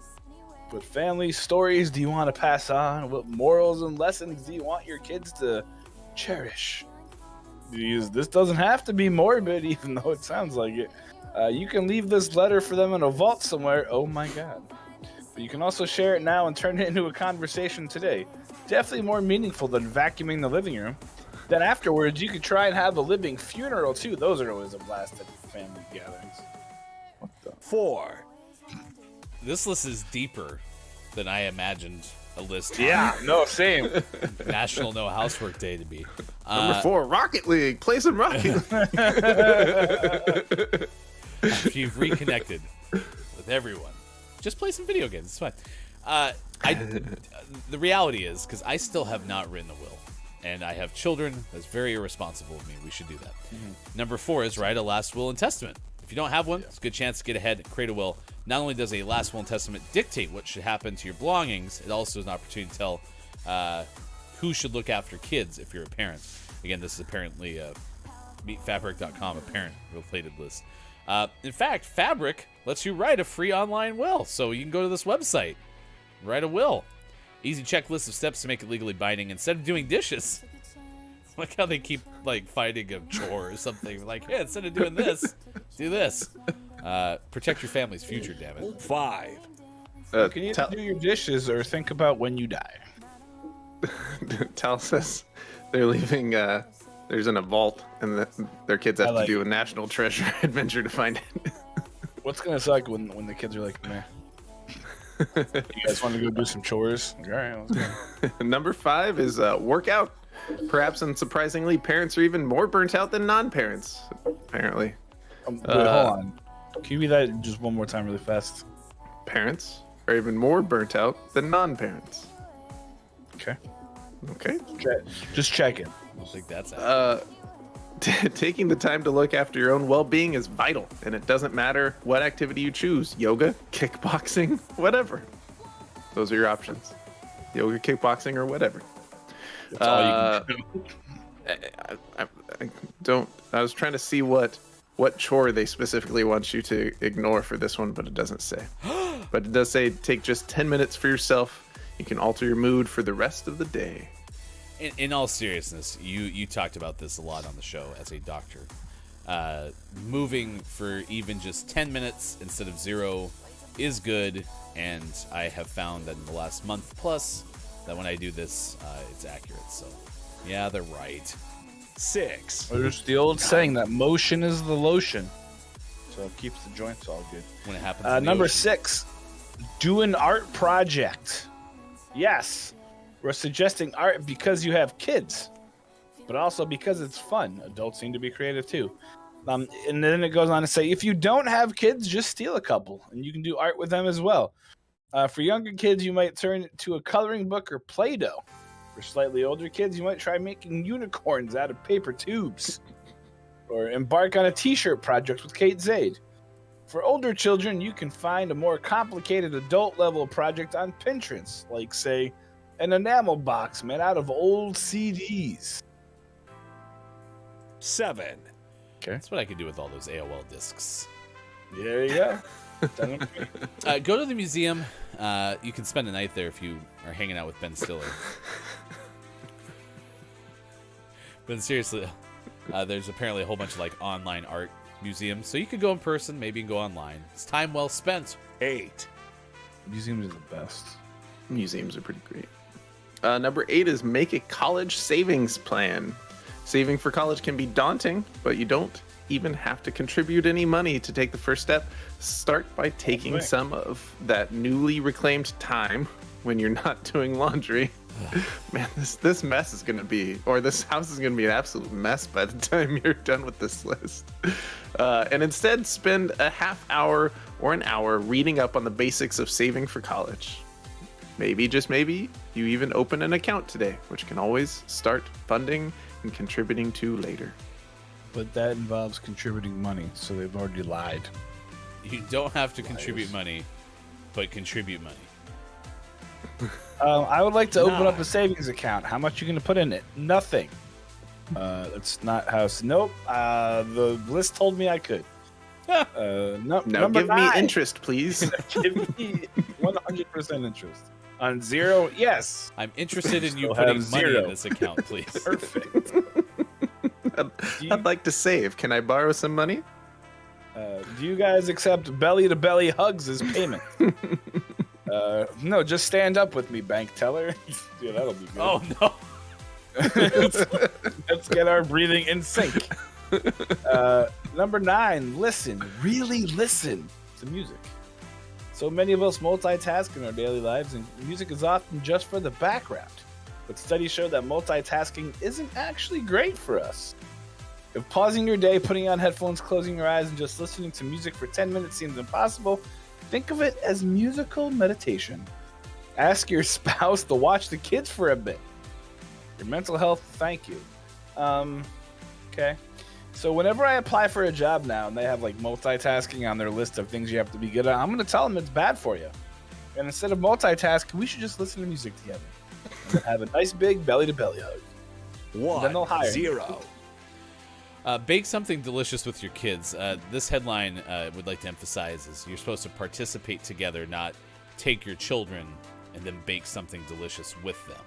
What family stories do you want to pass on? What morals and lessons do you want your kids to cherish? This doesn't have to be morbid, even though it sounds like it. You can leave this letter for them in a vault somewhere. Oh my god. But you can also share it now and turn it into a conversation today. Definitely more meaningful than vacuuming the living room. Then afterwards, you could try and have a living funeral, too. Those are always a blast at family gatherings. What the? 4. This list is deeper than I imagined a list. Yeah, no, same. National No Housework Day to be. Number 4, Rocket League. Play some Rocket League. After you've reconnected with everyone, just play some video games. It's fine. The reality is, because I still have not written a will, and I have children, that's very irresponsible of me. We should do that. Number 4 is write a last will and testament. If you don't have one, it's a good chance to get ahead and create a will. Not only does a last will and testament dictate what should happen to your belongings, it also is an opportunity to tell who should look after kids if you're a parent. Again, this is apparently meetfabric.com, a parent-related list. In fact, Fabric lets you write a free online will, so you can go to this website, write a will. Easy checklist of steps to make it legally binding instead of doing dishes. Like how they keep fighting a chore or something. Like, yeah, instead of doing this, do this. Protect your family's future, damn it. 5. You can either do your dishes or think about when you die. Tal says they're leaving. There's in a vault, and their kids have to do a national treasure adventure to find it. What's gonna suck when the kids are like, meh. You guys want to go do some chores? All right, let's go. Number 5 is workout. Perhaps unsurprisingly, parents are even more burnt out than non-parents. Apparently. Wait, hold on. Can you read that just one more time really fast? Parents are even more burnt out than non-parents. Okay. Okay. Just checking. I don't think that's out. Taking the time to look after your own well-being is vital, and it doesn't matter what activity you choose. Yoga, kickboxing, whatever. Those are your options. Yoga, kickboxing, or whatever. That's all you can do. I was trying to see what chore they specifically want you to ignore for this one, but it doesn't say. But it does say take just 10 minutes for yourself. You can alter your mood for the rest of the day. In all seriousness, you talked about this a lot on the show as a doctor. Moving for even just 10 minutes instead of 0 is good, and I have found that in the last month plus that when I do this, it's accurate. So Yeah, they're right. 6. There's the old saying that motion is the lotion. So it keeps the joints all good. When it happens. In the Number ocean. 6, do an art project. Yes, we're suggesting art because you have kids, but also because it's fun. Adults seem to be creative too. And then it goes on to say, if you don't have kids, just steal a couple, and you can do art with them as well. For younger kids, you might turn it to a coloring book or Play-Doh. For slightly older kids, you might try making unicorns out of paper tubes. Or embark on a t-shirt project with Kate Zaid. For older children, you can find a more complicated adult-level project on Pinterest, like, say, an enamel box made out of old CDs. 7. Okay. That's what I could do with all those AOL discs. There you go. Go to the museum. You can spend a night there if you are hanging out with Ben Stiller. But seriously, there's apparently a whole bunch of like online art museums, so you could go in person, maybe you can go online. It's time well spent. 8. Museums are the best. Museums are pretty great. Number 8 is make a college savings plan. Saving for college can be daunting, but you don't even have to contribute any money to take the first step. Start by taking some of that newly reclaimed time when you're not doing laundry. Man, this mess is going to be, or this house is going to be an absolute mess by the time you're done with this list. And instead, spend a half hour or an hour reading up on the basics of saving for college. Maybe, just maybe, you even open an account today, which can always start funding and contributing to later. But that involves contributing money, so they've already lied. You don't have to contribute money, but contribute money. I would like to open up a savings account. How much are you going to put in it? Nothing. That's not how. Nope. The list told me I could. Now number give 9. me interest, please. Give me 100% interest. On 0, yes. I'm interested in you Still putting have money 0. in this account, please. Perfect. I'd like to save. Can I borrow some money? Do you guys accept belly-to-belly hugs as payment? No, just stand up with me, bank teller. Dude, that'll be good. Oh, no. Let's get our breathing in sync. Number 9, listen. Really listen to music. So many of us multitask in our daily lives, and music is often just for the background. But studies show that multitasking isn't actually great for us. If pausing your day, putting on headphones, closing your eyes, and just listening to music for 10 minutes seems impossible, think of it as musical meditation. Ask your spouse to watch the kids for a bit. Your mental health, thank you. Okay. So whenever I apply for a job now and they have like multitasking on their list of things you have to be good at, I'm going to tell them it's bad for you. And instead of multitasking, we should just listen to music together. And have a nice big belly-to-belly hug. 1. Then they'll hire 0. Bake something delicious with your kids. This headline would like to emphasize is you're supposed to participate together, not take your children and then bake something delicious with them.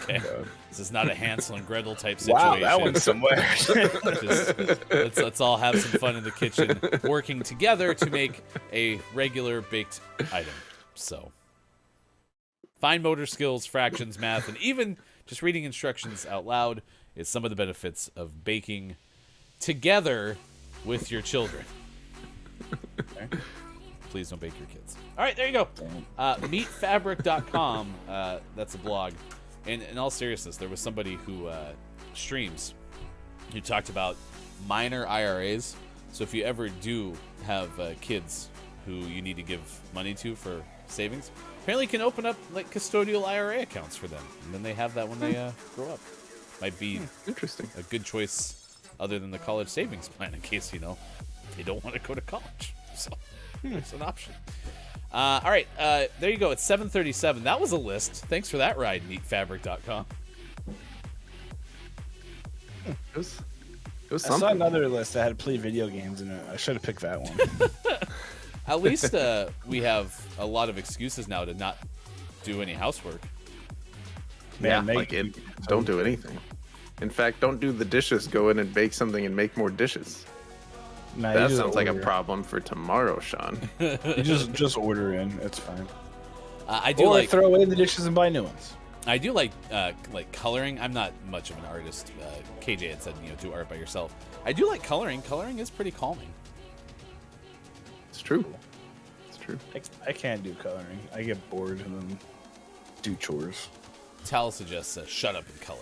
Okay, this is not a Hansel and Gretel type situation. Wow, that went somewhere. let's all have some fun in the kitchen, working together to make a regular baked item. So, fine motor skills, fractions, math, and even just reading instructions out loud is some of the benefits of baking together with your children. Okay? Please don't bake your kids. All right, there you go. Meatfabric.com. That's a blog. And in all seriousness, there was somebody who streams who talked about minor IRAs. So if you ever do have kids who you need to give money to for savings, apparently you can open up like custodial IRA accounts for them. And then they have that when they grow up. Might be interesting. A good choice other than the college savings plan in case, they don't want to go to college. So it's an option. All right, there you go. It's 7:37. That was a list. Thanks for that ride, neatfabric.com. It was I saw another list that had play video games in it. I should have picked that one. At least we have a lot of excuses now to not do any housework. Man, don't do anything. In fact, don't do the dishes. Go in and bake something and make more dishes. Nah, that sounds like a problem for tomorrow, Sean. You just order in. It's fine. I do or throw away the dishes and buy new ones. I do like coloring. I'm not much of an artist. KJ had said, do art by yourself. I do like coloring. Coloring is pretty calming. It's true. It's true. I can't do coloring. I get bored and then do chores. Tal suggests shut up and color.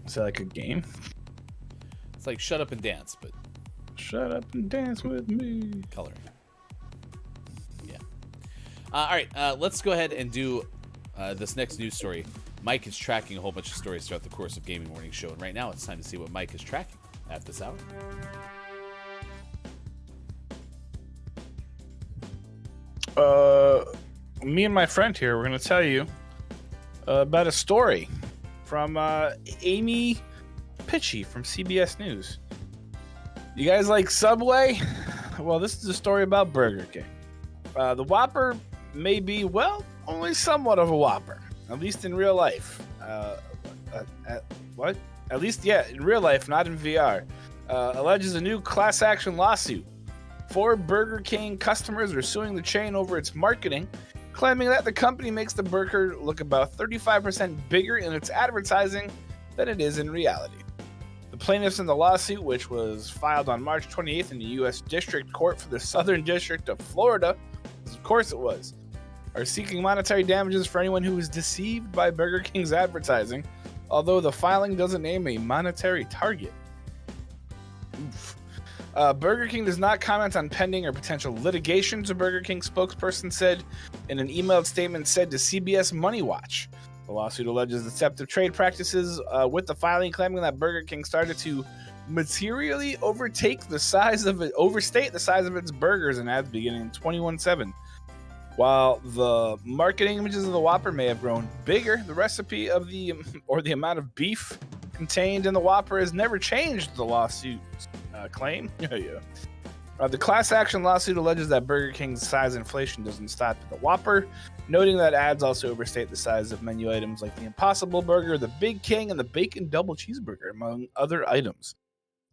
Is that like a game? It's like shut up and dance, but shut up and dance with me. Coloring. Yeah. All right, let's go ahead and do this next news story. Mike is tracking a whole bunch of stories throughout the course of Gaming Morning Show, and right now it's time to see what Mike is tracking at this hour. Me and my friend here, we're going to tell you about a story from Amy Pitchy from CBS News. You guys like Subway? Well, this is a story about Burger King. The Whopper may be, well, only somewhat of a Whopper, at least in real life. What? At least, yeah, in real life, not in VR. Alleges a new class action lawsuit. 4 Burger King customers are suing the chain over its marketing, claiming that the company makes the burger look about 35% bigger in its advertising than it is in reality. The plaintiffs in the lawsuit, which was filed on March 28th in the U.S. District Court for the Southern District of Florida, of course it was, are seeking monetary damages for anyone who was deceived by Burger King's advertising, although the filing doesn't name a monetary target. Oof. Burger King does not comment on pending or potential litigation, a Burger King spokesperson said in an emailed statement said to CBS Money Watch. The lawsuit alleges deceptive trade practices with the filing, claiming that Burger King started to materially overstate the size of its burgers in ads beginning in 2017. While the marketing images of the Whopper may have grown bigger, the recipe of the amount of beef contained in the Whopper has never changed, the lawsuit claim. The class action lawsuit alleges that Burger King's size inflation doesn't stop at the Whopper, noting that ads also overstate the size of menu items like the Impossible Burger, the Big King, and the Bacon Double Cheeseburger, among other items.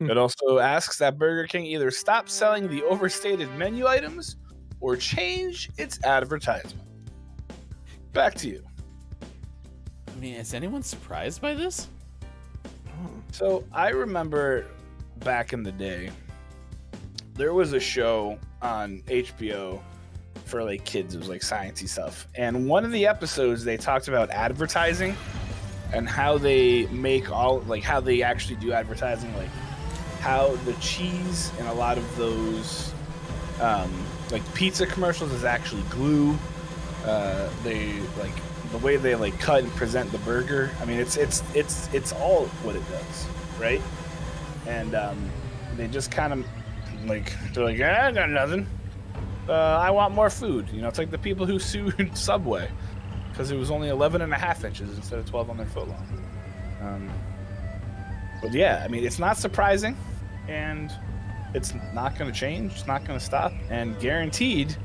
It also asks that Burger King either stop selling the overstated menu items or change its advertisement. Back to you. I mean, is anyone surprised by this? So I remember back in the day, there was a show on HBO for like kids. It was like sciencey stuff. And one of the episodes, they talked about advertising and how they make how they actually do advertising, like how the cheese in a lot of those like pizza commercials is actually glue. They like the way they like cut and present the burger. I mean, it's all what it does, right? And they just kind of they're like, I got nothing. I want more food. It's like the people who sued Subway because it was only 11.5 inches instead of 12 on their foot long. But yeah, I mean, it's not surprising, and it's not going to change. It's not going to stop, and guaranteed,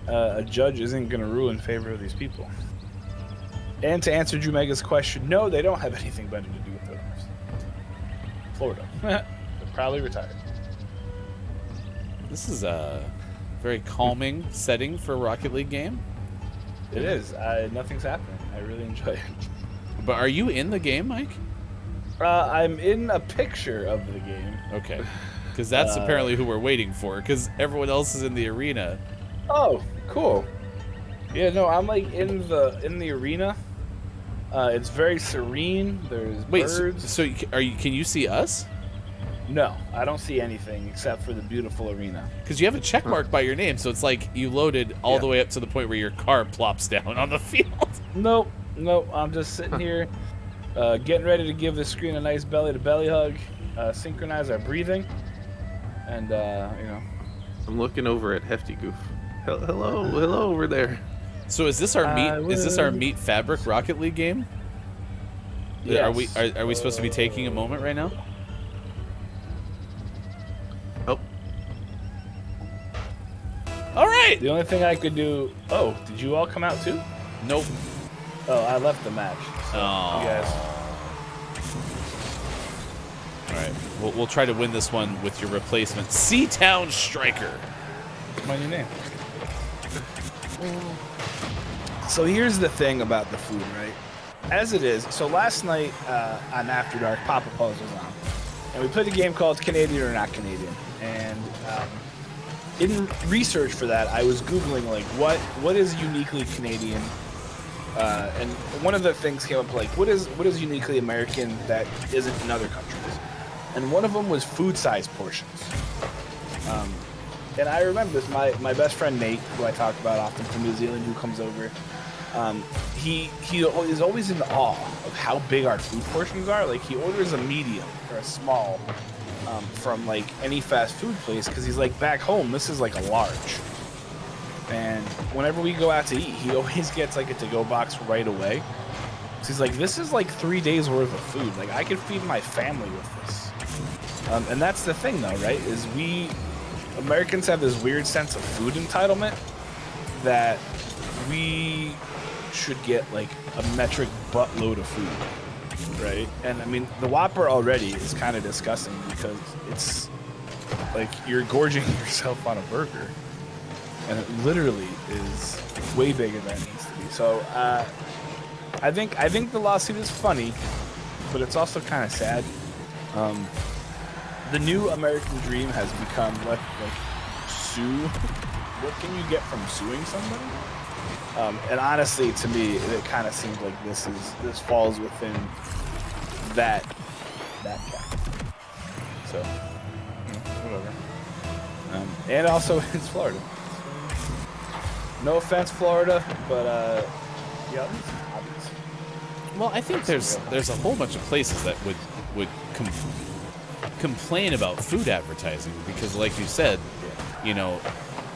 a judge isn't going to rule in favor of these people. And to answer Jumega's question, no, they don't have anything better to do with their lives. Florida. They're probably retired. This is a very calming setting for a Rocket League game. It is. Nothing's happening. I really enjoy it. But are you in the game, Mike? I'm in a picture of the game. Okay. Because that's apparently who we're waiting for, because everyone else is in the arena. Oh, cool. Yeah, no, I'm like in the arena. It's very serene. There's birds. So can you see us? No, I don't see anything except for the beautiful arena. Because you have a check mark by your name, so it's like you loaded all the way up to the point where your car plops down on the field. Nope. I'm just sitting here, getting ready to give the screen a nice belly-to-belly hug, synchronize our breathing, and I'm looking over at Hefty Goof. Hello over there. So is this our meat? Is this our meat fabric Rocket League game? Yes. Are we supposed to be taking a moment right now? Oh. All right. The only thing I could do. Oh, did you all come out too? Nope. Oh, I left the match. So you guys. All right. We'll try to win this one with your replacement, Seatown Striker. What's my new name? So here's the thing about the food, right? As it is, so last night on After Dark, Papa Paul's was on, and we played a game called Canadian or Not Canadian. And in research for that, I was Googling, like, what is uniquely Canadian? And one of the things came up, like, what is uniquely American that isn't in other countries? And one of them was food size portions. And I remember this, my best friend Nate, who I talk about often from New Zealand, who comes over, he is always in awe of how big our food portions are. Like, he orders a medium or a small from like any fast food place, because he's like, back home this is like a large. And whenever we go out to eat, he always gets like a to-go box right away. So he's like, this is like 3 days worth of food. Like, I could feed my family with this. And that's the thing, though, right? Is we Americans have this weird sense of food entitlement that we should get like a metric buttload of food, right? And I mean, the Whopper already is kind of disgusting because it's like you're gorging yourself on a burger, and it literally is way bigger than it needs to be. So I think the lawsuit is funny, but it's also kind of sad. The new American dream has become like sue. What can you get from suing somebody? And honestly, to me, it kind of seems like this falls within that category. So, whatever. And also, it's Florida. No offense, Florida, but yeah, obvious. Well, I think there's a whole bunch of places that would complain about food advertising because, like you said, you know,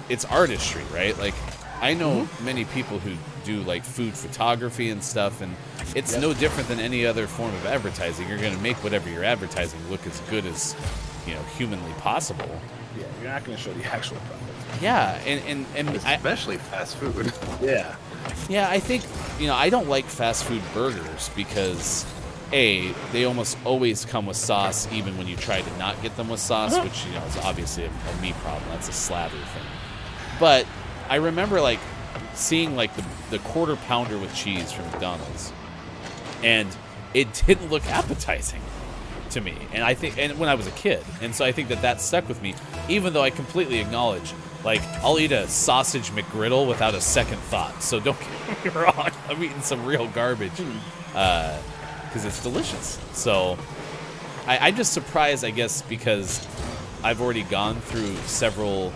it's artistry, right? Like, I know many people who do like food photography and stuff, and it's no different than any other form of advertising. You're going to make whatever you're advertising look as good as, you know, humanly possible. Yeah, you're not going to show the actual product. Yeah, and especially fast food. Yeah, I think, you know, I don't like fast food burgers because they almost always come with sauce, even when you try to not get them with sauce, which, you know, is obviously a me problem. That's a slather thing. But I remember like seeing like the quarter pounder with cheese from McDonald's, and it didn't look appetizing to me. And I think, and when I was a kid, and so I think that stuck with me, even though I completely acknowledge, like, I'll eat a sausage McGriddle without a second thought. So don't get me wrong, I'm eating some real garbage because it's delicious. So I'm just surprised, I guess, because I've already gone through several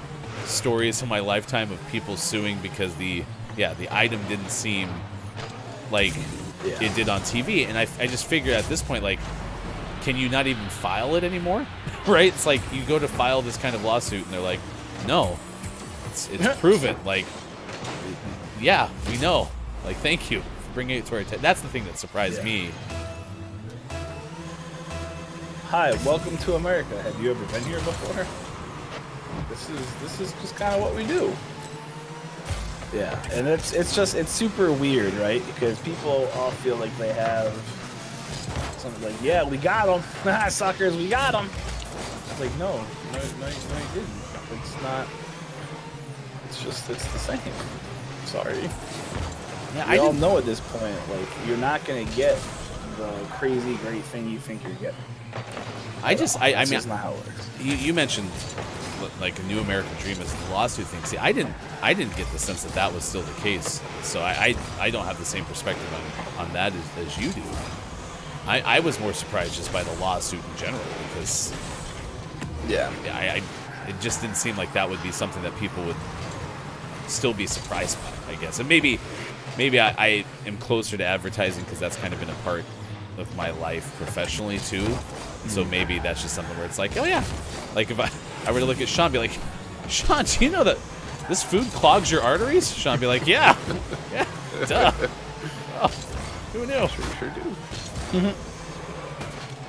stories in my lifetime of people suing because the item didn't seem like it did on TV. And I just figured at this point, like, can you not even file it anymore? Right? It's like you go to file this kind of lawsuit and they're like, no, it's proven. Like, yeah, we know. Like, thank you for bringing it to our attention. That's the thing that surprised me. Hi, welcome to America. Have you ever been here before? This is just kind of what we do. Yeah, and it's super weird, right? Because people all feel like they have something like, yeah, we got them, suckers, we got them. It's like, no, you didn't. It's not. It's the same. Sorry. Yeah, we all know at this point, like, you're not gonna get the crazy great thing you think you're getting. I mean, that's not how it works. You mentioned like a new American dream as the lawsuit thing. See, I didn't get the sense that was still the case. So I don't have the same perspective on that as you do. I was more surprised just by the lawsuit in general because it just didn't seem like that would be something that people would still be surprised by, I guess. And maybe I am closer to advertising because that's kind of been a part of my life professionally too. So maybe that's just something where it's like, oh yeah, like if I were to look at Sean and be like, Sean, do you know that this food clogs your arteries? Sean would be like, yeah, duh. Oh, who knew? Sure do.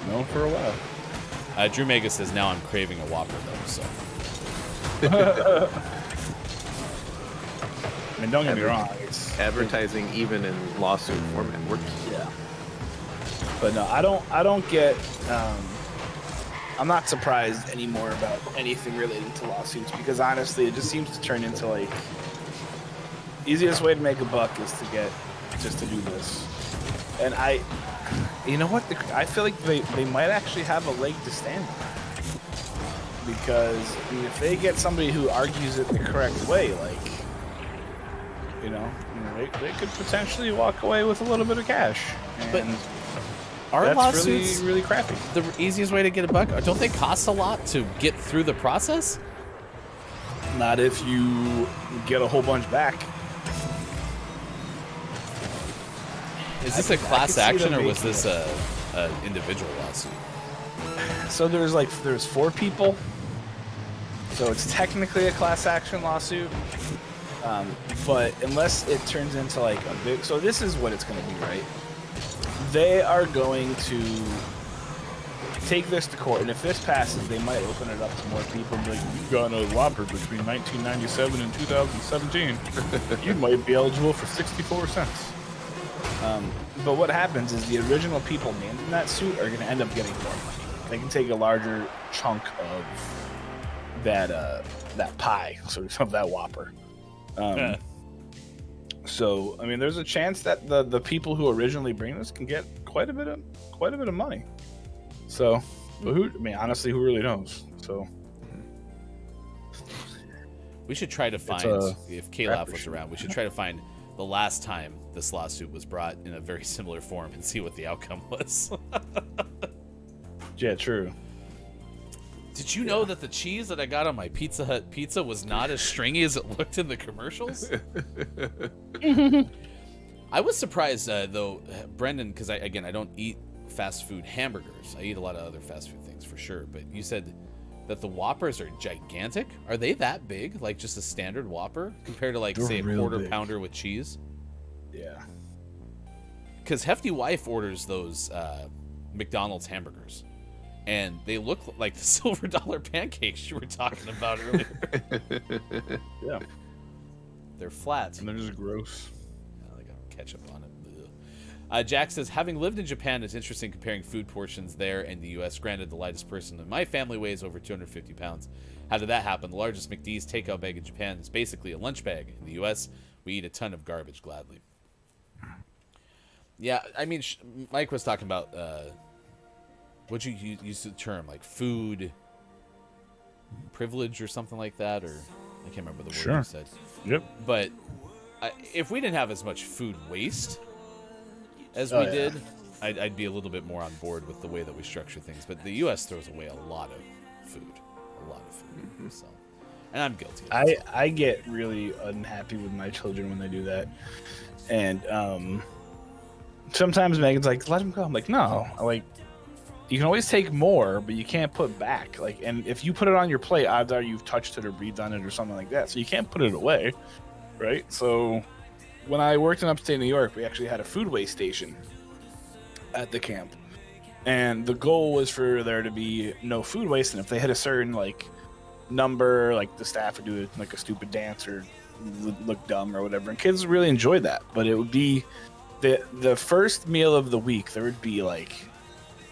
Known for a while. Drew Mega says, now I'm craving a Whopper though, so. I mean, don't get me wrong. It's advertising even in lawsuit format works. Yeah. But no, I don't get. I'm not surprised anymore about anything relating to lawsuits because honestly, it just seems to turn into like, Easiest way to make a buck is to do this. And you know what? I feel like they might actually have a leg to stand on. Because I mean, if they get somebody who argues it the correct way, like, they could potentially walk away with a little bit of cash. But And our that's lawsuits, really, really crappy. the easiest way to get a buck, don't they cost a lot to get through the process? Not if you get a whole bunch back. Is this a class I could see action, them or was making this a individual lawsuit? So there's 4 people. So it's technically a class action lawsuit. But unless it turns into like a big... So this is what it's going to be, right? They are going to take this to court, and if this passes, they might open it up to more people and be like, you got a Whopper between 1997 and 2017. You might be eligible for 64 cents. But what happens is the original people named in that suit are going to end up getting more money. They can take a larger chunk of that pie, so of that Whopper. So I mean, there's a chance that the people who originally bring this can get quite a bit of money. So, but honestly, who really knows? So We should try to find, if K-Lab was around, we should try to find the last time this lawsuit was brought in a very similar form and see what the outcome was. Yeah, true. Did you know that the cheese that I got on my Pizza Hut pizza was not as stringy as it looked in the commercials? I was surprised, though, Brendan, because I don't eat fast food hamburgers. I eat a lot of other fast food things for sure. But you said that the Whoppers are gigantic. Are they that big? Like just a standard Whopper compared to, like, They're say, a real quarter big. pounder with cheese? Yeah. Because Hefty Wife orders those McDonald's hamburgers, and they look like the silver dollar pancakes you were talking about earlier. Yeah. They're flat. And they're just gross. I got ketchup on it. Jack says, having lived in Japan, it's interesting comparing food portions there and the U.S. Granted, the lightest person in my family weighs over 250 pounds. How did that happen? The largest McD's takeout bag in Japan is basically a lunch bag. In the U.S., we eat a ton of garbage gladly. Yeah, I mean, Mike was talking about, what'd you use the term, like food privilege or something like that, or I can't remember the word you said. Yep. But if we didn't have as much food waste as we did, I'd be a little bit more on board with the way that we structure things. But the U.S. throws away a lot of food. So, and I'm guilty of it. I get really unhappy with my children when they do that. And sometimes Megan's like, let them go. I'm like, no. You can always take more, but you can't put back. And if you put it on your plate, odds are you've touched it or breathed on it or something like that. So you can't put it away, right? So when I worked in upstate New York, we actually had a food waste station at the camp. And the goal was for there to be no food waste. And if they hit a certain, number, the staff would do, a stupid dance or look dumb or whatever. And kids really enjoyed that. But it would be the first meal of the week, there would be,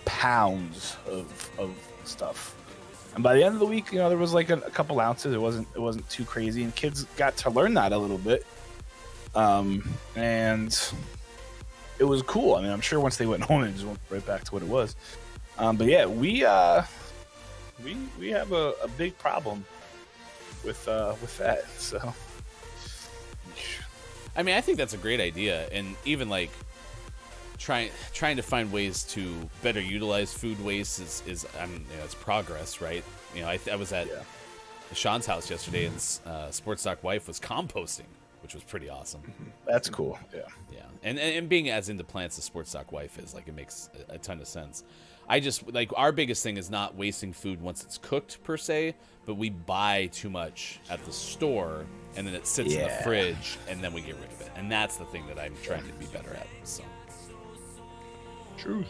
pounds of stuff. And by the end of the week, there was, a couple ounces. It wasn't too crazy. And kids got to learn that a little bit. And it was cool. I mean, I'm sure once they went home, it just went right back to what it was. But yeah, we have a big problem with that. So, I mean, I think that's a great idea, and even trying to find ways to better utilize food waste is it's progress, right? I was at Sean's house yesterday, and Sports Doc Wife was composting, which was pretty awesome. That's cool. Yeah. And being as into plants as Sports Doc Wife is, it makes a ton of sense. I just our biggest thing is not wasting food once it's cooked per se, but we buy too much at the store and then it sits in the fridge and then we get rid of it. And that's the thing that I'm trying to be better at. So Truth.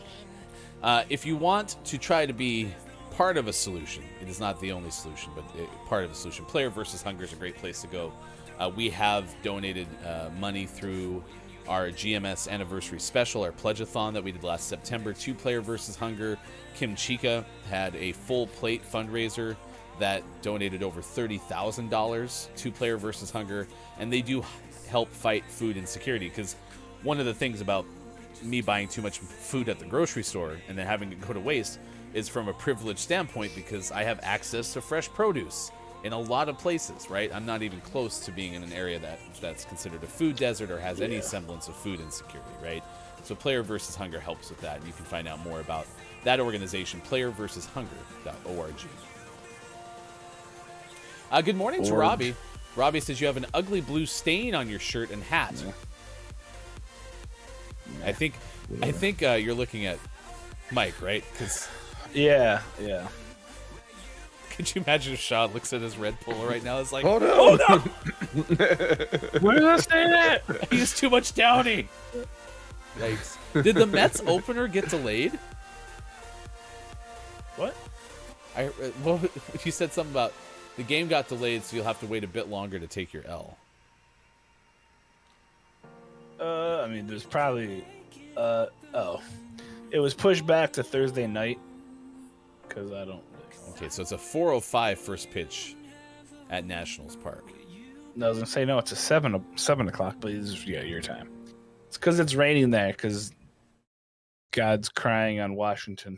If you want to try to be part of a solution, it is not the only solution, but part of a solution. Player versus Hunger is a great place to go. We have donated money through our GMS anniversary special, our pledge-a-thon that we did last September to Player versus Hunger. Kim Chica had a full plate fundraiser that donated over $30,000 to Player versus Hunger, and they do help fight food insecurity, because one of the things about me buying too much food at the grocery store and then having it go to waste is from a privileged standpoint, because I have access to fresh produce in a lot of places, right? I'm not even close to being in an area that's considered a food desert or has any semblance of food insecurity, right? So Player versus Hunger helps with that, and you can find out more about that organization, playerversushunger.org. Good morning to Robbie. Robbie says you have an ugly blue stain on your shirt and hat. I think you're looking at Mike, right? Because yeah. Could you imagine if Sean looks at his red polo right now? It's like, Oh, no. oh no! Where did I say that? He has too much downy. Yikes! Did the Mets opener get delayed? What? Well, you said something about the game got delayed, so you'll have to wait a bit longer to take your L. I mean, there's probably, it was pushed back to Thursday night, because I don't. Okay, so it's a 4:05 first pitch at Nationals Park. I was gonna say no, it's a 7 o'clock, but it's your time. It's because it's raining there, because God's crying on Washington.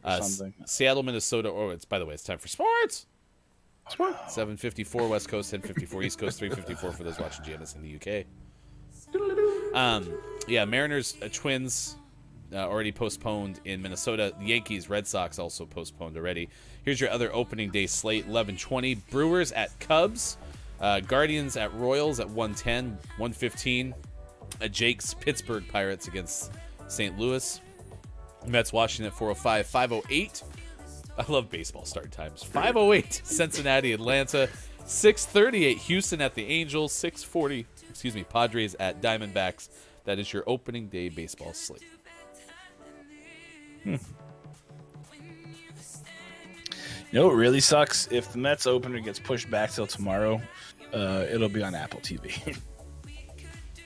Something. Seattle, Minnesota. Oh, it's by the way, it's time for sports. 7:54 West Coast, 10:54 East Coast, 3:54 for those watching GMS in the UK. Mariners, Twins already postponed in Minnesota. The Yankees, Red Sox also postponed already. Here's your other opening day slate: 11:20 Brewers at Cubs, Guardians at Royals at 1:10, 1:15 Jake's Pittsburgh Pirates against St. Louis. Mets Washington at 4:05, 5:08. I love baseball start times. 5:08 Cincinnati Atlanta, 6:38 Houston at the Angels, 6:40 Padres at Diamondbacks. That is your opening day baseball slate. You know what really sucks? If the Mets opener gets pushed back till tomorrow, it'll be on Apple TV.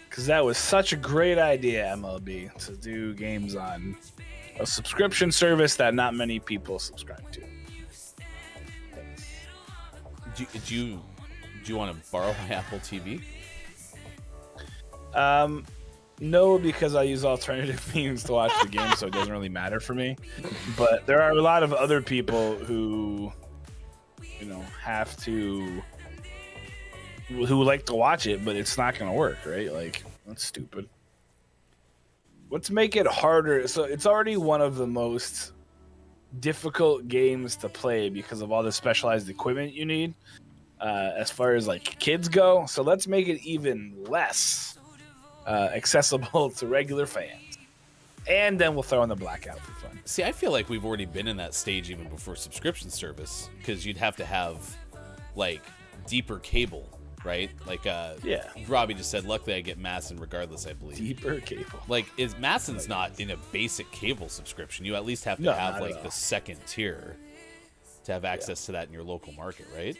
Because that was such a great idea, MLB, to do games on a subscription service that not many people subscribe to. Do you want to borrow my Apple TV? No, because I use alternative means to watch the game, so it doesn't really matter for me. But there are a lot of other people who, who like to watch it, but it's not going to work, right? Like, that's stupid. Let's make it harder. So it's already one of the most difficult games to play because of all the specialized equipment you need, as far as like kids go. So let's make it even less accessible to regular fans, and then we'll throw in the blackout for fun. See, I feel like we've already been in that stage even before subscription service, because you'd have to have like deeper cable, right? Like Robbie just said, luckily I get Masson regardless, I believe. Deeper cable. Like, Masson's not in a basic cable subscription. You at least have to have like the second tier to have access to that in your local market, right?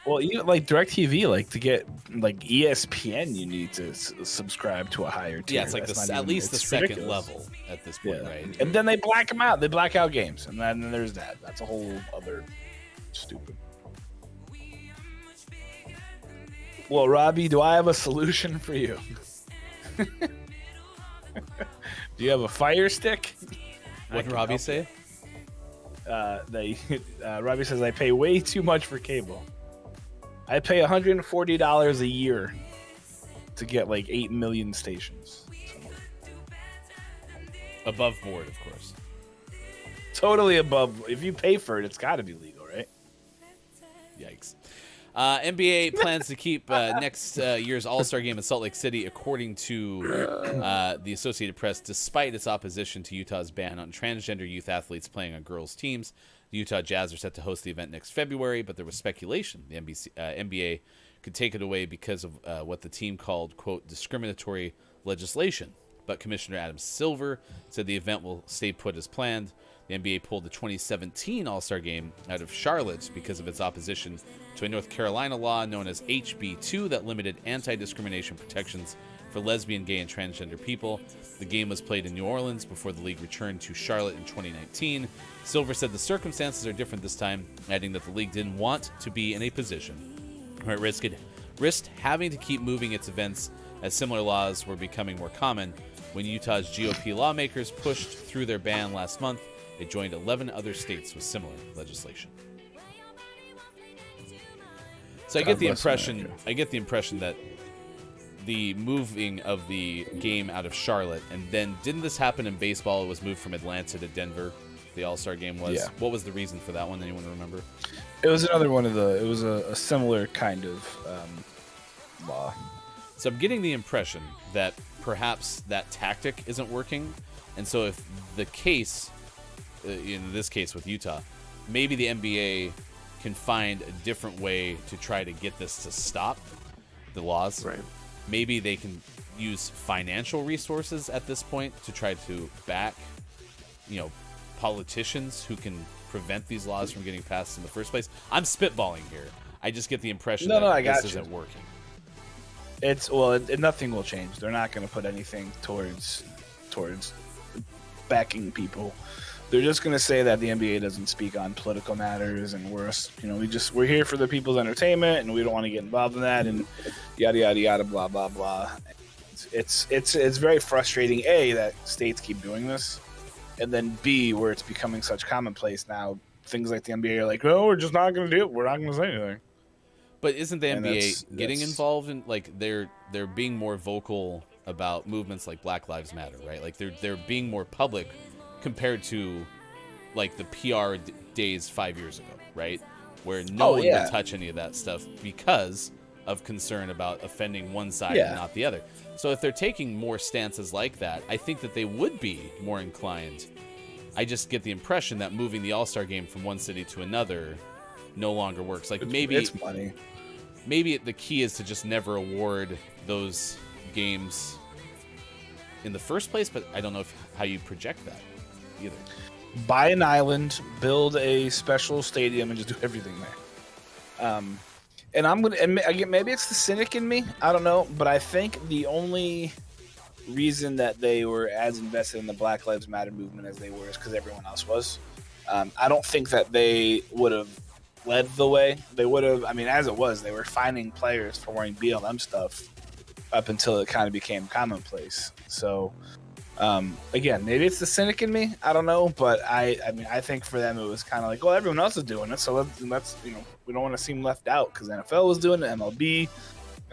Well, even like DirecTV, like to get like ESPN, you need to subscribe to a higher tier. Yeah, it's like at least the second level at this point, right? And then they black them out. They black out games, and then there's that. That's a whole other stupid. Well, Robbie, do I have a solution for you? Do you have a fire stick? What did Robbie say? Robbie says I pay way too much for cable. I pay $140 a year to get like 8 million stations. Above board, of course. Totally above. If you pay for it, it's got to be legal, right? Yikes. NBA plans to keep next year's All-Star Game in Salt Lake City, according to the Associated Press, despite its opposition to Utah's ban on transgender youth athletes playing on girls' teams. The Utah Jazz are set to host the event next February, but there was speculation the NBA could take it away because of what the team called, quote, discriminatory legislation. But Commissioner Adam Silver said the event will stay put as planned. The NBA pulled the 2017 All-Star Game out of Charlotte because of its opposition to a North Carolina law known as HB2 that limited anti-discrimination protections for lesbian, gay, and transgender people. The game was played in New Orleans before the league returned to Charlotte in 2019. Silver said the circumstances are different this time, adding that the league didn't want to be in a position where it risked having to keep moving its events as similar laws were becoming more common. When Utah's GOP lawmakers pushed through their ban last month, they joined 11 other states with similar legislation. So I get the impression that the moving of the game out of Charlotte, and then didn't this happen in baseball? It was moved from Atlanta to Denver. The All-Star game was. Yeah. What was the reason for that one? Anyone remember? It was another one of the. It was a similar kind of law. So I'm getting the impression that perhaps that tactic isn't working, and so if the case, in this case with Utah, maybe the NBA can find a different way to try to get this to stop the laws. Right. Maybe they can use financial resources at this point to try to back, politicians who can prevent these laws from getting passed in the first place. I'm spitballing here. I just get the impression that this isn't working. Nothing will change. They're not going to put anything towards backing people. They're just going to say that the NBA doesn't speak on political matters, and we're here for the people's entertainment, and we don't want to get involved in that, and yada yada yada, blah blah blah. It's very frustrating. A, that states keep doing this, and then B, where it's becoming such commonplace now. Things like the NBA are like, oh, we're just not going to do it. We're not going to say anything. But isn't the NBA getting involved in, like, they're being more vocal about movements like Black Lives Matter, right? Like they're being more public compared to like the PR days 5 years ago, right? Where no one would touch any of that stuff because of concern about offending one side and not the other. So if they're taking more stances like that, I think that they would be more inclined. I just get the impression that moving the All-Star game from one city to another no longer works. Like it's money. Maybe the key is to just never award those games in the first place, but I don't know how you project that either. Buy an island, build a special stadium, and just do everything there. And I'm gonna admit, maybe it's the cynic in me, I don't know, but I think the only reason that they were as invested in the Black Lives Matter movement as they were is because everyone else was. I don't think that they would have led the way. They would have, as it was, they were fining players for wearing BLM stuff up until it kind of became commonplace. So, again, maybe it's the cynic in me. I don't know, but I think for them it was kind of like, well, everyone else is doing it, so let's we don't want to seem left out because NFL was doing it, MLB,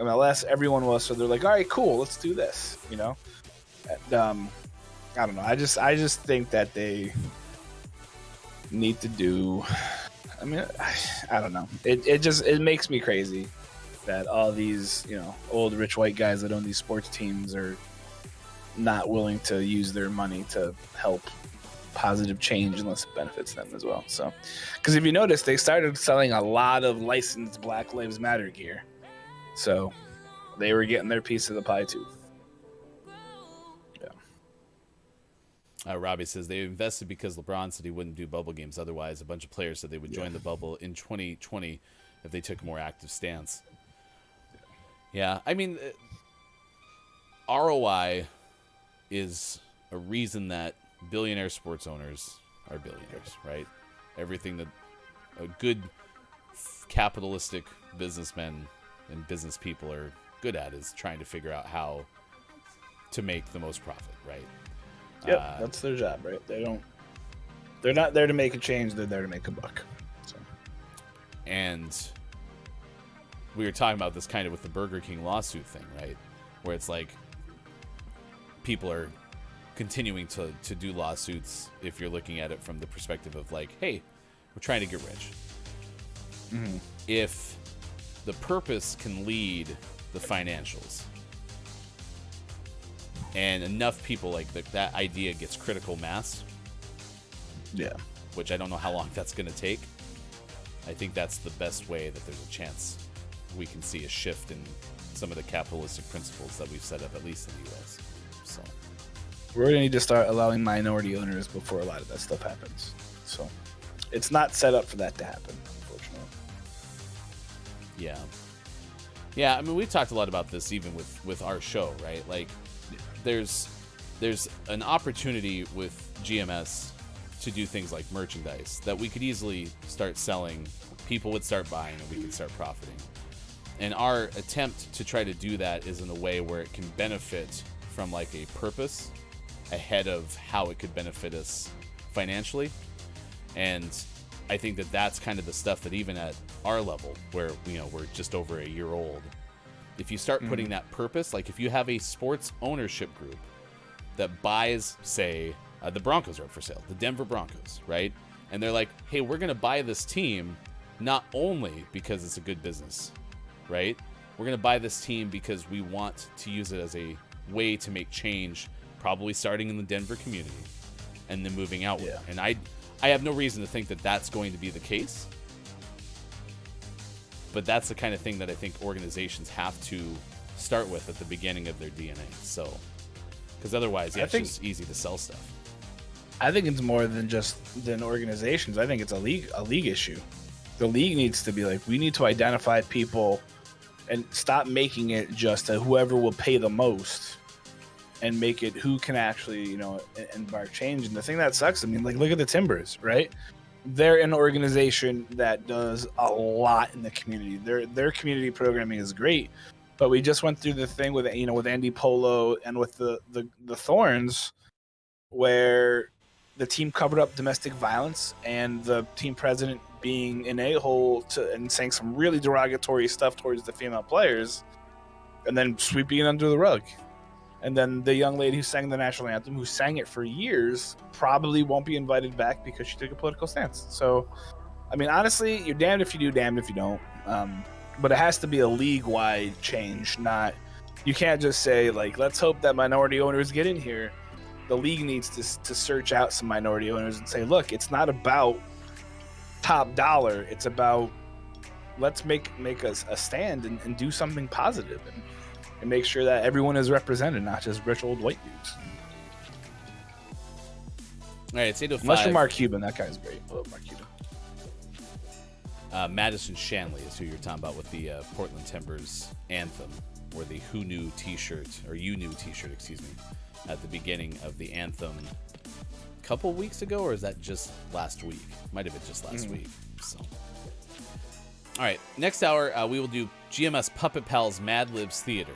MLS, everyone was. So they're like, all right, cool, let's do this. And, I don't know. I just think that they need to do. I don't know. It makes me crazy that all these, old rich white guys that own these sports teams are not willing to use their money to help positive change unless it benefits them as well. So, because if you notice, they started selling a lot of licensed Black Lives Matter gear. So they were getting their piece of the pie too. Robbie says they invested because LeBron said he wouldn't do bubble games. Otherwise, a bunch of players said they would join the bubble in 2020 if they took a more active stance. Yeah, ROI is a reason that billionaire sports owners are billionaires, right? Everything that a good capitalistic businessmen and business people are good at is trying to figure out how to make the most profit, right? Yep, that's their job, right? They're not there to make a change, they're there to make a buck. So. And we were talking about this kind of with the Burger King lawsuit thing, right? Where it's like people are continuing to do lawsuits if you're looking at it from the perspective of like, hey, we're trying to get rich. Mm-hmm. If the purpose can lead the financials, and enough people like that idea gets critical mass. Yeah. Which I don't know how long that's going to take. I think that's the best way that there's a chance we can see a shift in some of the capitalistic principles that we've set up, at least in the U.S. So, We're going to need to start allowing minority owners before a lot of that stuff happens. So it's not set up for that to happen, unfortunately. Yeah. Yeah, I mean, we've talked a lot about this even with our show, right? Like, there's an opportunity with GMS to do things like merchandise that we could easily start selling, people would start buying, and we could start profiting. And our attempt to try to do that is in a way where it can benefit from like a purpose ahead of how it could benefit us financially. And I think that that's kind of the stuff that even at our level, where we're just over a year old, if you start putting that purpose, like if you have a sports ownership group that buys, say, the Broncos are up for sale, the Denver Broncos, right? And they're like, hey, we're going to buy this team not only because it's a good business, right? We're going to buy this team because we want to use it as a way to make change, probably starting in the Denver community and then moving outward. Yeah. And I have no reason to think that that's going to be the case. But that's the kind of thing that I think organizations have to start with at the beginning of their DNA. So, because otherwise, it's just easy to sell stuff. I think it's more than organizations. I think it's a league issue. The league needs to be like, we need to identify people and stop making it just a whoever will pay the most, and make it who can actually, embark change. And the thing that sucks, I mean, like, look at the Timbers, right? They're an organization that does a lot in the community. Their community programming is great, but we just went through the thing with Andy Polo and with the Thorns, where the team covered up domestic violence and the team president being an a-hole and saying some really derogatory stuff towards the female players, and then sweeping it under the rug. And then the young lady who sang the national anthem, who sang it for years, probably won't be invited back because she took a political stance. So, I mean, honestly, you're damned if you do, damned if you don't. But it has to be a league-wide change, you can't just say, like, let's hope that minority owners get in here. The league needs to search out some minority owners and say, look, it's not about top dollar. It's about, let's make a stand and do something positive and make sure that everyone is represented, not just rich old white dudes. All right, it's 8:05. Unless you're Mark Cuban, that guy's great. I love Mark Cuban. Madison Shanley is who you're talking about with the Portland Timbers anthem, or the Who Knew t-shirt, or You Knew t-shirt, excuse me, at the beginning of the anthem a couple weeks ago, or is that just last week? Might have been just last week. So, all right, next hour we will do GMS Puppet Pals Mad Libs Theater.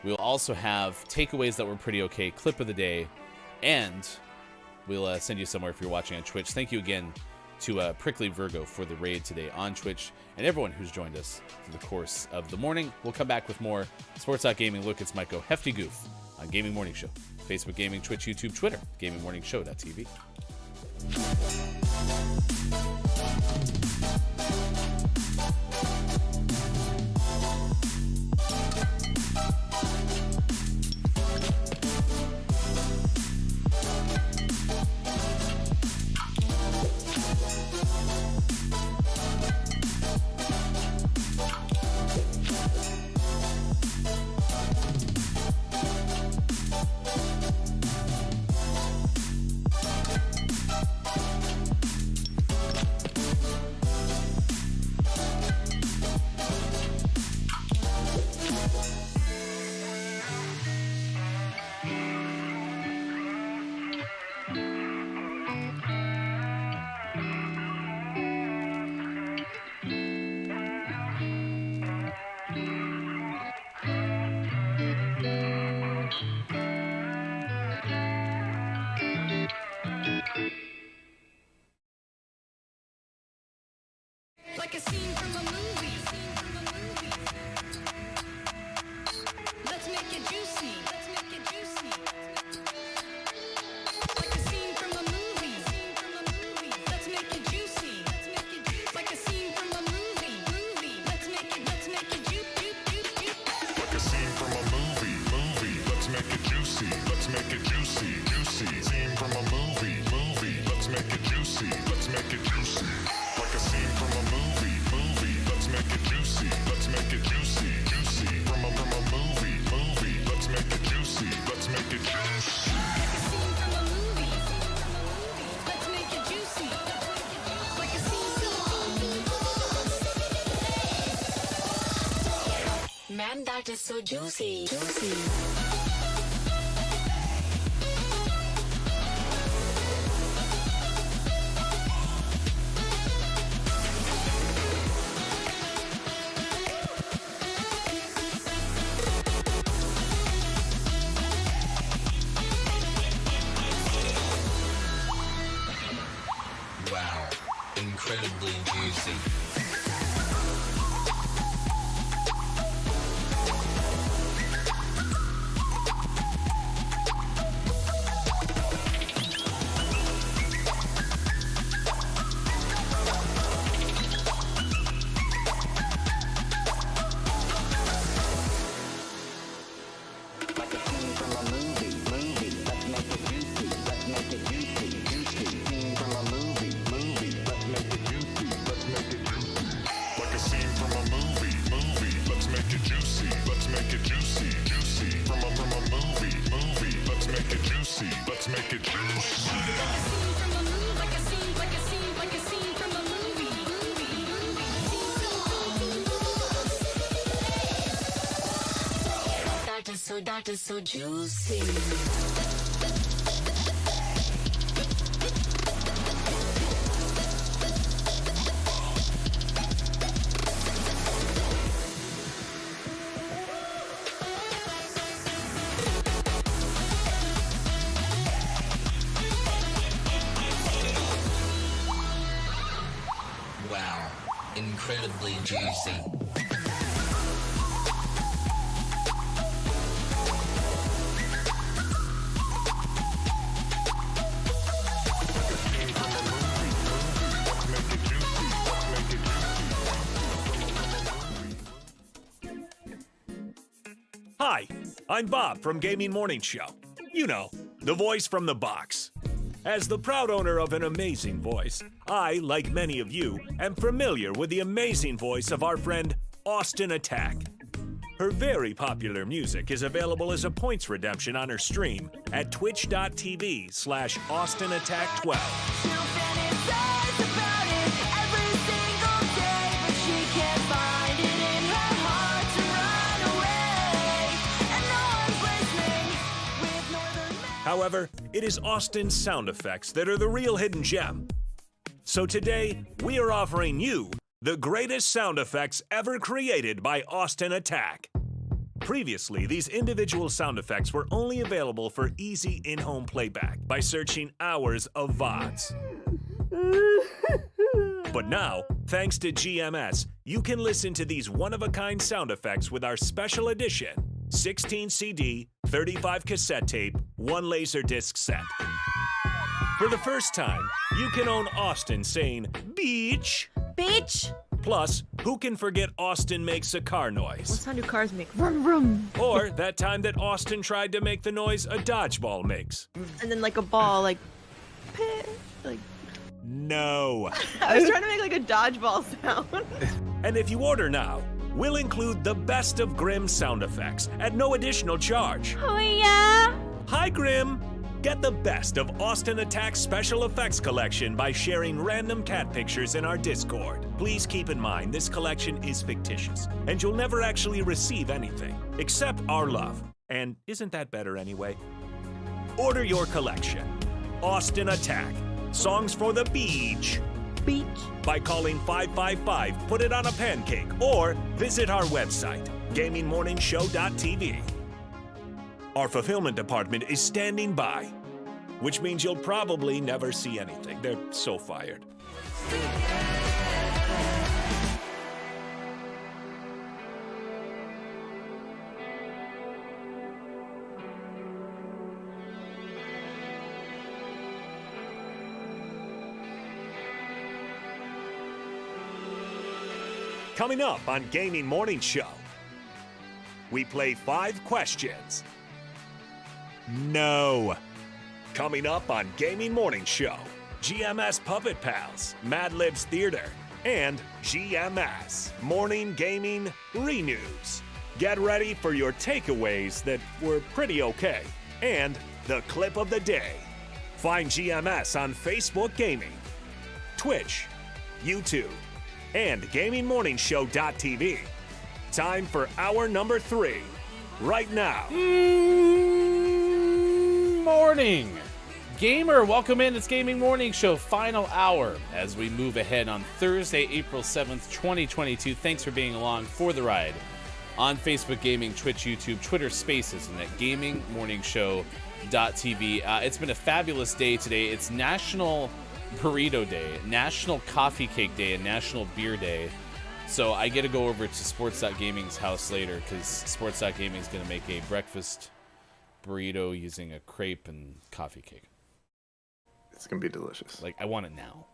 We'll also have takeaways that were pretty okay, clip of the day, and we'll send you somewhere if you're watching on Twitch. Thank you again to Prickly Virgo for the raid today on Twitch, and everyone who's joined us through the course of the morning. We'll come back with more Sports Gaming. Look, it's Michael Hefty Goof on Gaming Morning Show. Facebook Gaming, Twitch, YouTube, Twitter, GamingMorningShow.tv. Like a scene from a movie. Let's make it juicy. Like a scene from a movie. Let's make it juicy. Like a scene from a movie. Let's make it juicy. Like a scene from a movie. Let's make it juicy. Scene from a movie. Let's make it juicy. Like a scene from a movie. Let's And that is so juicy. Juicy. Wow, incredibly juicy. That is so juicy. Wow, incredibly juicy. Hi, I'm Bob from Gaming Morning Show. You know, the voice from the box. As the proud owner of an amazing voice, I, like many of you, am familiar with the amazing voice of our friend Austin Attack. Her very popular music is available as a points redemption on her stream at twitch.tv/AustinAttack12. However, it is Austin's sound effects that are the real hidden gem. So today, we are offering you the greatest sound effects ever created by Austin Attack. Previously, these individual sound effects were only available for easy in-home playback by searching hours of VODs. But now, thanks to GMS, you can listen to these one-of-a-kind sound effects with our special edition 16 CD, 35 cassette tape, 1 Laserdisc set. For the first time, you can own Austin saying, "Beach." Beach? Plus, who can forget Austin makes a car noise? What sound do cars make? Vroom, vroom. Or that time that Austin tried to make the noise a dodgeball makes. And then like a ball, like, like. No. I was trying to make like a dodgeball sound. And if you order now, we'll include the best of Grimm sound effects at no additional charge. Oh, yeah? Hi, Grimm. Get the best of Austin Attack's special effects collection by sharing random cat pictures in our Discord. Please keep in mind this collection is fictitious, and you'll never actually receive anything, except our love. And isn't that better anyway? Order your collection. Austin Attack. Songs for the beach. Beach. By calling 555, put it on a pancake, or visit our website, gamingmorningshow.tv. Our fulfillment department is standing by, which means you'll probably never see anything. They're so fired. Coming up on Gaming Morning Show, we play 5 questions. No. Coming up on Gaming Morning Show, GMS Puppet Pals, Mad Libs Theater, and GMS Morning Gaming Renews. Get ready for your takeaways that were pretty okay, and the clip of the day. Find GMS on Facebook Gaming, Twitch, YouTube, and GamingMorningshow.tv. Time for hour number 3. Right now. Morning. Gamer, welcome in. It's Gaming Morning Show, final hour as we move ahead on Thursday, April 7th, 2022. Thanks for being along for the ride on Facebook Gaming, Twitch, YouTube, Twitter Spaces, and at gamingmorningshow.tv. It's been a fabulous day today. It's National Burrito Day, National Coffee Cake Day, and National Beer Day. So I get to go over to Sports.Gaming's house later because Sports.Gaming is going to make a breakfast burrito using a crepe and coffee cake. It's going to be delicious. Like, I want it now.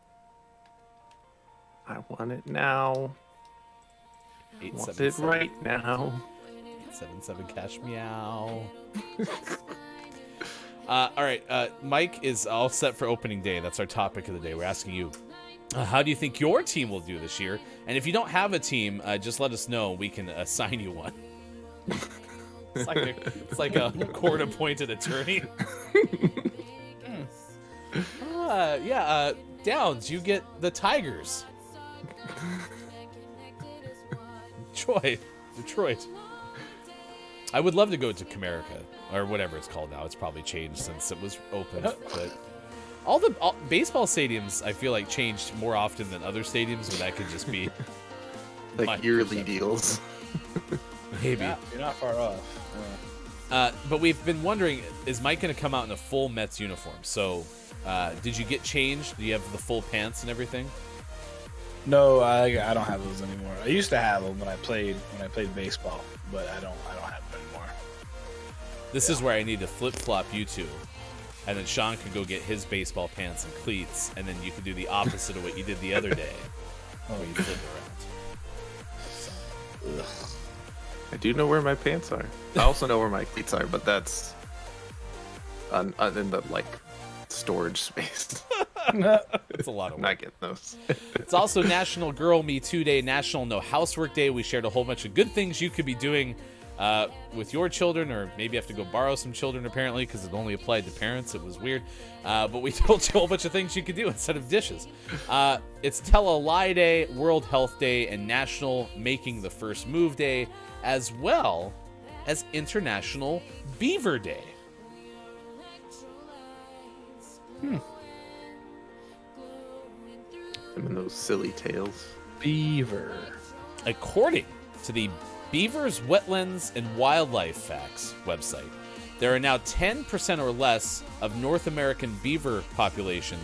I want it now. I want it right now. 877 cash meow. All right, Mike is all set for opening day. That's our topic of the day. We're asking you, how do you think your team will do this year? And if you don't have a team, just let us know. We can assign you one. It's like a court-appointed attorney. Downs, you get the Tigers. Detroit. I would love to go to Comerica, or whatever it's called now. It's probably changed since it was open. But all baseball stadiums, I feel like, changed more often than other stadiums, but that could just be like yearly deals. Maybe. You're not far off. But we've been wondering, is Mike going to come out in a full Mets uniform? So, did you get changed? Do you have the full pants and everything? No, I don't have those anymore. I used to have them when I played baseball, but I don't have them anymore. This is where I need to flip-flop you two. And then Sean can go get his baseball pants and cleats, and then you can do the opposite of what you did the other day. Where you flip around. I do know where my pants are. I also know where my cleats are, but that's in the storage space. It's a lot of work. Not getting those. It's also National Girl Me Too Day, National No Housework Day. We shared a whole bunch of good things you could be doing with your children, or maybe have to go borrow some children, apparently, because it only applied to parents. It was weird. But we told you a whole bunch of things you could do instead of dishes. It's Tell a Lie Day, World Health Day, and National Making the First Move Day, as well as International Beaver Day. Them and those silly tales. Beaver. According to the Beavers, Wetlands, and Wildlife Facts website, there are now 10% or less of North American beaver population,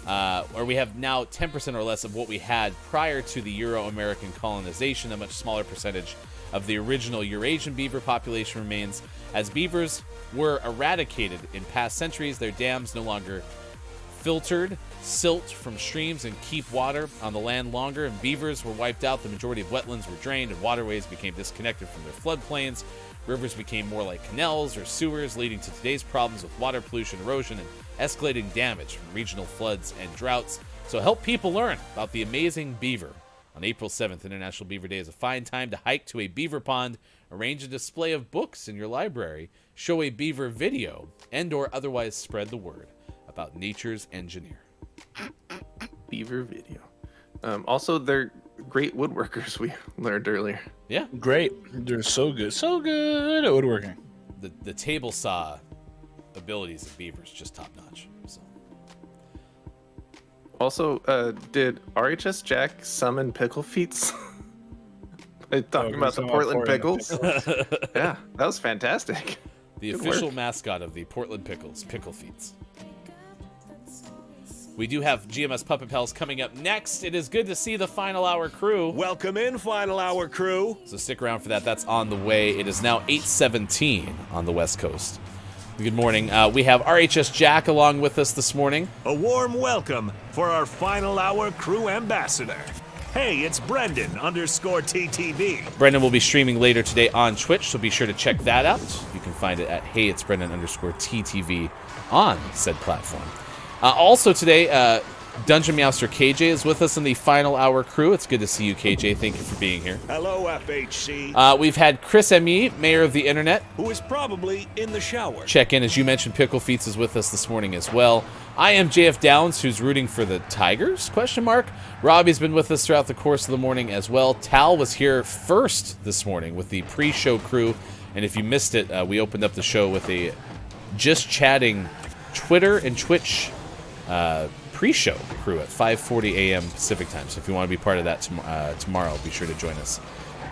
or we have now 10% or less of what we had prior to the Euro-American colonization. A much smaller percentage of the original Eurasian beaver population remains. As beavers were eradicated in past centuries, their dams no longer filtered silt from streams and keep water on the land longer, and beavers were wiped out. The majority of wetlands were drained, and waterways became disconnected from their floodplains. Rivers became more like canals or sewers, leading to today's problems with water pollution, erosion, and escalating damage from regional floods and droughts. So help people learn about the amazing beaver. On April 7th, International Beaver Day is a fine time to hike to a beaver pond, arrange a display of books in your library, show a beaver video, and or otherwise spread the word about nature's engineer. Beaver video. Also, they're great woodworkers, we learned earlier. Yeah. Great. They're so good at woodworking. The table saw abilities of beavers, just top notch. So. Also, did RHS Jack summon pickle feets? Talking about the Portland Pickles? Yeah, that was fantastic. The Good official work. mascot of the Portland Pickles, Pickle Feets. We do have GMS Puppet Pals coming up next. It is good to see the Final Hour crew. Welcome in, Final Hour crew. So stick around for that. That's on the way. It is now 8:17 on the West Coast. Good morning. We have RHS Jack along with us this morning. A warm welcome for our Final Hour crew ambassador. Hey, it's Brendan_TTV. Brendan will be streaming later today on Twitch, so be sure to check that out. You can find it at Brendan_TTV on said platform. Also today, Dungeon Meowster KJ is with us in the final hour crew. It's good to see you, KJ. Thank you for being here. Hello, FHC. We've had Chris M.E., mayor of the internet, Who is probably in the shower. check in. As you mentioned, Pickle Feets is with us this morning as well. I am JF Downs, who's rooting for the Tigers, ? Robbie's been with us throughout the course of the morning as well. Tal was here first this morning with the pre-show crew. And if you missed it, we opened up the show with a just chatting Twitter and Twitch pre-show crew at 5:40 a.m. Pacific time. So if you want to be part of that tomorrow, be sure to join us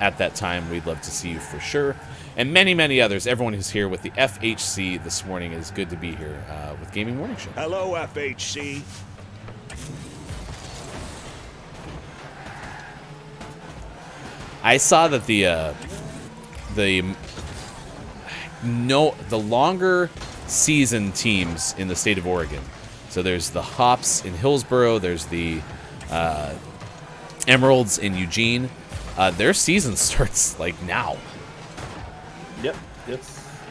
at that time. We'd love to see you for sure. And many, many others. Everyone who's here with the FHC this morning, is good to be here with Gaming Morning Show. Hello, FHC. I saw that the longer season teams in the state of Oregon. So there's the Hops in Hillsboro. There's the Emeralds in Eugene. Their season starts like now. Yep.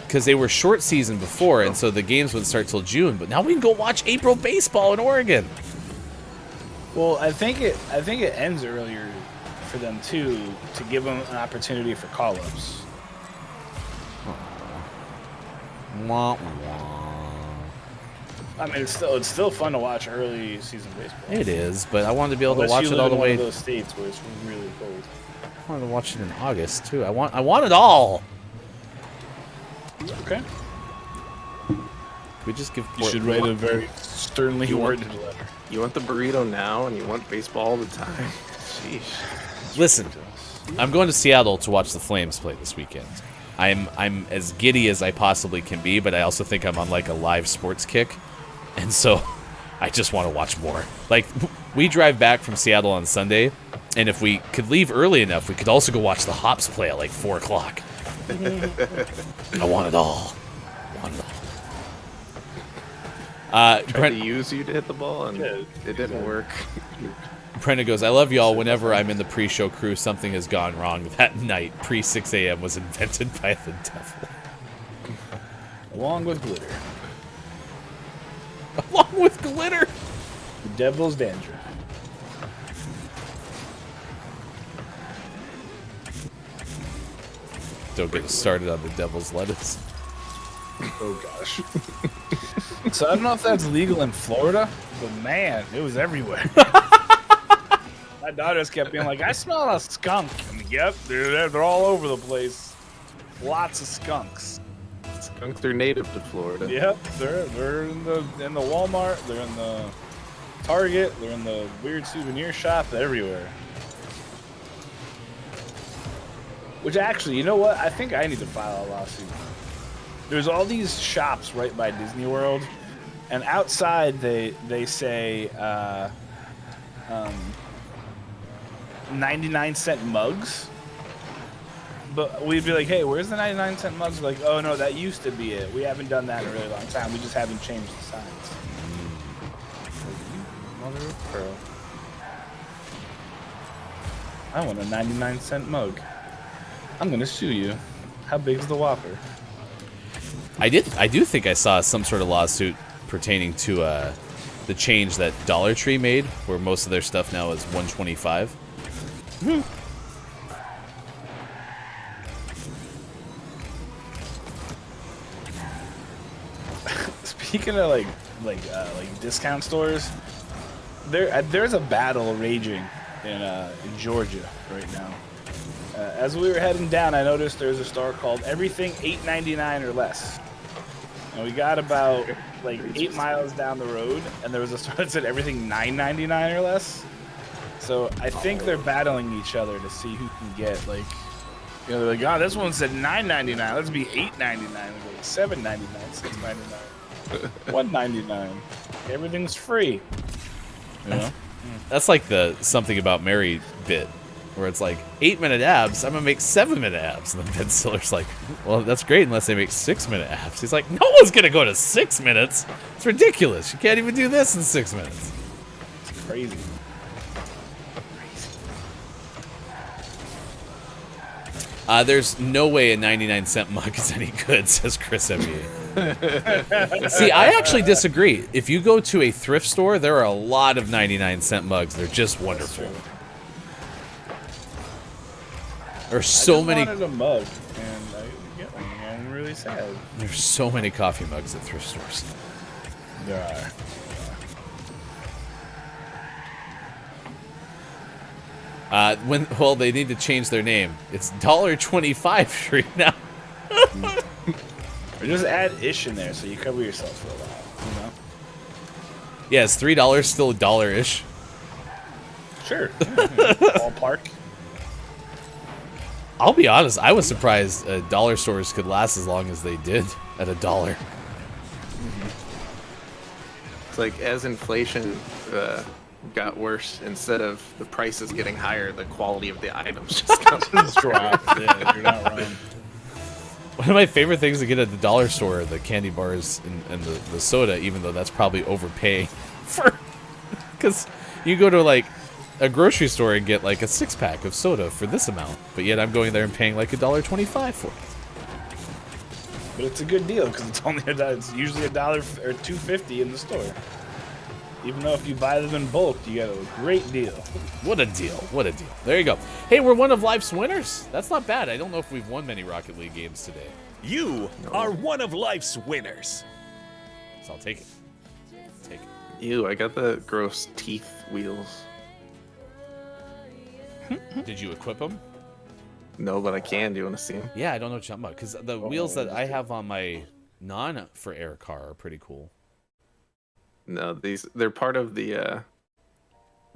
Because they were short season before, and so the games wouldn't start till June. But now we can go watch April baseball in Oregon. Well, I think it ends earlier for them too, to give them an opportunity for call-ups. Wah, wah. I mean, it's still fun to watch early season baseball. It is, but I wanted to be able Unless to watch you it all live the in way. one of those states where it's really cold. I wanted to watch it in August too. I want it all. Okay. We just give. You should write a very sternly worded letter. You want the burrito now, and you want baseball all the time. Sheesh. Listen, I'm going to Seattle to watch the Flames play this weekend. I'm as giddy as I possibly can be, but I also think I'm on like a live sports kick, and so I just want to watch more. Like, we drive back from Seattle on Sunday, and if we could leave early enough, we could also go watch the Hops play at like 4 o'clock. I want it all. Tried to use you to hit the ball, and it didn't work. Brenda goes, I love y'all. Whenever I'm in the pre-show crew, something has gone wrong. That night, pre-6 a.m. was invented by the devil. Along with glitter. Along with glitter? The devil's dandruff. Don't get started on the devil's lettuce. Oh, gosh. So I don't know if that's legal in Florida, but man, it was everywhere. My daughters kept being like, I smell a skunk. And yep, they're all over the place. Lots of skunks. Skunks are native to Florida. Yep, they're in the Walmart, they're in the Target, they're in the weird souvenir shop, everywhere. Which actually, you know what? I think I need to file a lawsuit. There's all these shops right by Disney World, and outside they say 99-cent mugs. But we'd be like, hey, where's the 99-cent mugs? We're like, oh no, that used to be it. We haven't done that in a really long time. We just haven't changed the signs. Mother of pearl. I want a 99-cent mug. I'm gonna sue you. How big's the Whopper? I do think I saw some sort of lawsuit pertaining to the change that Dollar Tree made, where most of their stuff now is $1.25. Speaking of like discount stores, there's a battle raging in Georgia right now. As we were heading down, I noticed there's a store called Everything $8.99 or Less. And we got about like 8 miles down the road, and there was a store that said Everything $9.99 or less. So I think they're battling each other to see who can get like, you know, they're like, oh, this one said $9.99. Let's be $8.99. They're like $7.99, $6.99, $1.99. Everything's free. You know? That's like the something about Mary bit, where it's like 8-minute abs, I'm gonna make 7-minute abs, and then Ben Stiller's like, well, that's great unless they make 6-minute abs. He's like, no one's gonna go to 6 minutes. It's ridiculous. You can't even do this in 6 minutes. It's crazy. There's no way a 99-cent mug is any good, says Chris M.E. See, I actually disagree. If you go to a thrift store, there are a lot of 99-cent mugs. They're just wonderful. There's so many. I wanted a mug, and I didn't get one. I'm really sad. There's so many coffee mugs at thrift stores. There are. Well, they need to change their name. It's $1.25 free now. Or just add ish in there so you cover yourself for a while, you know? Yeah, is $3 still a dollar-ish? Sure. Ballpark. I'll be honest, I was surprised dollar stores could last as long as they did at $1. It's like as inflation got worse, instead of the prices getting higher, the quality of the items just got dropped. Yeah, you're not wrong. One of my favorite things to get at the dollar store are the candy bars and the soda, even though that's probably overpaying for. Because you go to like a grocery store and get like a 6-pack of soda for this amount, but yet I'm going there and paying like $1.25 for it. But it's a good deal because it's only it's usually $1 or $2.50 in the store. Even though if you buy them in bulk, you get a great deal. What a deal. What a deal. There you go. Hey, we're one of life's winners. That's not bad. I don't know if we've won many Rocket League games today. You are one of life's winners. So I'll take it. Take it. Ew, I got the gross teeth wheels. Did you equip them? No, but I can. Do you want to see them? Yeah, I don't know what you're talking about. Because the wheels that I have on my non-for-air car are pretty cool. No, they're part of the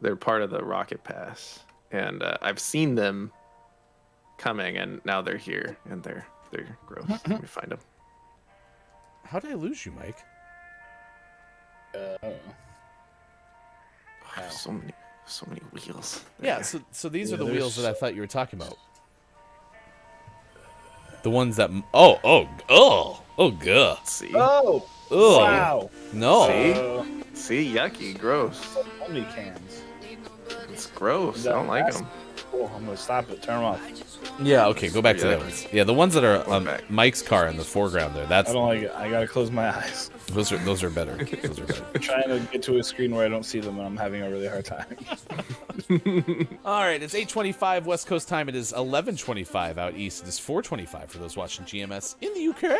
Rocket Pass, and I've seen them coming, and now they're here, and they're gross. Let me find them. How did I lose you, Mike? So many wheels. Yeah, so these are the wheels that I thought you were talking about. The ones that oh god. See? Oh, ugh. wow. No. See, yucky, gross. How many cans? It's gross. I don't like them. Cool. I'm gonna stop it. Turn them off. Yeah. Okay. Go back to the ones. Yeah, the ones that are on Mike's car in the foreground there. That's. I don't like it. I gotta close my eyes. Those are better. Those are better. I'm trying to get to a screen where I don't see them, and I'm having a really hard time. All right, it's 8:25 West Coast time. It is 11:25 out east. It is 4:25 for those watching GMS in the UK.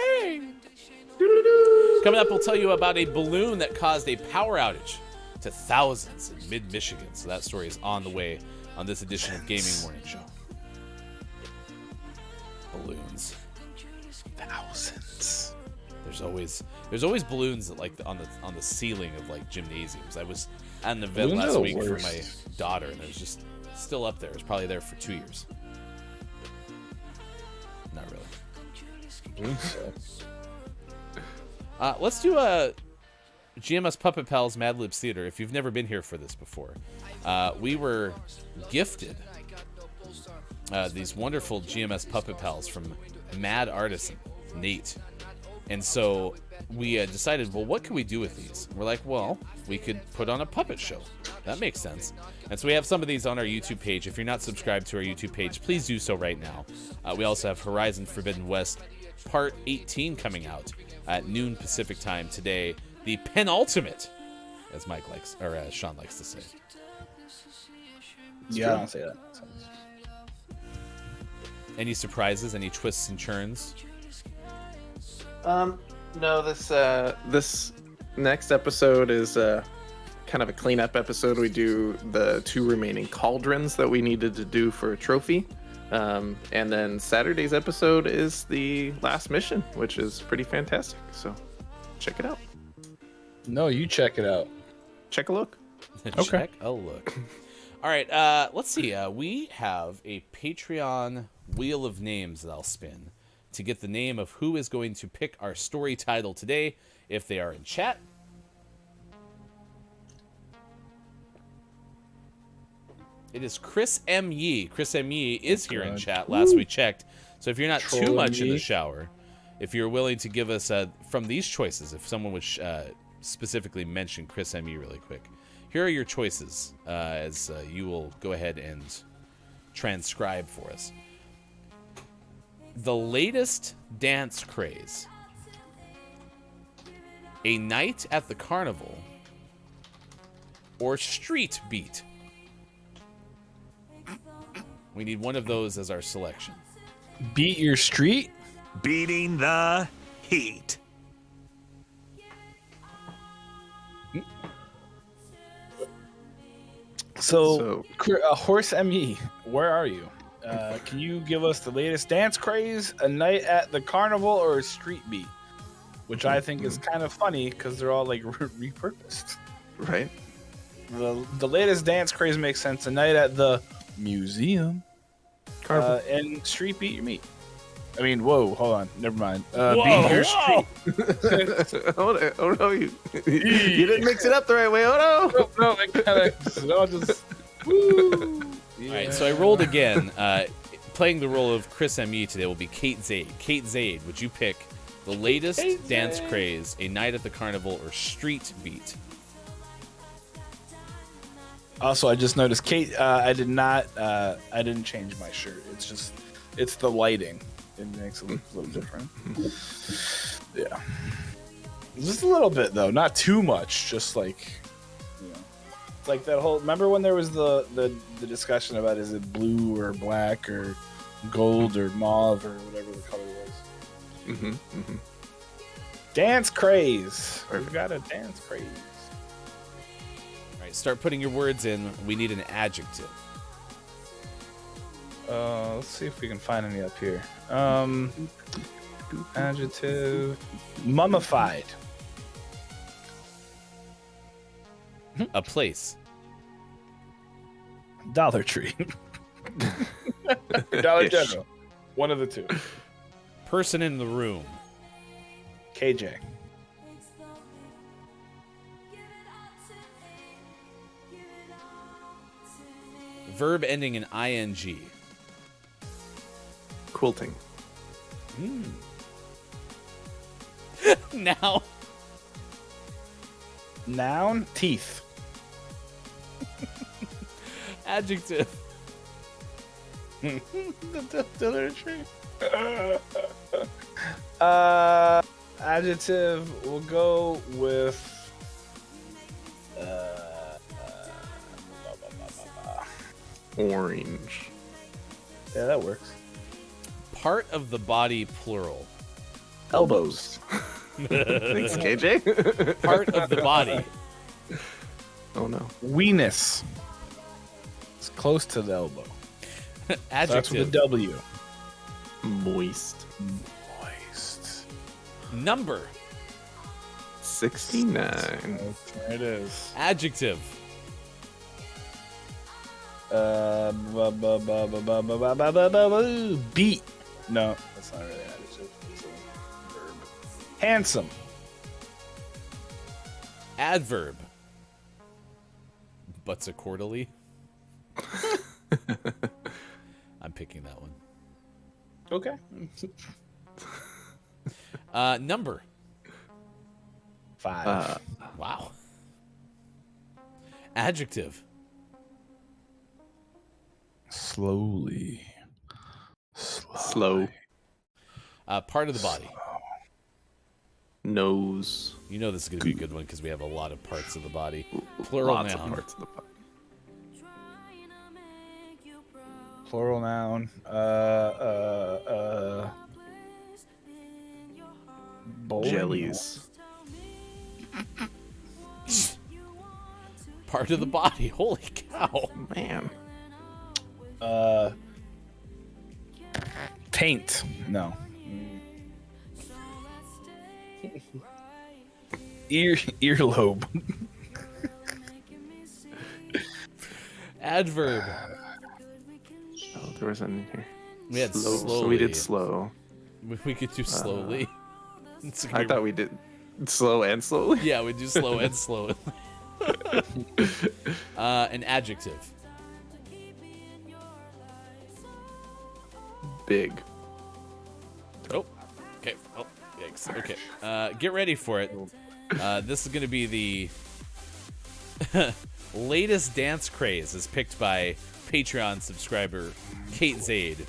Coming up, we'll tell you about a balloon that caused a power outage to thousands in mid-Michigan. So that story is on the way on this edition of Gaming Morning Show. Balloons. Thousands. There's always balloons that, like on the ceiling of like gymnasiums. I was at an event Balloons last week for worst. my daughter, and it was just still up there. It was probably there for 2 years. Not really. Balloons suck. Let's do a GMS Puppet Pals Mad Libs Theater. If you've never been here for this before, we were gifted these wonderful GMS Puppet Pals from Mad Artisan Nate, and so we decided, well, what can we do with these? We're like, well, we could put on a puppet show. That makes sense. And so we have some of these on our YouTube page. If you're not subscribed to our YouTube page, please do so right now. We also have Horizon Forbidden West Part 18 coming out at noon Pacific time today. The penultimate, as Mike likes, or as Sean likes to say. Yeah, I don't say that. Any surprises? Any twists and turns? No, this next episode is kind of a cleanup episode. We do the 2 remaining cauldrons that we needed to do for a trophy. And then Saturday's episode is the last mission, which is pretty fantastic. So check it out. No, you check it out. Check a look. Check a look. All right, let's see. We have a Patreon wheel of names that I'll spin to get the name of who is going to pick our story title today, if they are in chat. It is Chris M. Yee. Chris M. Yee is here in chat. Last we checked. So if you're not too much in the shower, if you're willing to give us from these choices, if someone would specifically mention Chris M. Yee really quick, here are your choices as you will go ahead and transcribe for us. The latest dance craze. A Night at the Carnival, or Street Beat. We need one of those as our selection. Beat your street? Beating the heat. So Horse ME, where are you? Can you give us the latest dance craze, A Night at the Carnival, or a Street Beat? Which I think is kind of funny because they're all like repurposed. Right. The latest dance craze makes sense. A Night at the Museum, and Street Beat Your Meat. I mean, whoa, hold on, never mind. Beat Your Street. Oh no, you didn't mix it up the right way. Oh no, no, I'll just. Woo. Yeah. All right, so I rolled again. Playing the role of Chris M.E. today will be Kate Zaid. Kate Zaid, would you pick the latest dance craze, A Night at the Carnival, or Street Beat? Also, I just noticed, Kate, I didn't change my shirt. It's the lighting. It makes it look a little different. Yeah. Just a little bit, though. Not too much. Just like, it's like that whole, remember when there was the discussion about is it blue or black or gold or mauve or whatever the color was? Mm-hmm. Dance craze. We've got a dance craze. All right, start putting your words in. We need an adjective. Let's see if we can find any up here. Adjective. Mummified. A place. Dollar Tree. Dollar General. One of the two. Person in the room. KJ. Verb ending in ing. Quilting. Now. Noun. Teeth. Adjective. The Dollar Tree. Adjective. We'll go with. Orange. Yeah, that works. Part of the body, plural. Elbows. Thanks, KJ. Part of the body. Oh no. Weenus. It's close to the elbow. Adjective. Starts with a W. Moist. Moist. Number. 69. There it is. Adjective. Beat. No, that's not really adjective. It's a verb. Handsome. Adverb. Butts accordingly. I'm picking that one. Okay. Number. 5. Wow. Adjective. Slowly. Slow. Part of the body. Nose. You know this is going to be a good one because we have a lot of parts of the body. Plural Lots noun. of parts of the body. Plural noun. Bowling. Jellies. Part of the body. Holy cow. Man. Taint. No. Earlobe. Adverb. Oh, there was one in here. We had slow. slowly. So we did slow. We could do slowly. I thought we did slow and slowly. Yeah, we do slow and slow. An adjective. Big. Oh, okay. Oh, yikes. Okay. Get ready for it. This is going to be the latest dance craze as picked by Patreon subscriber Kate Zaid.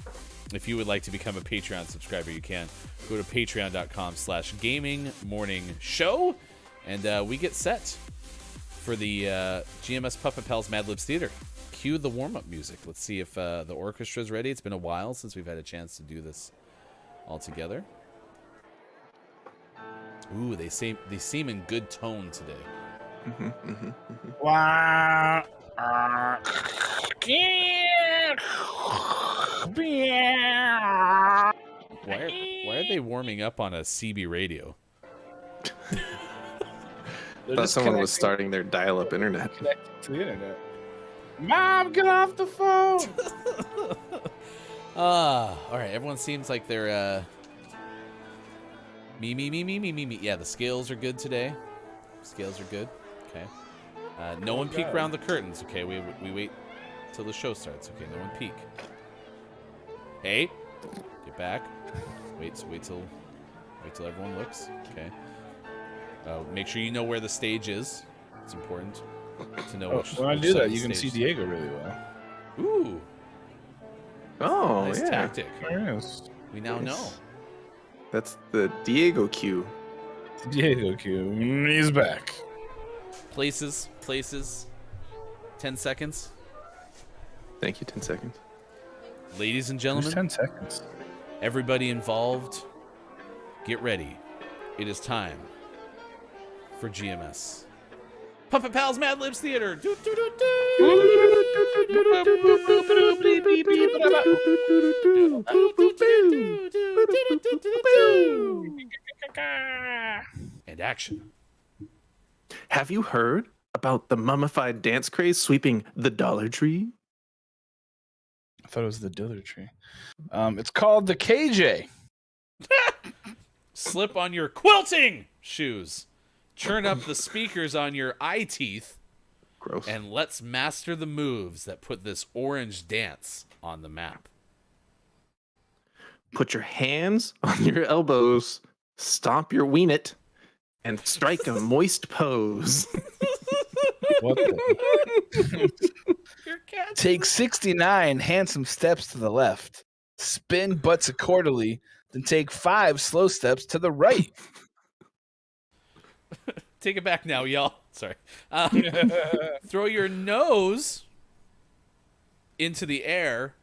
If you would like to become a Patreon subscriber, you can go to patreon.com/gamingmorningshow. And we get set for the GMS Puppet Pals Mad Libs Theater. Cue the warm-up music. Let's see if the orchestra's ready. It's been a while since we've had a chance to do this all together. Ooh, they seem in good tone today. Wow. Why are they warming up on a CB radio? I thought someone was starting their dial-up internet. Connected to the internet. Mom, get off the phone! All right. Everyone seems like they're me. Yeah, the scales are good today. Scales are good. Okay. No one peek around the curtains. Okay, we wait till the show starts. Okay, no one peek. Hey, get back. Wait till everyone looks. Okay. Make sure you know where the stage is. It's important to know which. When I which do side that, of the you can see stage. Diego really well. Ooh. Oh, Nice yeah. tactic. Yes. We now know. That's the Diego cue. Diego Q. He's back. Places. 10 seconds. Thank you, 10 seconds. Ladies and Who's gentlemen, 10 seconds. everybody involved, get ready. It is time for GMS. Puppet Pals Mad Libs Theater. Do, do, do, and action. Have you heard about the mummified dance craze sweeping the Dollar Tree? I thought it was the Diller Tree. It's called the KJ. Slip on your quilting shoes. Turn up the speakers on your eye teeth. Gross. And let's master the moves that put this orange dance on the map. Put your hands on your elbows, stomp your weenit, and strike a moist pose. What the? Take 69 handsome steps to the left. Spin butts accordingly. Then take 5 slow steps to the right. Take it back now, y'all. Sorry. Throw your nose into the air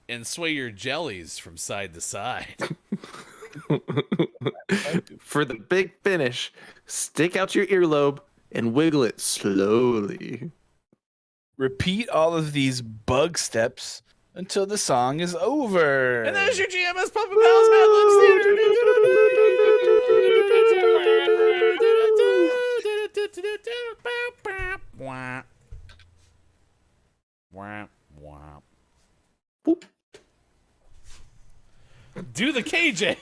and sway your jellies from side to side. For the big finish, stick out your earlobe and wiggle it slowly. Repeat all of these bug steps until the song is over. And there's your GMS Puppet Pals Mad Libs Theater. Do the KJ.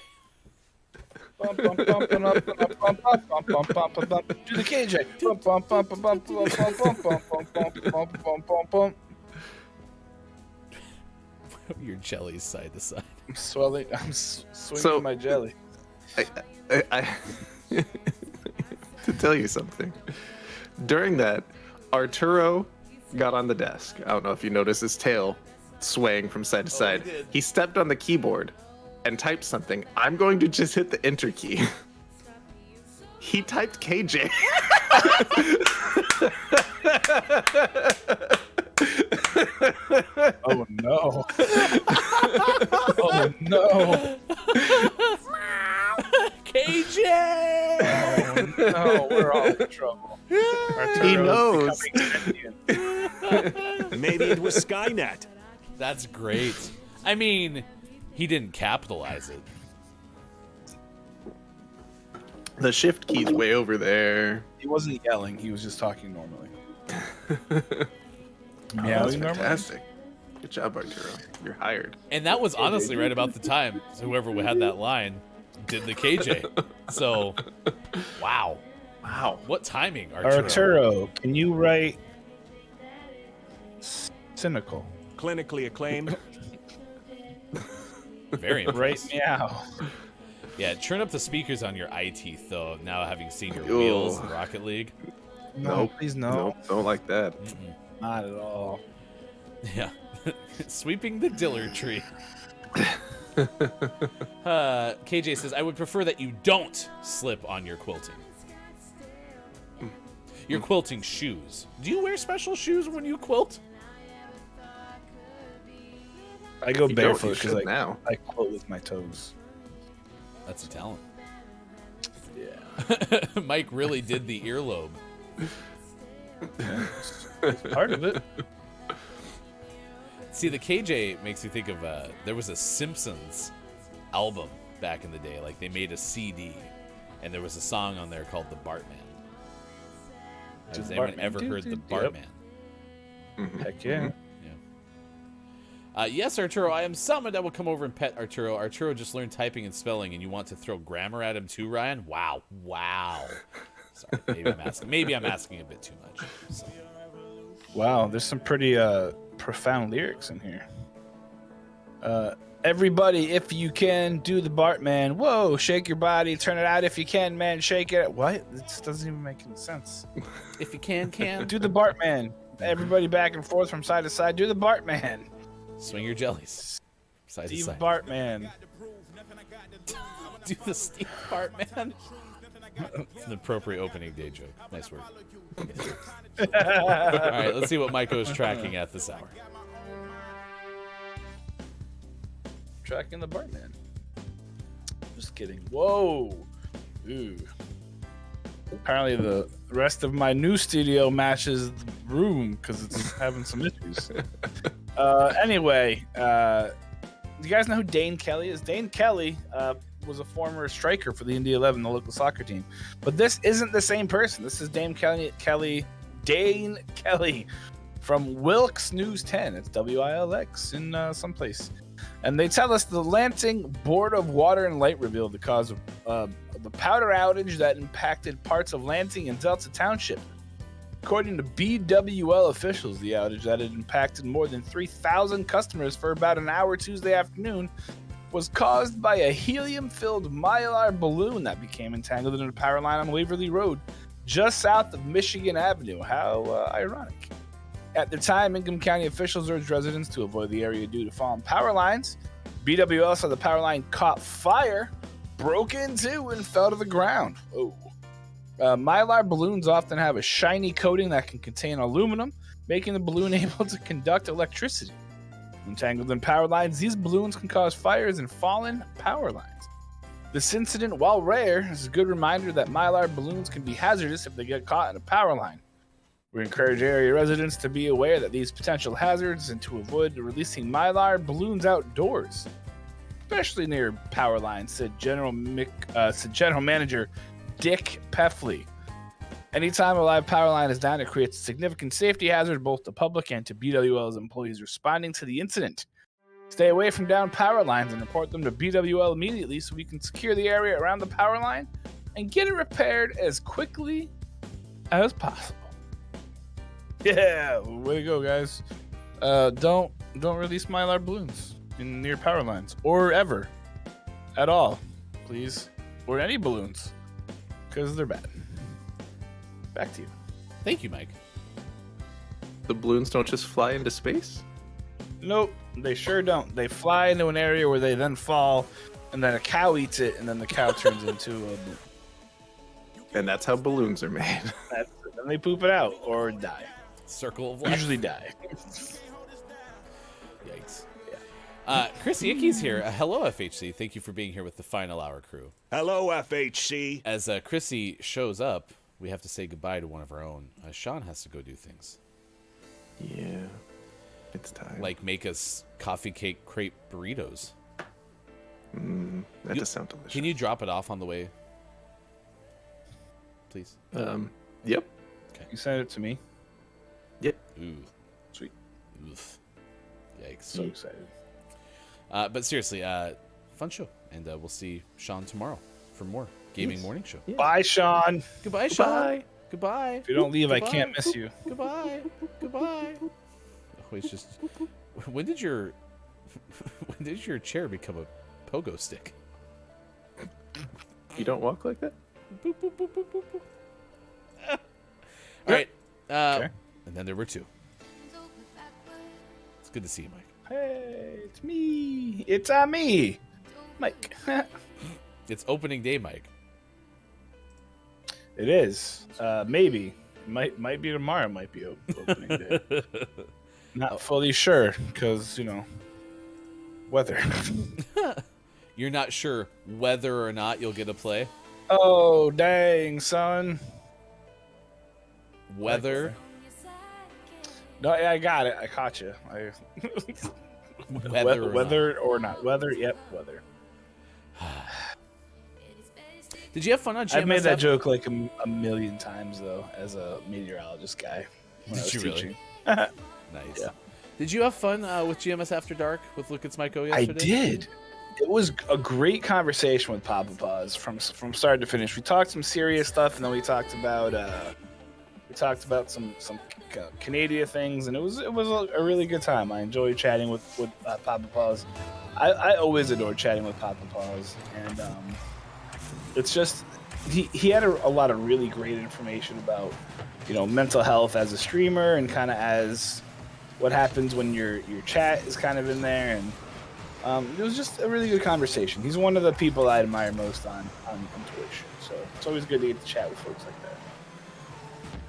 Do the KJ. Your jellies side to side. I'm swelling. I'm swinging my jelly. I to tell you something. During that, Arturo got on the desk. I don't know if you noticed his tail swaying from side to side. He stepped on the keyboard and typed something. I'm going to just hit the enter key. He typed KJ. Oh no. Oh no. KJ! Oh no, we're all in trouble. He knows. Maybe it was Skynet. That's great. I mean, he didn't capitalize it. The shift key's way over there. He wasn't yelling, he was just talking normally. Yeah, that's fantastic. Good job, Arturo. You're hired. And that was honestly right about the time whoever had that line did the KJ. So, wow. Wow. What timing, Arturo? Arturo, can you write cynical? Clinically acclaimed. Very impressive. Right meow. Yeah, turn up the speakers on your eye teeth, though, now having seen your wheels in Rocket League. No, please no. Nope, don't like that. Not at all. Yeah. Sweeping the Diller tree. KJ says, I would prefer that you don't slip on your quilting. You're quilting shoes. Do you wear special shoes when you quilt? I go You don't, barefoot you because should now. I quilt with my toes. That's a talent. Yeah. Mike really did the earlobe. It's part of it. See, the KJ makes me think of there was a Simpsons album back in the day. Like they made a CD, and there was a song on there called "The Bartman." Has anyone ever heard the Bartman? Heck yeah. Yes, Arturo, I am summoned. I will come over and pet Arturo. Arturo just learned typing and spelling, and you want to throw grammar at him too, Ryan? Wow. Sorry, maybe I'm asking a bit too much. So. Wow, there's some pretty profound lyrics in here. Everybody, if you can, do the Bartman. Whoa, shake your body, turn it out if you can, man, shake it. What? This doesn't even make any sense. If you can. Do the Bartman. Everybody back and forth from side to side. Do the Bartman. Swing your jellies. Side Steve to side. Bartman. Do the Steve Bartman. It's an appropriate opening day joke. Nice work. All right, let's see what Maiko's tracking at this hour. Tracking the Bartman. Just kidding. Whoa. Ooh. Apparently the rest of my new studio matches the room because it's having some issues. Anyway, do you guys know who Dane Kelly is? Dane Kelly was a former striker for the Indy 11, the local soccer team. But this isn't the same person. This is Dane Kelly from Wilkes News 10. It's WILX in someplace. And they tell us the Lansing Board of Water and Light revealed the cause of the powder outage that impacted parts of Lansing and Delta Township. According to BWL officials, the outage that had impacted more than 3,000 customers for about an hour Tuesday afternoon was caused by a helium-filled Mylar balloon that became entangled in a power line on Waverly Road, just south of Michigan Avenue. How ironic. At the time, Ingham County officials urged residents to avoid the area due to fallen power lines. BWL said the power line caught fire, broke into, and fell to the ground. Oh. Mylar balloons often have a shiny coating that can contain aluminum, making the balloon able to conduct electricity. Entangled in power lines, these balloons can cause fires in fallen power lines. This incident, while rare, is a good reminder that Mylar balloons can be hazardous if they get caught in a power line. We encourage area residents to be aware that these potential hazards and to avoid releasing Mylar balloons outdoors, especially near power lines, said General Manager Dick Peffley. Anytime a live power line is down, it creates a significant safety hazard both to public and to BWL's employees responding to the incident. Stay away from down power lines and report them to BWL immediately so we can secure the area around the power line and get it repaired as quickly as possible. Yeah, way to go, guys. Don't release Mylar balloons in near power lines or ever at all, please, or any balloons, because they're bad. Back to you. Thank you, Mike. The balloons don't just fly into space? Nope, they sure don't. They fly into an area where they then fall, and then a cow eats it, and then the cow turns into a balloon. And that's how balloons are made. Then they poop it out or die. Circle of life. Usually die. Yikes. Yeah. Chris Ickey's here. Hello, FHC. Thank you for being here with the Final Hour crew. Hello, FHC. As Chrissy shows up, we have to say goodbye to one of our own. Sean has to go do things. Yeah, it's time. Like make us coffee cake crepe burritos. That does sound delicious. Can you drop it off on the way, please? Yep. Okay. You send it to me. Yep. Ooh. Sweet. Oof. Yikes. So excited. But seriously, fun show. And we'll see Sean tomorrow for more Gaming Morning Show. Yeah. Bye, Sean. Goodbye, Sean. Goodbye. If you don't leave, I can't miss you. Goodbye. Goodbye. Oh, it's just... When did your chair become a pogo stick? You don't walk like that? Boop, boop, boop, boop, boop, boop. All right. Okay. And then there were two. It's good to see you, Mike. Hey, it's me. It's me, Mike. It's opening day, Mike. It is. Maybe. Might be tomorrow. Might be opening day. Not fully sure because weather. You're not sure whether or not you'll get to play? Oh, dang, son. Weather? No, yeah, I got it. I caught you. Weather or not. Weather, yep, weather. Did you have fun on GMSF? I've made that joke like a million times, though, as a meteorologist guy. When I was teaching. Really? Nice. Yeah. Did you have fun with GMS After Dark with Look It's Michael yesterday? I did. It was a great conversation with Papa Paws from start to finish. We talked some serious stuff, and then we talked about some Canadian things, and it was a really good time. I enjoyed chatting with Papa Paws. I always adore chatting with Papa Paws, and it's just he had a lot of really great information about mental health as a streamer, and kind of as what happens when your chat is kind of in there, and it was just a really good conversation. He's one of the people I admire most on Twitch, so it's always good to get to chat with folks like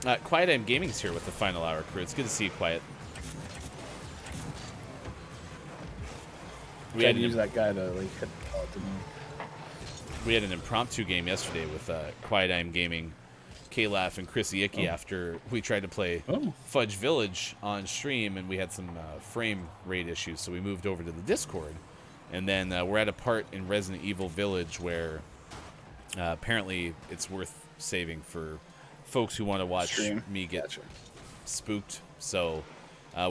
that. Quiet I'm Gaming's here with the final hour crew. It's good to see you, Quiet. We had to use that guy to hit the ball to me. We had an impromptu game yesterday with Quiet I'm Gaming, K-Laugh, and Chrissy Icky after we tried to play Fudge Village on stream, and we had some frame rate issues, so we moved over to the Discord. And then we're at a part in Resident Evil Village where apparently it's worth saving for folks who want to watch me get spooked. So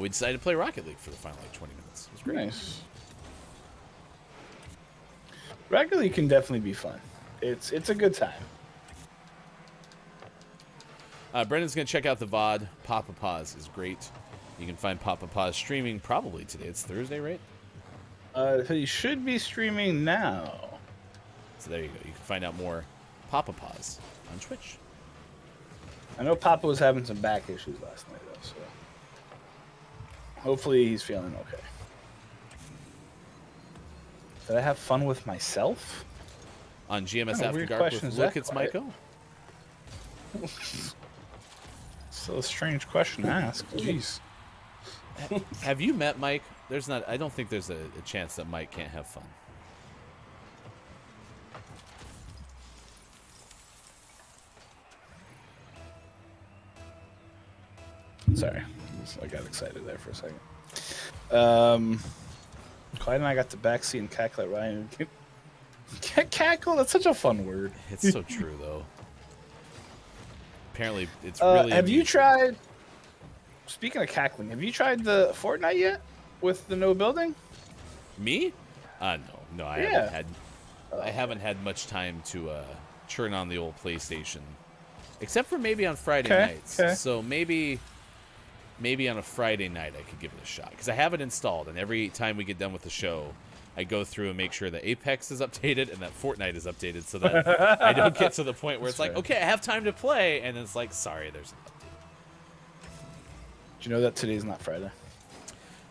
we decided to play Rocket League for the final 20 minutes. It was great. Nice. Rocket League can definitely be fun. It's a good time. Brendan's going to check out the VOD. Papa Paws is great. You can find Papa Paws streaming probably today. It's Thursday, right? He should be streaming now. So there you go. You can find out more Papa Paws on Twitch. I know Papa was having some back issues last night, though, so hopefully he's feeling okay. Did I have fun with myself? On GMS After Dark with Look It's Michael? Still a strange question to ask. Jeez. Have you met Mike? I don't think there's a chance that Mike can't have fun. Sorry. I got excited there for a second. Clyde and I got the backseat and cackle at Ryan. Cackle? That's such a fun word. It's so true, though. Apparently, it's really. Have you tried? Speaking of cackling, have you tried the Fortnite yet with the no building? Me? No. I haven't had much time to turn on the old PlayStation, except for maybe on Friday nights. Okay. So maybe on a Friday night I could give it a shot because I have it installed, and every time we get done with the show, I go through and make sure that Apex is updated and that Fortnite is updated so that I don't get to the point where it's like, okay, I have time to play, and it's like, sorry, there's an update. Do you know that today's not Friday?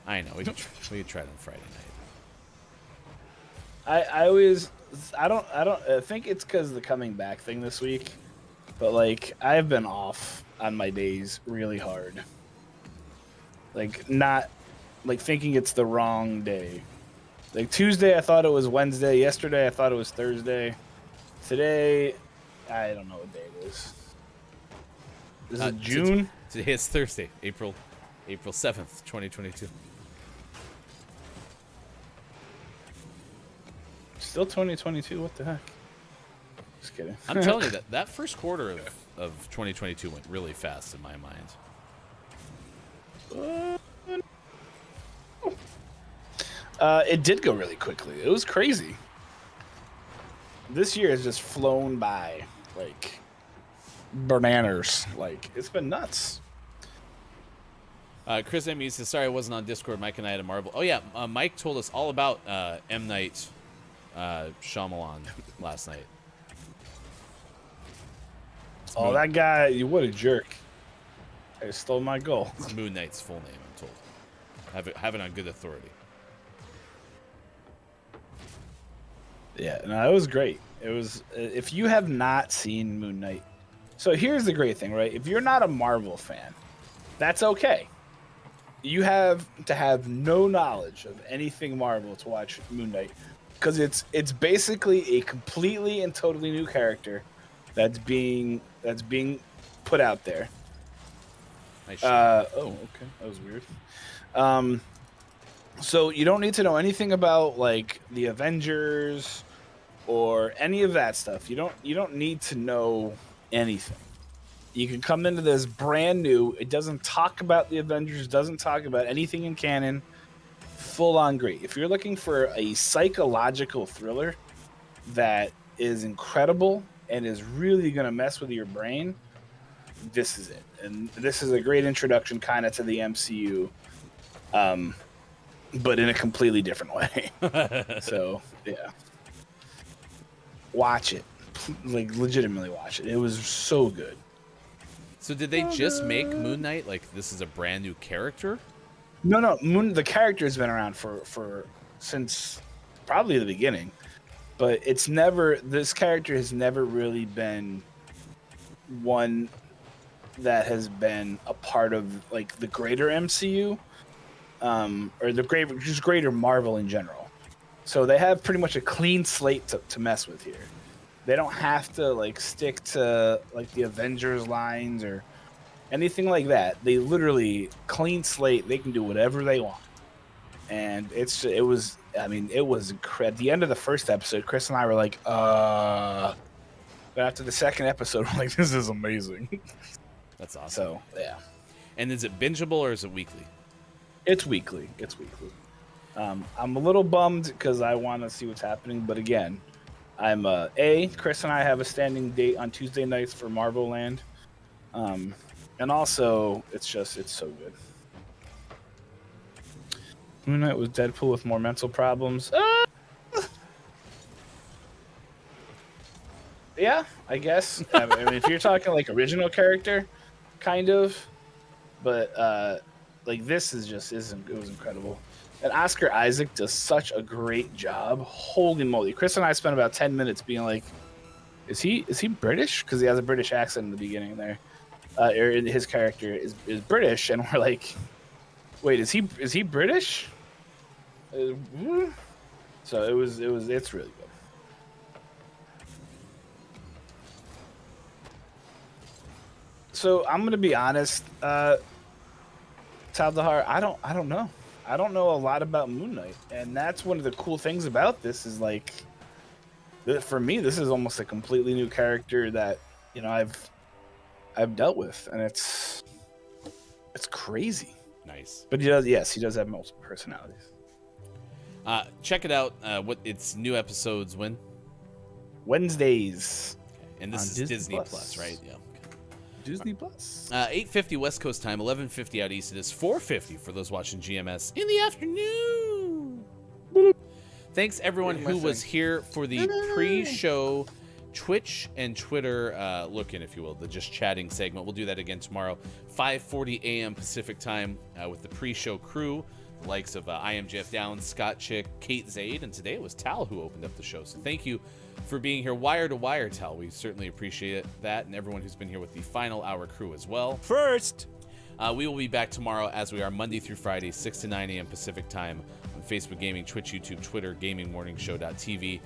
I know. We could try it on Friday night. I think it's because of the coming back thing this week, but like I've been off on my days really hard. Like not like thinking it's the wrong day. Like Tuesday, I thought it was Wednesday. Yesterday, I thought it was Thursday. Today, I don't know what day it is. Is it June? Today is Thursday, April 7th, 2022. Still 2022? What the heck? Just kidding. I'm telling you that first quarter of 2022 went really fast in my mind. It did go really quickly. It was crazy. This year has just flown by like bananas. Like it's been nuts. Chris M. says, sorry I wasn't on Discord. Mike and I had a Marvel. Oh yeah, Mike told us all about M. Night Shyamalan last night. Oh, that guy! What a jerk! I stole my goal. It's Moon Knight's full name, I'm told. Have it on good authority. Yeah, no, it was great. It was. If you have not seen Moon Knight, So here's the great thing, right? If you're not a Marvel fan, that's okay. You have to have no knowledge of anything Marvel to watch Moon Knight, because it's basically a completely and totally new character that's being put out there. Nice okay, that was weird. So you don't need to know anything about like the Avengers or any of that stuff. You don't need to know anything. You can come into this brand new. It doesn't talk about the Avengers, doesn't talk about anything in canon. Full on great. If you're looking for a psychological thriller that is incredible and is really going to mess with your brain, this is it. And this is a great introduction kind of to the MCU, but in a completely different way. So, yeah. Watch it. Like, legitimately watch it. It was so good. So did they just make Moon Knight like this is a brand new character? No. The character has been around for since probably the beginning, but this character has never really been one that has been a part of like the greater MCU, or just greater Marvel in general. So they have pretty much a clean slate to mess with here. They don't have to like stick to like the Avengers lines or anything like that. They literally clean slate. They can do whatever they want. And it was incredible. At the end of the first episode, Chris and I were like, but after the second episode, we're like, this is amazing. That's awesome. So, yeah. And is it bingeable or is it weekly? It's weekly. I'm a little bummed because I want to see what's happening, but again, Chris and I have a standing date on Tuesday nights for Marvel Land. And also, it's so good. Moon Knight was Deadpool with more mental problems. Yeah, I guess. I mean, if you're talking like original character, kind of. But like this it was incredible. And Oscar Isaac does such a great job. Holy moly. Chris and I spent about 10 minutes being like, is he British? Because he has a British accent in the beginning there. His character is British, and we're like, wait, is he British? So it's really good. So I'm gonna be honest, Taldahar, I don't know. I don't know a lot about Moon Knight, and that's one of the cool things about this is like, for me, this is almost a completely new character that I've dealt with, and it's crazy. Nice. But he does have multiple personalities. Check it out. What its new episodes when? Wednesdays. Okay. And this is Disney Plus, right? Yeah. Disney Plus. 8:50 West Coast time, 11:50 out east. It is 4:50 for those watching GMS in the afternoon. Thanks everyone who was here for the pre-show Twitch and Twitter look-in, if you will, the just chatting segment. We'll do that again tomorrow, 5:40 a.m. Pacific time, with the pre-show crew, the likes of I Am Jeff Downs, Scott Chick, Kate Zaid, and today it was Tal who opened up the show. So thank you for being here wire to wire, Tal. We certainly appreciate that, and everyone who's been here with the final hour crew as well. First, we will be back tomorrow as we are Monday through Friday, 6 to 9 a.m. Pacific time on Facebook Gaming, Twitch, YouTube, Twitter, GamingMorningShow.tv.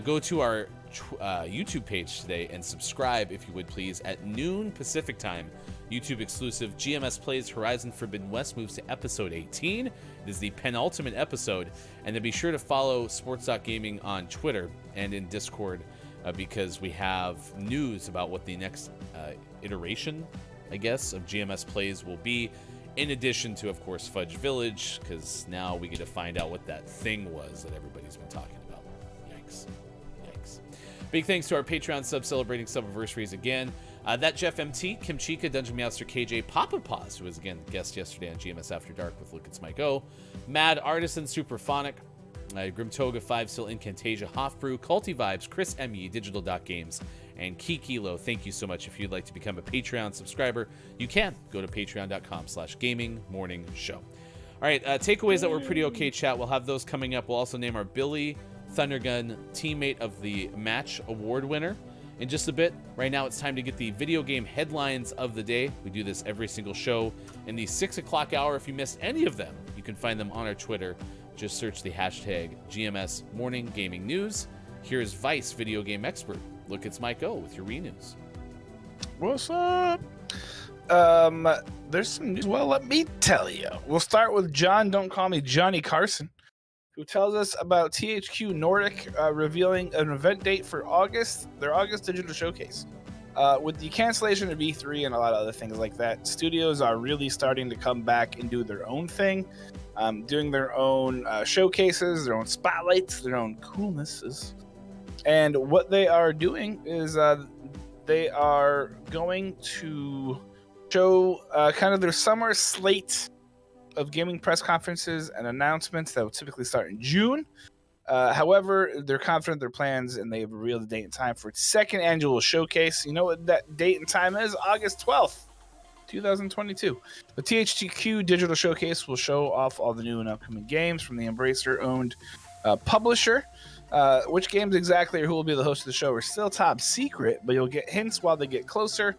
Go to our YouTube page today and subscribe, if you would please, at noon Pacific time. YouTube exclusive GMS Plays Horizon Forbidden West moves to episode 18. It is the penultimate episode. And then be sure to follow Sports.Gaming on Twitter and in Discord because we have news about what the next iteration, I guess, of GMS Plays will be. In addition to, of course, Fudge Village, because now we get to find out what that thing was that everybody's been talking about. Yikes. Big thanks to our Patreon subs celebrating subiversaries again. That Jeff MT, Kim Chica, Dungeon Meowster, KJ, Papa Paws, who was again guest yesterday on GMS After Dark with Luke and Smike O, Mad Artisan, Superphonic, Grim Toga, 5 Still, Incantasia, Hofbrew, Culty Vibes, Chris M.E., Digital Dot Games, and Kikilo. Thank you so much. If you'd like to become a Patreon subscriber, you can go to patreon.com/gamingmorningshow. All right, takeaways that were pretty okay, chat. We'll have those coming up. We'll also name our Billy Thundergun Teammate of the Match Award winner. in just a bit. Right now, it's time to get the video game headlines of the day. We do this every single show in the 6 o'clock hour. If you missed any of them, you can find them on our Twitter. Just search the hashtag GMS Morning Gaming News. Here's Vice video game expert. Look, it's Mike O with your re-news. What's up? There's some news. Well, let me tell you. We'll start with John, don't call me Johnny Carson, who tells us about THQ Nordic revealing an event date for August, their August digital showcase. With the cancellation of E3 and a lot of other things like that, studios are really starting to come back and do their own thing, doing their own showcases, their own spotlights, their own coolnesses. And what they are doing is they are going to show kind of their summer slate of gaming press conferences and announcements that will typically start in June. However, they're confident in their plans, and they've revealed the date and time for its second annual showcase. You know what that date and time is? August 12th, 2022. The THQ Digital Showcase will show off all the new and upcoming games from the Embracer-owned publisher. Which games exactly or who will be the host of the show are still top secret, but you'll get hints while they get closer.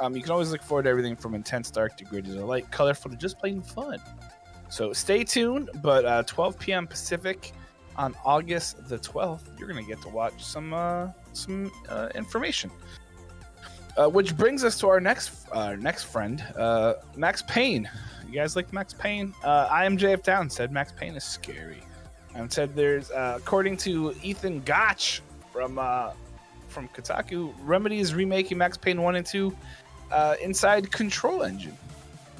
You can always look forward to everything from intense dark to gritty to light, colorful to just plain fun. So stay tuned, but 12 p.m. Pacific on August the 12th, you're going to get to watch some information. Which brings us to our next friend, Max Payne. You guys like Max Payne? I am JF Down said Max Payne is scary. And said there's, according to Ethan Gotch from Kotaku, Remedy is remaking Max Payne 1 and 2 inside Control Engine.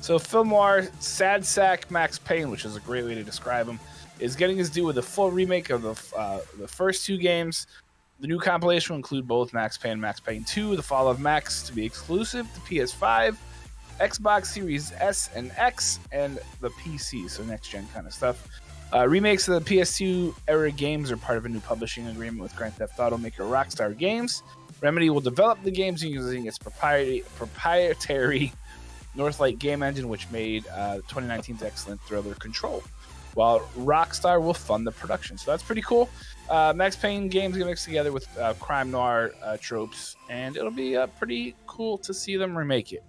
So film noir sad sack Max Payne, which is a great way to describe him, is getting his due with a full remake of the first two games. The new compilation will include both Max Payne and Max Payne 2, The Fall of Max, to be exclusive to PS5, Xbox Series S and X, and the PC, so next-gen kind of stuff. Remakes of the PS2 era games are part of a new publishing agreement with Grand Theft Auto maker Rockstar Games. Remedy will develop the games using its proprietary Northlight game engine, which made 2019's excellent thriller Control, while Rockstar will fund the production. So that's pretty cool. Max Payne games get mixed together with crime noir tropes, and it'll be pretty cool to see them remake it.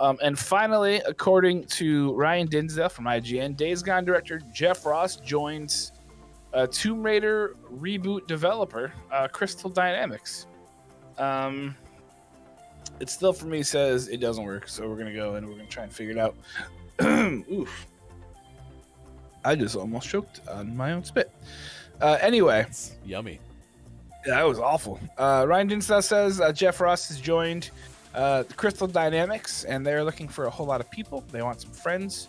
And finally, according to Ryan Dinsdale from IGN, Days Gone director Jeff Ross joins Tomb Raider reboot developer Crystal Dynamics. It still, for me, says it doesn't work, so we're going to go and we're going to try and figure it out. Oof. I just almost choked on my own spit. Anyway. It's yummy. That was awful. Ryan Dinsdale says Jeff Ross has joined Crystal Dynamics, and they're looking for a whole lot of people. They want some friends.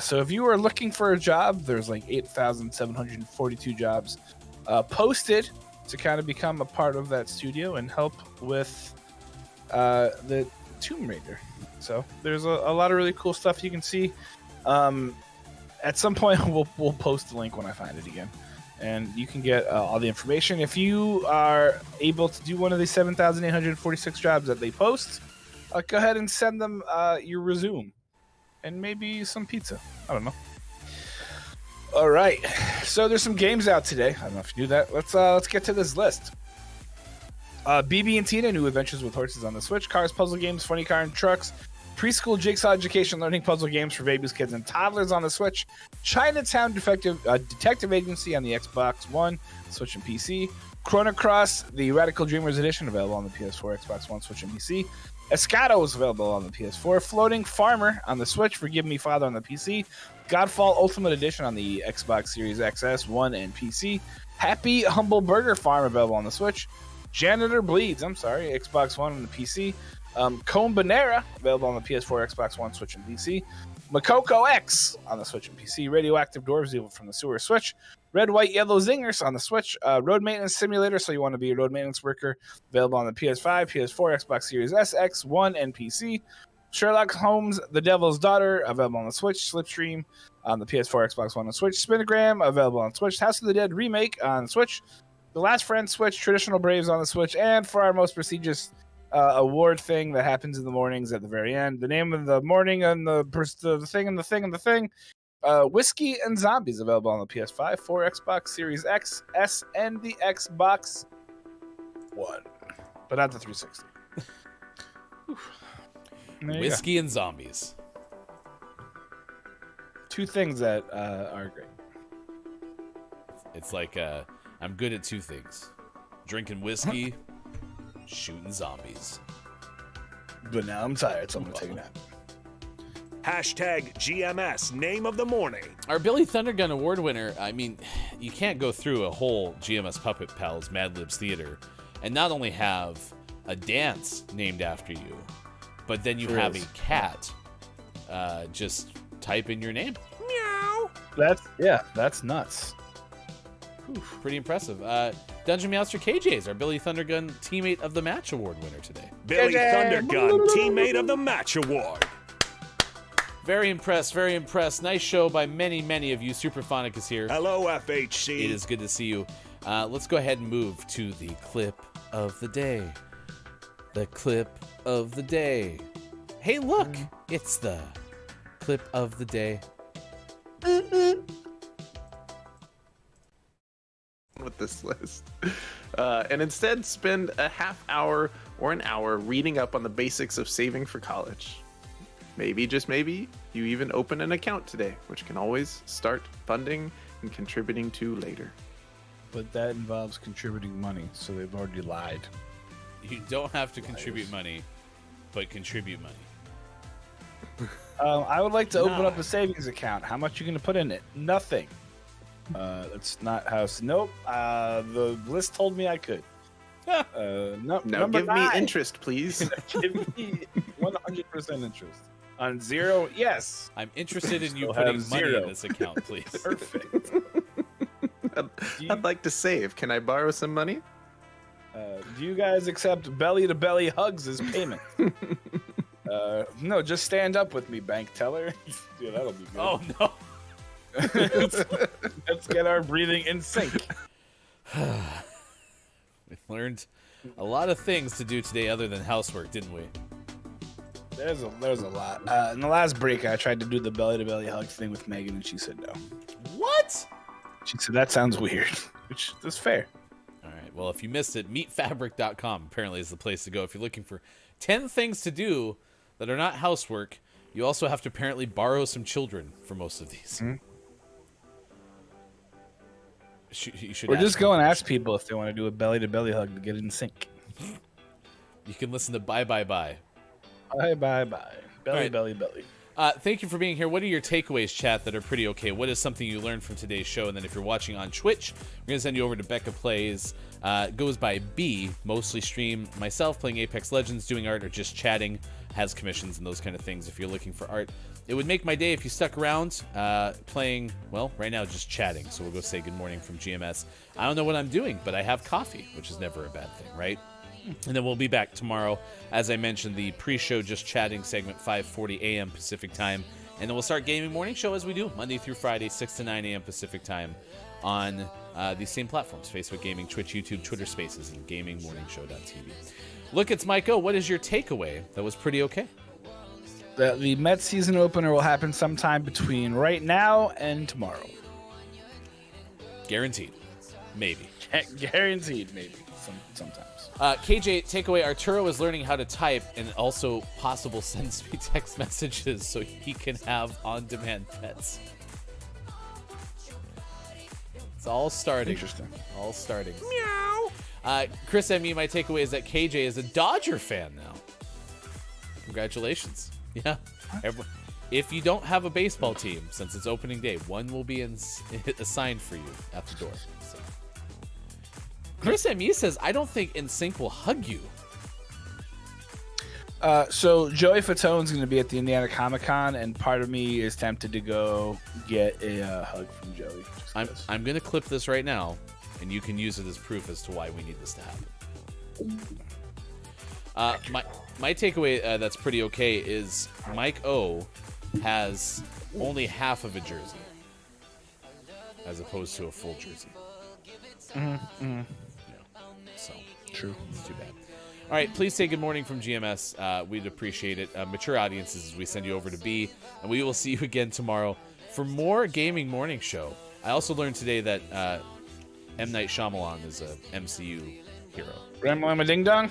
So if you are looking for a job, there's like 8,742 jobs posted to kind of become a part of that studio and help with the Tomb Raider. So there's a lot of really cool stuff you can see. At some point, we'll post the link when I find it again, and you can get all the information. If you are able to do one of the 7,846 jobs that they post, go ahead and send them your resume and maybe some pizza. I don't know. All right, so there's some games out today. I don't know if you knew that. Let's get to this list. BB and Tina, New Adventures with Horses on the Switch. Cars, puzzle games, funny car and trucks. Preschool jigsaw education learning puzzle games for babies, kids, and toddlers on the Switch. Chinatown Detective Agency on the Xbox One, Switch, and PC. Chrono Cross, the Radical Dreamers Edition, available on the PS4, Xbox One, Switch, and PC. Escato is available on the PS4. Floating Farmer on the Switch. Forgive Me, Father on the PC. Godfall Ultimate Edition on the Xbox Series XS, One, and PC. Happy Humble Burger Farm available on the Switch. Janitor Bleeds, Xbox One and the PC. Comb Banera, available on the PS4, Xbox One, Switch, and PC. Makoko X on the Switch and PC. Radioactive Dwarves Evil from the Sewer Switch. Red, White, Yellow Zingers on the Switch. Road Maintenance Simulator, so you want to be a road maintenance worker, available on the PS5, PS4, Xbox Series S, X, One, and PC. Sherlock Holmes, The Devil's Daughter, available on the Switch. Slipstream on the PS4, Xbox One, and Switch. Spinogram, available on Switch. House of the Dead Remake on Switch. The Last Friend Switch. Traditional Braves on the Switch. And for our most prestigious award thing that happens in the mornings at the very end, the name of the morning and the thing, Whiskey and Zombies, available on the PS5, 4 Xbox Series X, S, and the Xbox One. but not the 360. There you Whiskey and zombies. go. Two things that are great. It's like I'm good at two things: drinking whiskey, shooting zombies. But now I'm tired, so I'm gonna take a nap. Hashtag GMS name of the morning. Our Billy Thundergun Award winner, I mean, you can't go through a whole GMS Puppet Pals Mad Libs Theater and not only have a dance named after you, but then you have a cat just type in your name. Meow. That's nuts. Pretty impressive. Dungeon Master KJ is our Billy Thundergun Teammate of the Match Award winner today. Billy Thundergun Teammate of the Match Award. Very impressed, very impressed. Nice show by many, many of you. Superphonic is here. Hello, FHC. It is good to see you. Let's go ahead and move to the clip of the day. The clip of the day. Hey, look, it's the clip of the day. With this list. And instead spend a half hour or an hour reading up on the basics of saving for college. Maybe, just maybe, you even open an account today, which can always start funding and contributing to later. But that involves contributing money, so they've already lied. You don't have to contribute money, but contribute money. I would like to open up a savings account. How much are you going to put in it? Nothing. That's not how. Nope. The list told me I could. No, Now give me interest, please. Give me 100% interest. On zero, yes. I'm interested in you Still putting have money zero. in this account, please. Perfect. I'd like to save. Can I borrow some money? Do you guys accept belly-to-belly hugs as payment? No, just stand up with me, bank teller. Dude, that'll be good. Oh, no. Let's get our breathing in sync. We learned a lot of things to do today other than housework, didn't we? There's a lot. In the last break, I tried to do the belly-to-belly hug thing with Megan, and she said no. What? She said, that sounds weird, which is fair. All right. Well, if you missed it, meetfabric.com apparently is the place to go. If you're looking for 10 things to do that are not housework, you also have to apparently borrow some children for most of these. Mm-hmm. You should Or just go and them. ask people if they want to do a belly-to-belly hug to get in sync. You can listen to Bye Bye Bye. Bye, bye, bye. Belly, All right. belly, belly. Thank you for being here. What are your takeaways, chat, that are pretty okay? What is something you learned from today's show? And then if you're watching on Twitch, we're going to send you over to Becca Plays. Goes by B, mostly stream myself playing Apex Legends, doing art, or just chatting, has commissions and those kind of things if you're looking for art. It would make my day if you stuck around playing, well, right now just chatting. So we'll go say good morning from GMS. I don't know what I'm doing, but I have coffee, which is never a bad thing, right? And then we'll be back tomorrow. As I mentioned, the pre-show Just Chatting segment, 5:40 a.m. Pacific time. And then we'll start Gaming Morning Show as we do, Monday through Friday, 6 to 9 a.m. Pacific time on these same platforms, Facebook Gaming, Twitch, YouTube, Twitter Spaces, and GamingMorningShow.tv. Look, it's Mike O. What is your takeaway that was pretty okay? That the Mets season opener will happen sometime between right now and tomorrow. Guaranteed. Maybe. Guaranteed, maybe. Sometimes. KJ, takeaway, Arturo is learning how to type and also possible sends me text messages so he can have on-demand pets. It's all starting. Interesting. All starting. Meow. Chris M.E., my takeaway is that KJ is a Dodger fan now. Congratulations. Yeah. If you don't have a baseball team, since it's opening day, one will be assigned for you at the door. So. Chris M.E. says, I don't think NSYNC will hug you. So Joey Fatone's going to be at the Indiana Comic-Con, and part of me is tempted to go get a hug from Joey. I'm going to clip this right now, and you can use it as proof as to why we need this to happen. My takeaway that's pretty okay is Mike O has only half of a jersey, as opposed to a full jersey. So true. It's too bad. All right, please say good morning from GMS. We'd appreciate it. Mature audiences, we send you over to B, and we will see you again tomorrow for more Gaming Morning Show. I also learned today that M. Night Shyamalan is a MCU hero. Grandma Ding Dong?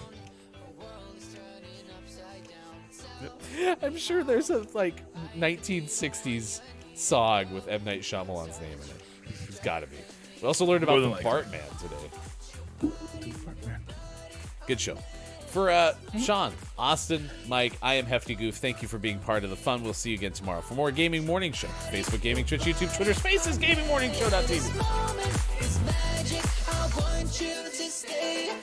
I'm sure there's a 1960s song with M. Night Shyamalan's name in it. It's got to be. We also learned about the Bartman today. Good show. For Sean, Austin, Mike, I am Hefty Goof. Thank you for being part of the fun. We'll see you again tomorrow for more Gaming Morning Show. Facebook Gaming, Twitch, YouTube, Twitter, Spaces, Gaming Morning Show.tv. This moment is magic. I want you to stay.